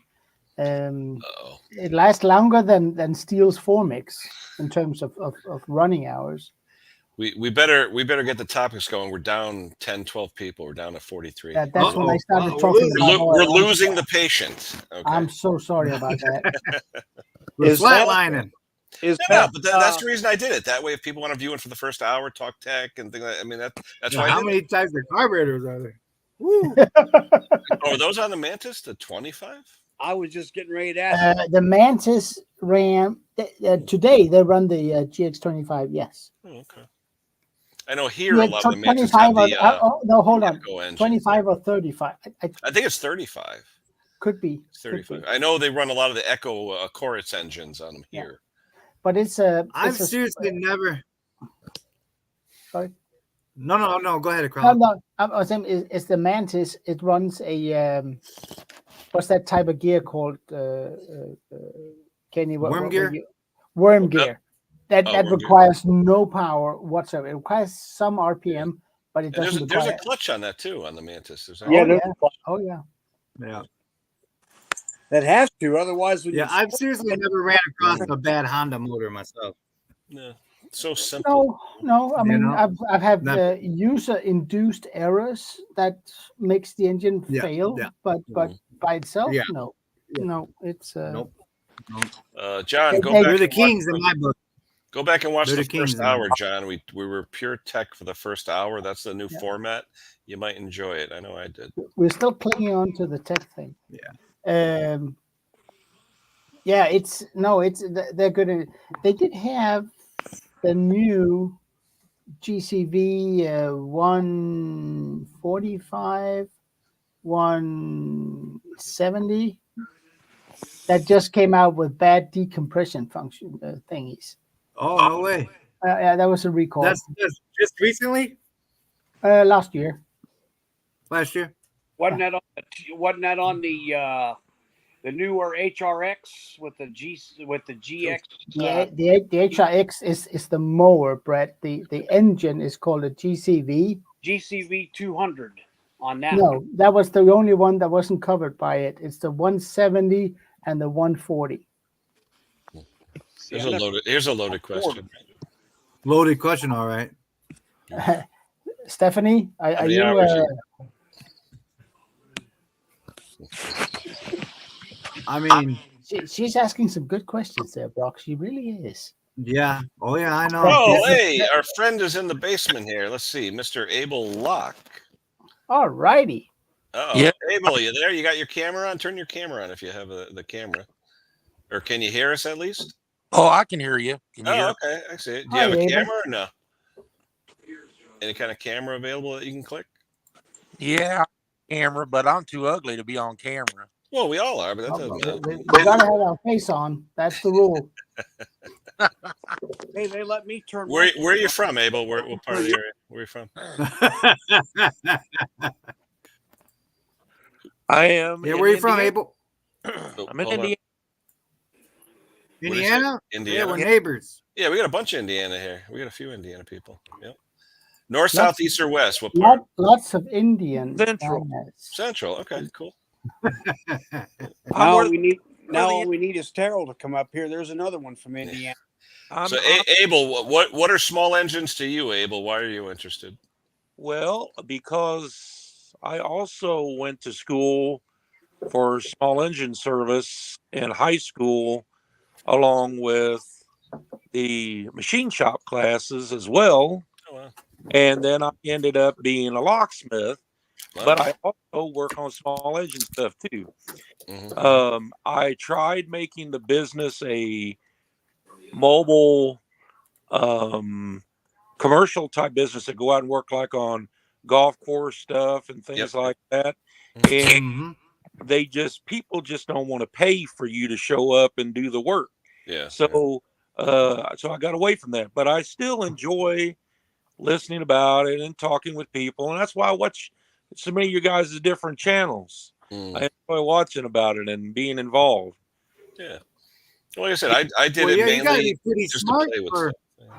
B: It lasts longer than Steel's Formix in terms of running hours.
A: We better get the topics going. We're down 10, 12 people. We're down to 43.
B: That's when I started talking about
A: We're losing the patient. Okay.
B: I'm so sorry about that.
D: We're flatlining.
A: But that's the reason I did it. That way, if people want to view it for the first hour, talk tech and things like that, I mean, that's why.
D: How many types of carburetors are there?
A: Oh, are those on the Mantis? The 25?
H: I was just getting ready to ask.
B: The Mantis ran today. They run the GX25. Yes.
A: Oh, okay. I know here a lot of the Mantis
B: 25
A: have the,
B: no, hold on.
A: Echo engines
B: 25 or 35.
A: I think it's 35.
B: Could be.
A: It's 35. I know they run a lot of the Echo Chorus engines on them here.
B: But it's
D: I've seriously never.
B: Sorry.
D: No. Go ahead, Crown.
B: No. I was saying it's the Mantis. It runs a what's that type of gear called? Kenny,
D: worm gear.
B: Worm gear. That
A: worm
B: requires no power whatsoever. It requires some RPM, but it doesn't.
A: There's a clutch on that too on the Mantis.
B: Oh yeah.
D: Yeah.
H: That has to, otherwise.
D: I've seriously never ran across a bad Honda motor myself.
A: No, so simple.
B: No. I mean, I've had user-induced errors that makes the engine fail, but by itself, no, it's
D: nope.
A: John, go back.
D: You're the kings in my book.
A: Go back and watch the first hour, John. We were pure tech for the first hour. That's the new format. You might enjoy it. I know I did.
B: We're still clinging on to the tech thing.
D: Yeah.
B: They're good. They did have the new GCV 145, 170 that just came out with bad decompression function thingies.
D: Oh, no way.
B: Yeah, that was a recall.
D: That's just recently?
B: Last year.
D: Last year?
H: Wasn't that on the newer HRX with the GX?
B: Yeah, the HRX is the mower, Brett. The engine is called a GCV.
H: GCV 200 on that.
B: No, that was the only one that wasn't covered by it. It's the 170 and the 140.
A: Here's a loaded question.
D: Loaded question, all right.
B: Stephanie, are you?
D: I mean,
B: she's asking some good questions there, Brock. She really is.
D: Yeah. Oh, yeah, I know.
A: Oh, hey, our friend is in the basement here. Let's see, Mr. Abel Locke.
B: All righty.
A: Oh, yeah. Abel, you there? You got your camera on? Turn your camera on if you have the camera. Or can you hear us at least?
K: Oh, I can hear you. Can you hear?
A: Okay. I see it. Do you have a camera or no? Any kind of camera available that you can click?
K: Yeah, camera, but I'm too ugly to be on camera.
A: Well, we all are, but that doesn't matter.
B: We gotta have our face on. That's the rule.
H: Hey, they let me turn.
A: Where are you from, Abel? What part of the area? Where are you from?
K: I am.
D: Yeah, where are you from, Abel?
K: I'm in Indiana.
A: What did you say?
D: Indiana? Yeah,
A: Indiana.
D: we're neighbors.
A: Yeah, we got a bunch of Indiana here. We got a few Indiana people. Yep. North, south, east, or west? What part?
B: Lots of Indian.
K: Central.
A: Central. Okay, cool.
H: Now all we need is Terrell to come up here. There's another one from Indiana.
A: So Abel, what are small engines to you, Abel? Why are you interested?
K: Well, because I also went to school for small engine service in high school, along with the machine shop classes as well.
A: Oh, wow.
K: And then I ended up being a locksmith,
A: Wow.
K: but I also work on small engine stuff too. I tried making the business a mobile commercial type business to go out and work like on golf course stuff and things like that. And people just don't want to pay for you to show up and do the work.
A: Yeah.
K: So I got away from that, but I still enjoy listening about it and talking with people. And that's why I watch so many of you guys' different channels. I enjoy watching about it and being involved.
A: Yeah. Well, like I said, I did it
D: you
A: mainly
D: gotta be pretty
A: just
D: smart
A: to play with
D: for,
A: stuff.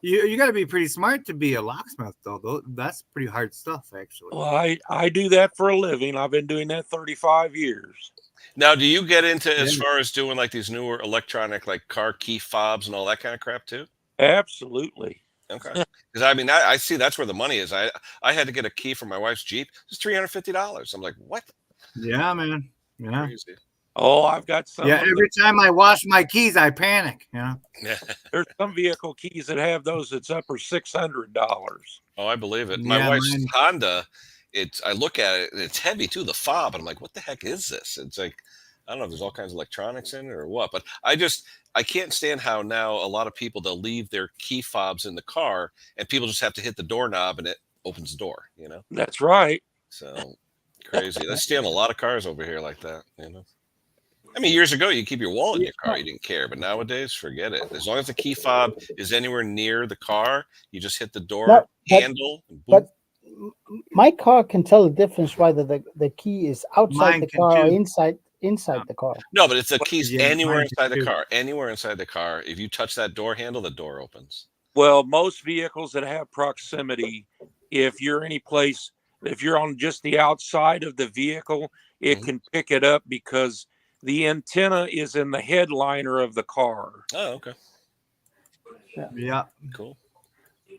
D: you got to be pretty smart to be a locksmith, though. That's pretty hard stuff, actually.
K: Well, I do that for a living. I've been doing that 35 years.
A: Now, do you get into as far as doing like these newer electronic, like car key fobs and all that kind of crap too?
K: Absolutely.
A: Okay. Because I mean, I see that's where the money is. I had to get a key for my wife's Jeep. It's $350. I'm like, what?
D: Yeah, man. Yeah.
A: Crazy.
K: Oh, I've got some.
D: Yeah, every time I wash my keys, I panic. Yeah.
K: There's some vehicle keys that have those that's upper $600.
A: Oh, I believe it. My wife's Honda, I look at it, and it's heavy too, the fob. And I'm like, what the heck is this? It's like, I don't know if there's all kinds of electronics in it or what, but I can't stand how now a lot of people, they'll leave their key fobs in the car and people just have to hit the doorknob and it opens the door, you know?
K: That's right.
A: So crazy. They steal a lot of cars over here like that, you know? I mean, years ago, you keep your wallet in your car, you didn't care, but nowadays, forget it. As long as the key fob is anywhere near the car, you just hit the door handle. And boom.
B: But my car can tell the difference whether the key is outside the car or inside the car.
A: No, but it's the keys anywhere inside the car. Anywhere inside the car. If you touch that door handle, the door opens.
K: Well, most vehicles that have proximity, if you're if you're on just the outside of the vehicle, it can pick it up because the antenna is in the headliner of the car.
A: Oh, okay.
D: Yeah.
A: Cool.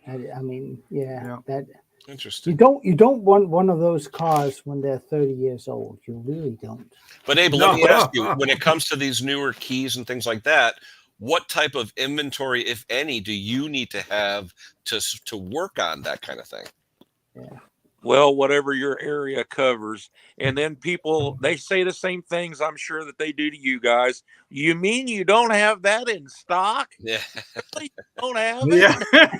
B: I mean, that
A: interesting.
B: You don't want one of those cars when they're 30 years old. You really don't.
A: But Abel, let me ask you, when it comes to these newer keys and things like that, what type of inventory, if any, do you need to have to work on that kind of thing?
B: Yeah.
K: Well, whatever your area covers. And then people, they say the same things, I'm sure, that they do to you guys. You mean you don't have that in stock?
A: Yeah.
K: You don't have it?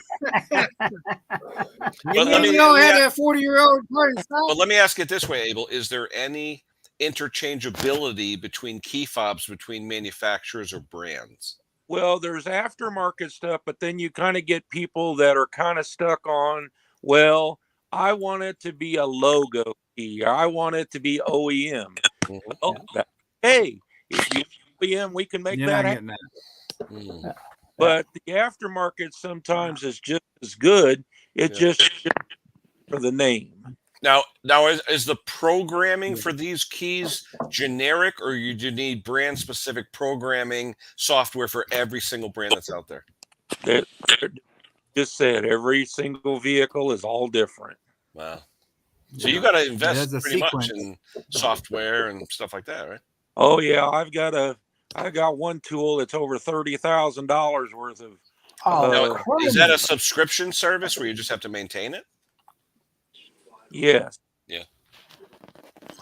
A: But let me
D: don't have that 40-year-old car in stock?
A: But let me ask it this way, Abel. Is there any interchangeability between key fobs between manufacturers or brands?
K: Well, there's aftermarket stuff, but then you kind of get people that are kind of stuck on, well, I want it to be a logo key, or I want it to be OEM. Well, hey, if you OEM, we can make that happen. But the aftermarket sometimes is just as good. It just for the name.
A: Now is the programming for these keys generic, or you do need brand specific programming software for every single brand that's out there?
K: They're just said every single vehicle is all different.
A: Wow. So you got to invest pretty much in software and stuff like that, right?
K: Oh yeah, I got one tool that's over $30,000 worth of.
A: Now, is that a subscription service where you just have to maintain it?
K: Yes.
A: Yeah.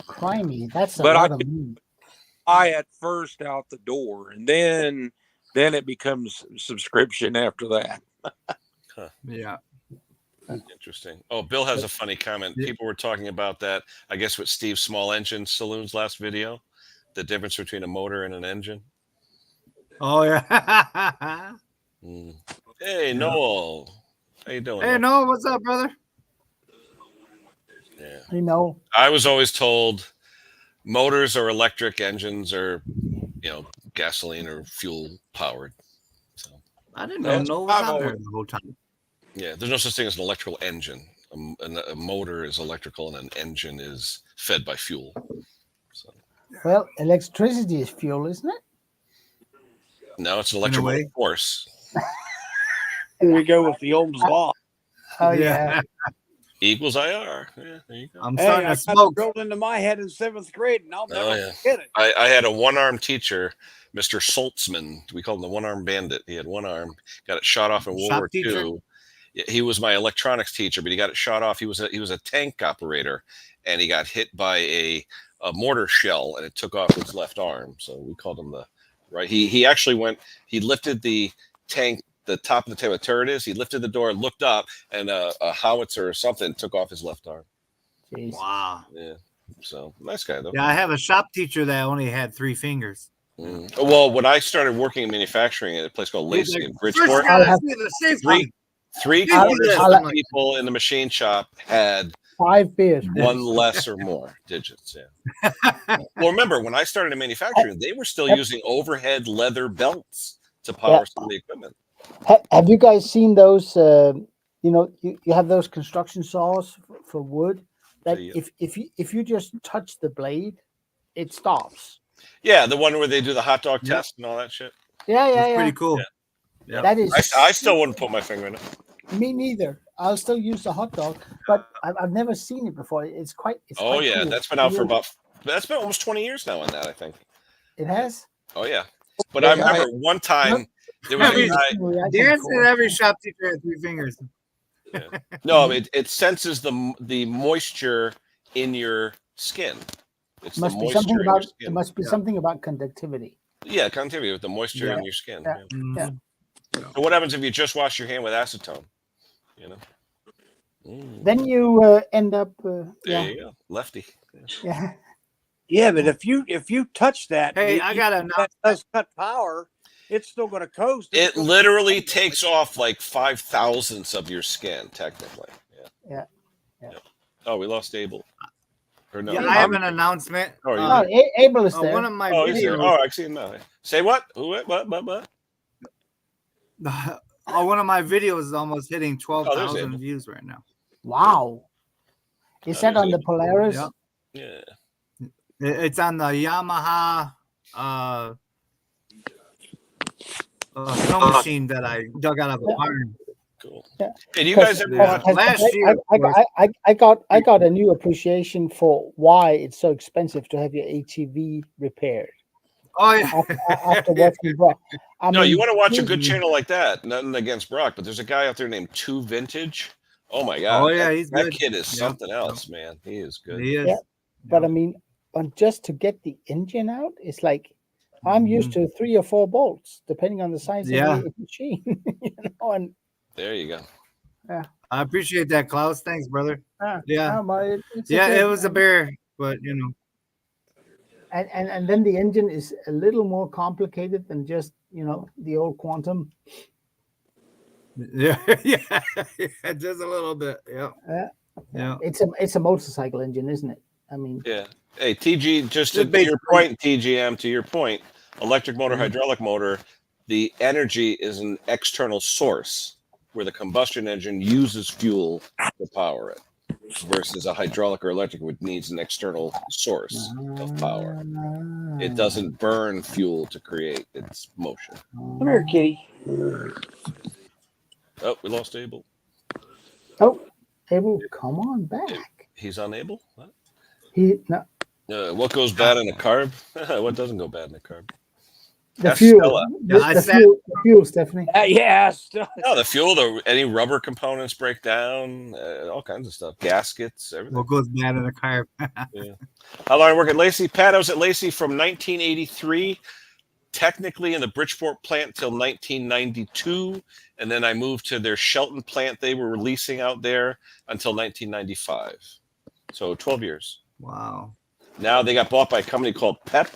B: Crimey, that's a lot of money.
K: I at first out the door, and then it becomes subscription after that.
D: Yeah.
A: Interesting. Oh, Bill has a funny comment. People were talking about that, I guess, with Steve's Small Engine Saloon's last video, the difference between a motor and an engine.
D: Oh, yeah.
A: Hey, Noel. How you doing?
D: Hey, Noel, what's up, brother?
A: Yeah.
B: I know.
A: I was always told motors or electric engines are, gasoline or fuel powered. So
D: I didn't know it was on there the whole time.
A: yeah, there's no such thing as an electrical engine. A motor is electrical, and an engine is fed by fuel. So
B: Well, electricity is fuel, isn't it?
A: now it's an
D: In a
A: electromotive
D: way.
A: force.
H: Here we go with the Ohm's law.
B: Oh yeah.
A: E equals IR. Yeah, there you go.
D: I'm
H: Hey,
D: starting
H: I
D: to
H: got
D: smoke.
H: it drilled into my head in 7th grade, and I'll never
A: Oh yeah.
H: forget it.
A: I had a one-armed teacher, Mr. Soltzman. We called him the one-armed bandit. He had one arm, got it shot off in World
D: Shop
A: War
D: teacher?
A: II. He was my electronics teacher, but he got it shot off. He was a tank operator, and he got hit by a mortar shell, and it took off his left arm. So we called him the right. He actually went. He lifted the tank, the top of the tank, where the turret is. He lifted the door, looked up, and a howitzer or something took off his left arm.
B: Jeez.
D: Wow.
A: Yeah. So nice guy though.
D: Yeah, I have a shop teacher that only had 3 fingers.
A: Well, when I started working in manufacturing at a place called
D: He's
A: Lacey
D: like,
A: in
D: "First
A: Bridgeport,
D: you gotta see the safety."
A: three-quarters
B: I'll-
A: of the people in the machine shop had
B: 5 beers.
A: one less or more digits. Yeah. Well, remember when I started in manufacturing, they were still using overhead leather belts to power some of the equipment.
B: Have you guys seen those? You have those construction saws for wood that
A: Yeah.
B: if you just touch the blade, it stops.
A: Yeah, the one where they do the hot dog test and all that shit.
B: Yeah,
D: It's pretty cool.
A: Yeah.
B: That is.
A: I still wouldn't put my finger in it.
B: Me neither. I'll still use the hot dog, but I've never seen it before. It's quite.
A: Oh
B: quite
A: yeah,
B: cool.
A: that's been out for that's been almost 20 years now on that, I think.
B: It has.
A: Oh yeah, but I remember one time there was a guy.
D: Dan said every shop teacher had 3 fingers.
A: No, it senses the moisture in your skin. It's
B: Must
A: the
B: be
A: moisture
B: something
A: in your
B: about.
A: skin.
B: It must be something about conductivity.
A: Yeah, conductivity with the moisture in your skin.
B: Yeah.
A: Yeah. So what happens if you just wash your hand with acetone? You know.
B: Then you end up.
A: There you go, lefty.
B: Yeah.
H: Yeah, but if you touch that,
D: Hey, I got a
H: that does cut power. It's still going to coast.
A: It literally takes off like 5/1000ths of your skin, technically.
B: Yeah.
A: Oh, we lost Abel. Or no?
D: Yeah, I have an announcement.
B: Abel is there.
D: One of my
A: he's there.
D: videos.
A: Oh, I see him now. Say what? What?
D: One of my videos is almost hitting 12,000
A: Abel.
D: views right now.
B: Wow. Is that on the Polaris?
D: Yep.
A: Yeah.
D: It's on the Yamaha snow machine that I dug out of a barn.
A: Cool.
B: Yeah.
A: Hey, do you guys ever watch?
D: Last year,
B: I got a new appreciation for why it's so expensive to have your ATV repaired.
D: Oh yeah.
B: After watching Brock.
A: No, you want to watch a good channel like that. Nothing against Brock, but there's a guy out there named 2 Vintage. Oh my god.
D: Oh yeah, he's
A: that
D: good.
A: kid is something else, man. He is good.
D: He is.
B: Yeah. But I mean, just to get the engine out, it's like I'm used to 3 or 4 bolts, depending on the size of the machine. And
A: there you go.
B: Yeah.
D: I appreciate that, Klaus. Thanks, brother. Yeah.
B: It's
D: It was a bear, but you know.
B: And then the engine is a little more complicated than just the old Quantum.
D: Yeah, just a little bit. Yeah.
B: It's a motorcycle engine, isn't it? I mean,
A: yeah. Hey, TG, just to your point, TGM, to your point, electric motor, hydraulic motor, the energy is an external source where the combustion engine uses fuel to power it versus a hydraulic or electric, which needs an external source of power. It doesn't burn fuel to create its motion.
H: Come here, kitty.
A: Oh, we lost Abel.
B: Oh, Abel, come on back.
A: He's unable? What?
B: What
A: goes bad in a carb? What doesn't go bad in a carb?
B: The fuel. The fuel, Stephanie.
H: Yes.
A: No, the fuel, any rubber components break down, all kinds of stuff. Gaskets, everything.
D: What goes bad in a carb?
A: Yeah. How long I work at Lacey? Pat, I was at Lacey from 1983, technically in the Bridgeport plant till 1992. And then I moved to their Shelton plant they were releasing out there until 1995. So 12 years.
D: Wow.
A: Now they got bought by a company called Pep,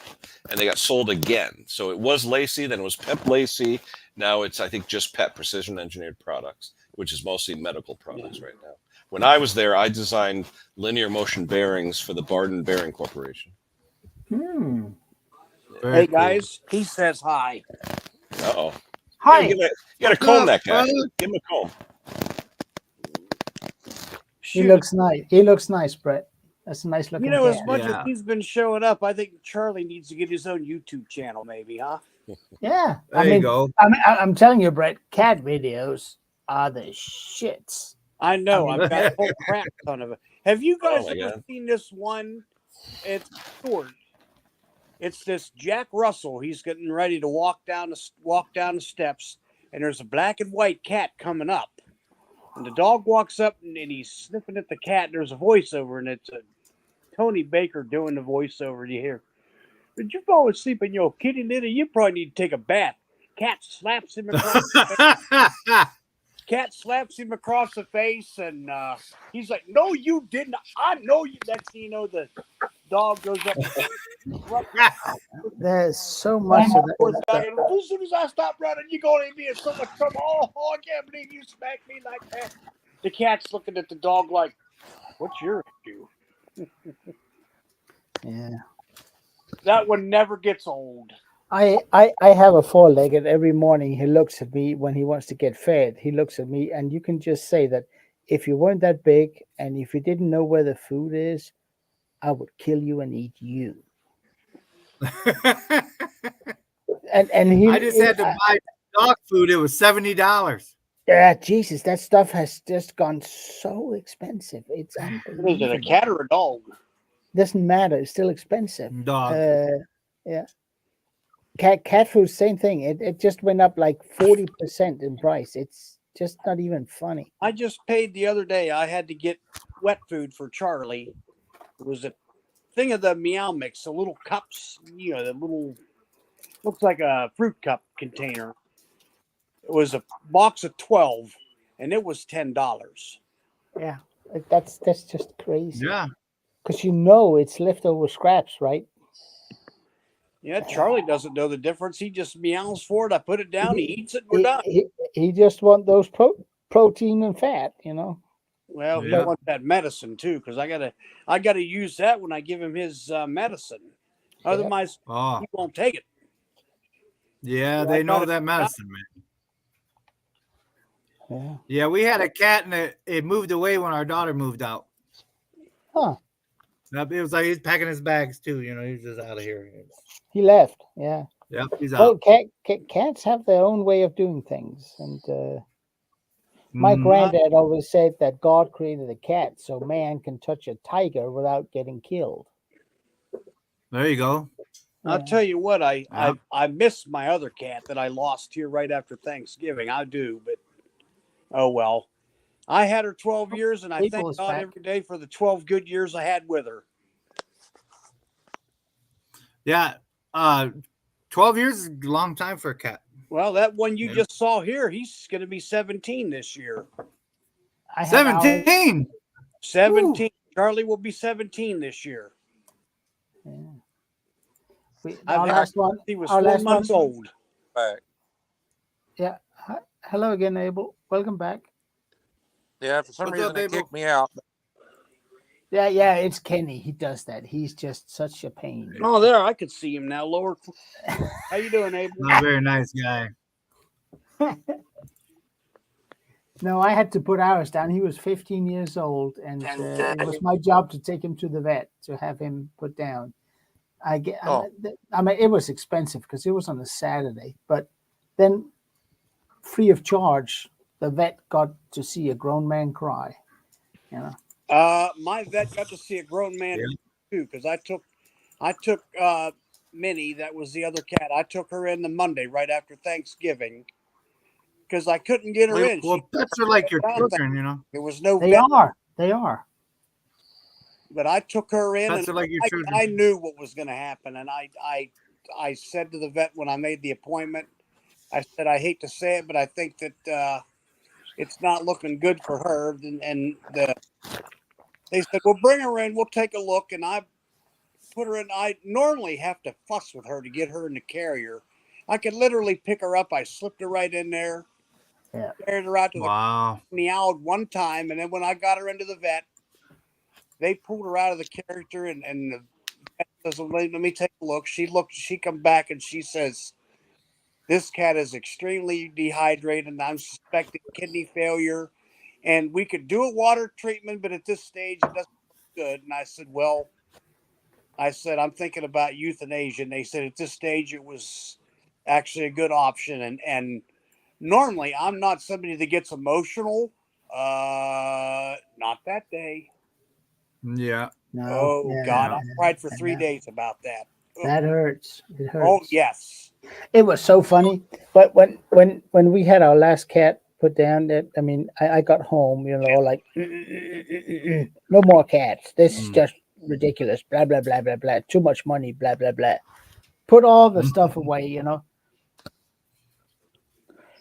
A: and they got sold again. So it was Lacey, then it was Pep Lacey. Now it's, I think, just Pep, Precision Engineered Products, which is mostly medical products right now. When I was there, I designed linear motion bearings for the Barden Bearing Corporation.
B: Hmm.
A: Yeah.
J: Hey guys, he says hi.
A: Uh-oh.
B: Hi.
A: You gotta comb that guy. Give him a comb.
B: He looks nice. He looks nice, Brett. That's a nice looking
J: You know,
B: cat.
J: as much as he's been showing up, I think Charlie needs to get his own YouTube channel, maybe, huh?
B: Yeah.
D: There you go.
B: I'm telling you, Brett, cat videos are the shits.
J: I know.
B: I mean,
J: I've got a whole crap ton of it. Have you guys
A: my
J: ever
A: God.
J: seen this one? It's short. It's this Jack Russell. He's getting ready to walk down the steps, and there's a black and white cat coming up. And the dog walks up and he's sniffing at the cat. And there's a voiceover, and it's Tony Baker doing the voiceover. You hear, "Did you fall asleep in your kitty litter? You probably need to take a bath." Cat slaps him across the face. Cat slaps him across the face, and he's like, "No, you didn't. I know you." Next thing you know, the dog goes up.
B: There's so much of that.
J: And as soon as I stop running, you're going to be in so much trouble. Oh, I can't believe you smacked me like that. The cat's looking at the dog like, "What's your issue?"
B: Yeah.
J: That one never gets old.
B: I have a four-legged. Every morning he looks at me when he wants to get fed. He looks at me, and you can just say that if you weren't that big and if you didn't know where the food is, I would kill you and eat you. and he.
D: I just had to buy dog food. It was $70.
B: Yeah, Jesus, that stuff has just gone so expensive. It's unbelievable.
J: Is it a cat or a dog?
B: Doesn't matter. It's still expensive.
D: Dog.
B: Yeah. Cat food, same thing. It just went up like 40% in price. It's just not even funny.
J: I just paid the other day. I had to get wet food for Charlie. It was a thing of the Meow Mix, the little cups, the little, looks like a fruit cup container. It was a box of 12, and it was $10.
B: Yeah, that's just crazy.
D: Yeah.
B: Because it's leftover scraps, right?
J: Yeah, Charlie doesn't know the difference. He just meows for it. I put it down. He eats it. We're done.
B: He just want those protein and fat,
J: Well, he wants that medicine too, because I gotta use that when I give him his medicine. Otherwise, he won't take it.
D: Yeah,
J: So
D: they know that medicine, man. Yeah, we had a cat and it moved away when our daughter moved out.
B: Huh.
D: It was like he's packing his bags too. He's just out of here.
B: He left. Yeah.
D: Yep, he's
B: Well,
D: out.
B: cats have their own way of doing things, and my granddad always said that God created a cat so man can touch a tiger without getting killed.
D: There you go.
J: I'll tell you what, I miss my other cat that I lost here right after Thanksgiving. I do, but oh well. I had her 12 years, and I thank God every day for the 12 good years I had with her.
D: Yeah, 12 years is a long time for a cat.
J: Well, that one you just saw here, he's going to be 17 this year.
D: 17?
J: 17. Ooh. Charlie will be 17 this year.
B: Yeah. Our last one.
J: He was 4 months old.
K: Back.
B: Yeah. Hello again, Abel. Welcome back.
K: Yeah, for some reason they kicked me out.
B: Yeah, it's Kenny. He does that. He's just such a pain.
J: Oh, there, I could see him now. Lower. How you doing, Abel?
D: Not a very nice guy.
B: No, I had to put ours down. He was 15 years old, and it was my job to take him to the vet to have him put down. I mean, it was expensive because it was on a Saturday, but then free of charge, the vet got to see a grown man cry.
J: My vet got to see a grown man too, because I took Minnie, that was the other cat. I took her in the Monday right after Thanksgiving because I couldn't get her in.
D: Well, pets are like your children,
J: There was no
B: They are.
J: But I took her in,
D: pets
J: and
D: are like your children.
J: I knew what was going to happen, and I said to the vet when I made the appointment, I said, I hate to say it, but I think that it's not looking good for her. And they said, well, bring her in. We'll take a look. And I put her in. I normally have to fuss with her to get her in the carrier. I could literally pick her up. I slipped her right in there.
B: Yeah.
J: Carried her out to the meowed one time. And then when I got her into the vet, they pulled her out of the character and the vet says, well, let me take a look. She come back and she says, this cat is extremely dehydrated and I'm suspecting kidney failure. And we could do a water treatment, but at this stage it doesn't look good. And I said, well, I'm thinking about euthanasia. And they said at this stage it was actually a good option. And normally I'm not somebody that gets emotional. Not that day.
D: Yeah.
B: No,
J: Oh
B: yeah,
J: God,
B: yeah,
J: I cried for 3
B: yeah.
J: days about that.
B: That hurts. It hurts.
J: Oh yes.
B: It was so funny. But when we had our last cat put down, that I mean, I got home, like no more cats. This is just ridiculous. Blah blah blah blah blah. Too much money. Blah blah blah. Put all the stuff away.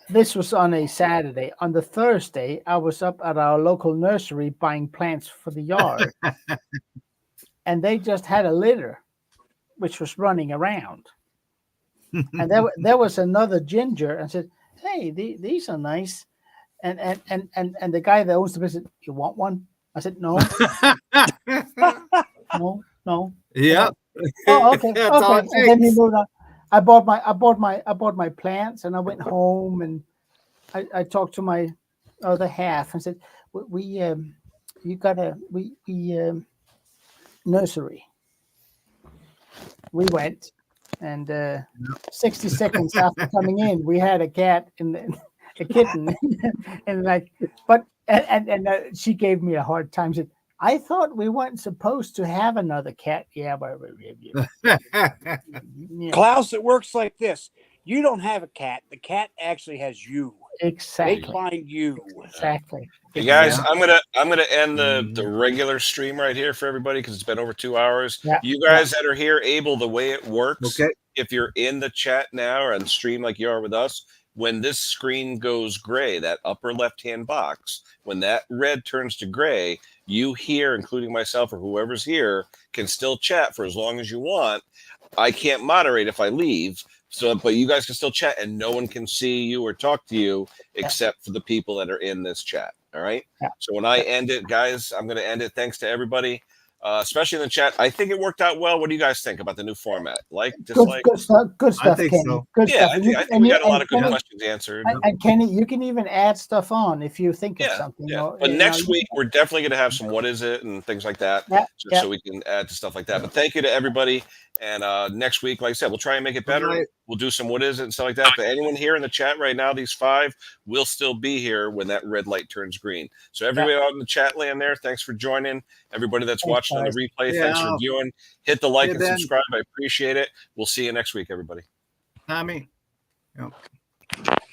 B: This was on a Saturday. On the Thursday, I was up at our local nursery buying plants for the yard, and they just had a litter, which was running around. And there was another ginger, and said, "Hey, these are nice." And the guy that owns the business, "You want one?" I said, "No, no."
D: Yeah.
B: Oh, okay,
D: That's all
B: okay.
D: it
B: And then he
D: takes.
B: moved on. I bought my plants, and I went home and I talked to my other half and said, "You got a nursery." We went, and 60 seconds after coming in, we had a cat and a kitten, and she gave me a hard time. Said, "I thought we weren't supposed to have another cat." Yeah, but yeah.
J: Klaus, it works like this. You don't have a cat. The cat actually has you.
B: Exactly.
J: They find you.
B: Exactly.
A: Hey guys,
B: Exactly.
A: I'm gonna end the regular stream right here for everybody because it's been over 2 hours.
B: Yeah,
A: You guys that are here, Abel, the way it works,
D: Okay.
A: if you're in the chat now or on stream like you are with us, when this screen goes gray, that upper left-hand box, when that red turns to gray, you here, including myself or whoever's here, can still chat for as long as you want. I can't moderate if I leave. So, but you guys can still chat and no one can see you or talk to you except for the people that are in this chat. All right.
B: Yeah.
A: So when I end it, guys, I'm going to end it. Thanks to everybody, especially in the chat. I think it worked out well. What do you guys think about the new format? Like, dislike?
B: Good stuff. Good stuff,
D: think
B: Kenny.
D: so.
B: Good
A: Yeah,
B: stuff.
A: I think we got a lot of good questions answered.
B: And Kenny, you can even add stuff on if you think of
A: Yeah,
B: something.
A: yeah. But next week we're definitely going to have some what is it and things like that, so we can add to stuff like that. But thank you to everybody. And next week, like I said, we'll try and make it better.
D: Right.
A: We'll do some what is it and stuff like that. But anyone here in the chat right now, these 5 will still be here when that red light turns green. So everybody out in the chat land there, thanks for joining. Everybody that's watching on the replay, thanks for viewing. Hit the like and subscribe. I appreciate it. We'll see you next week, everybody.
D: Tommy. Yep.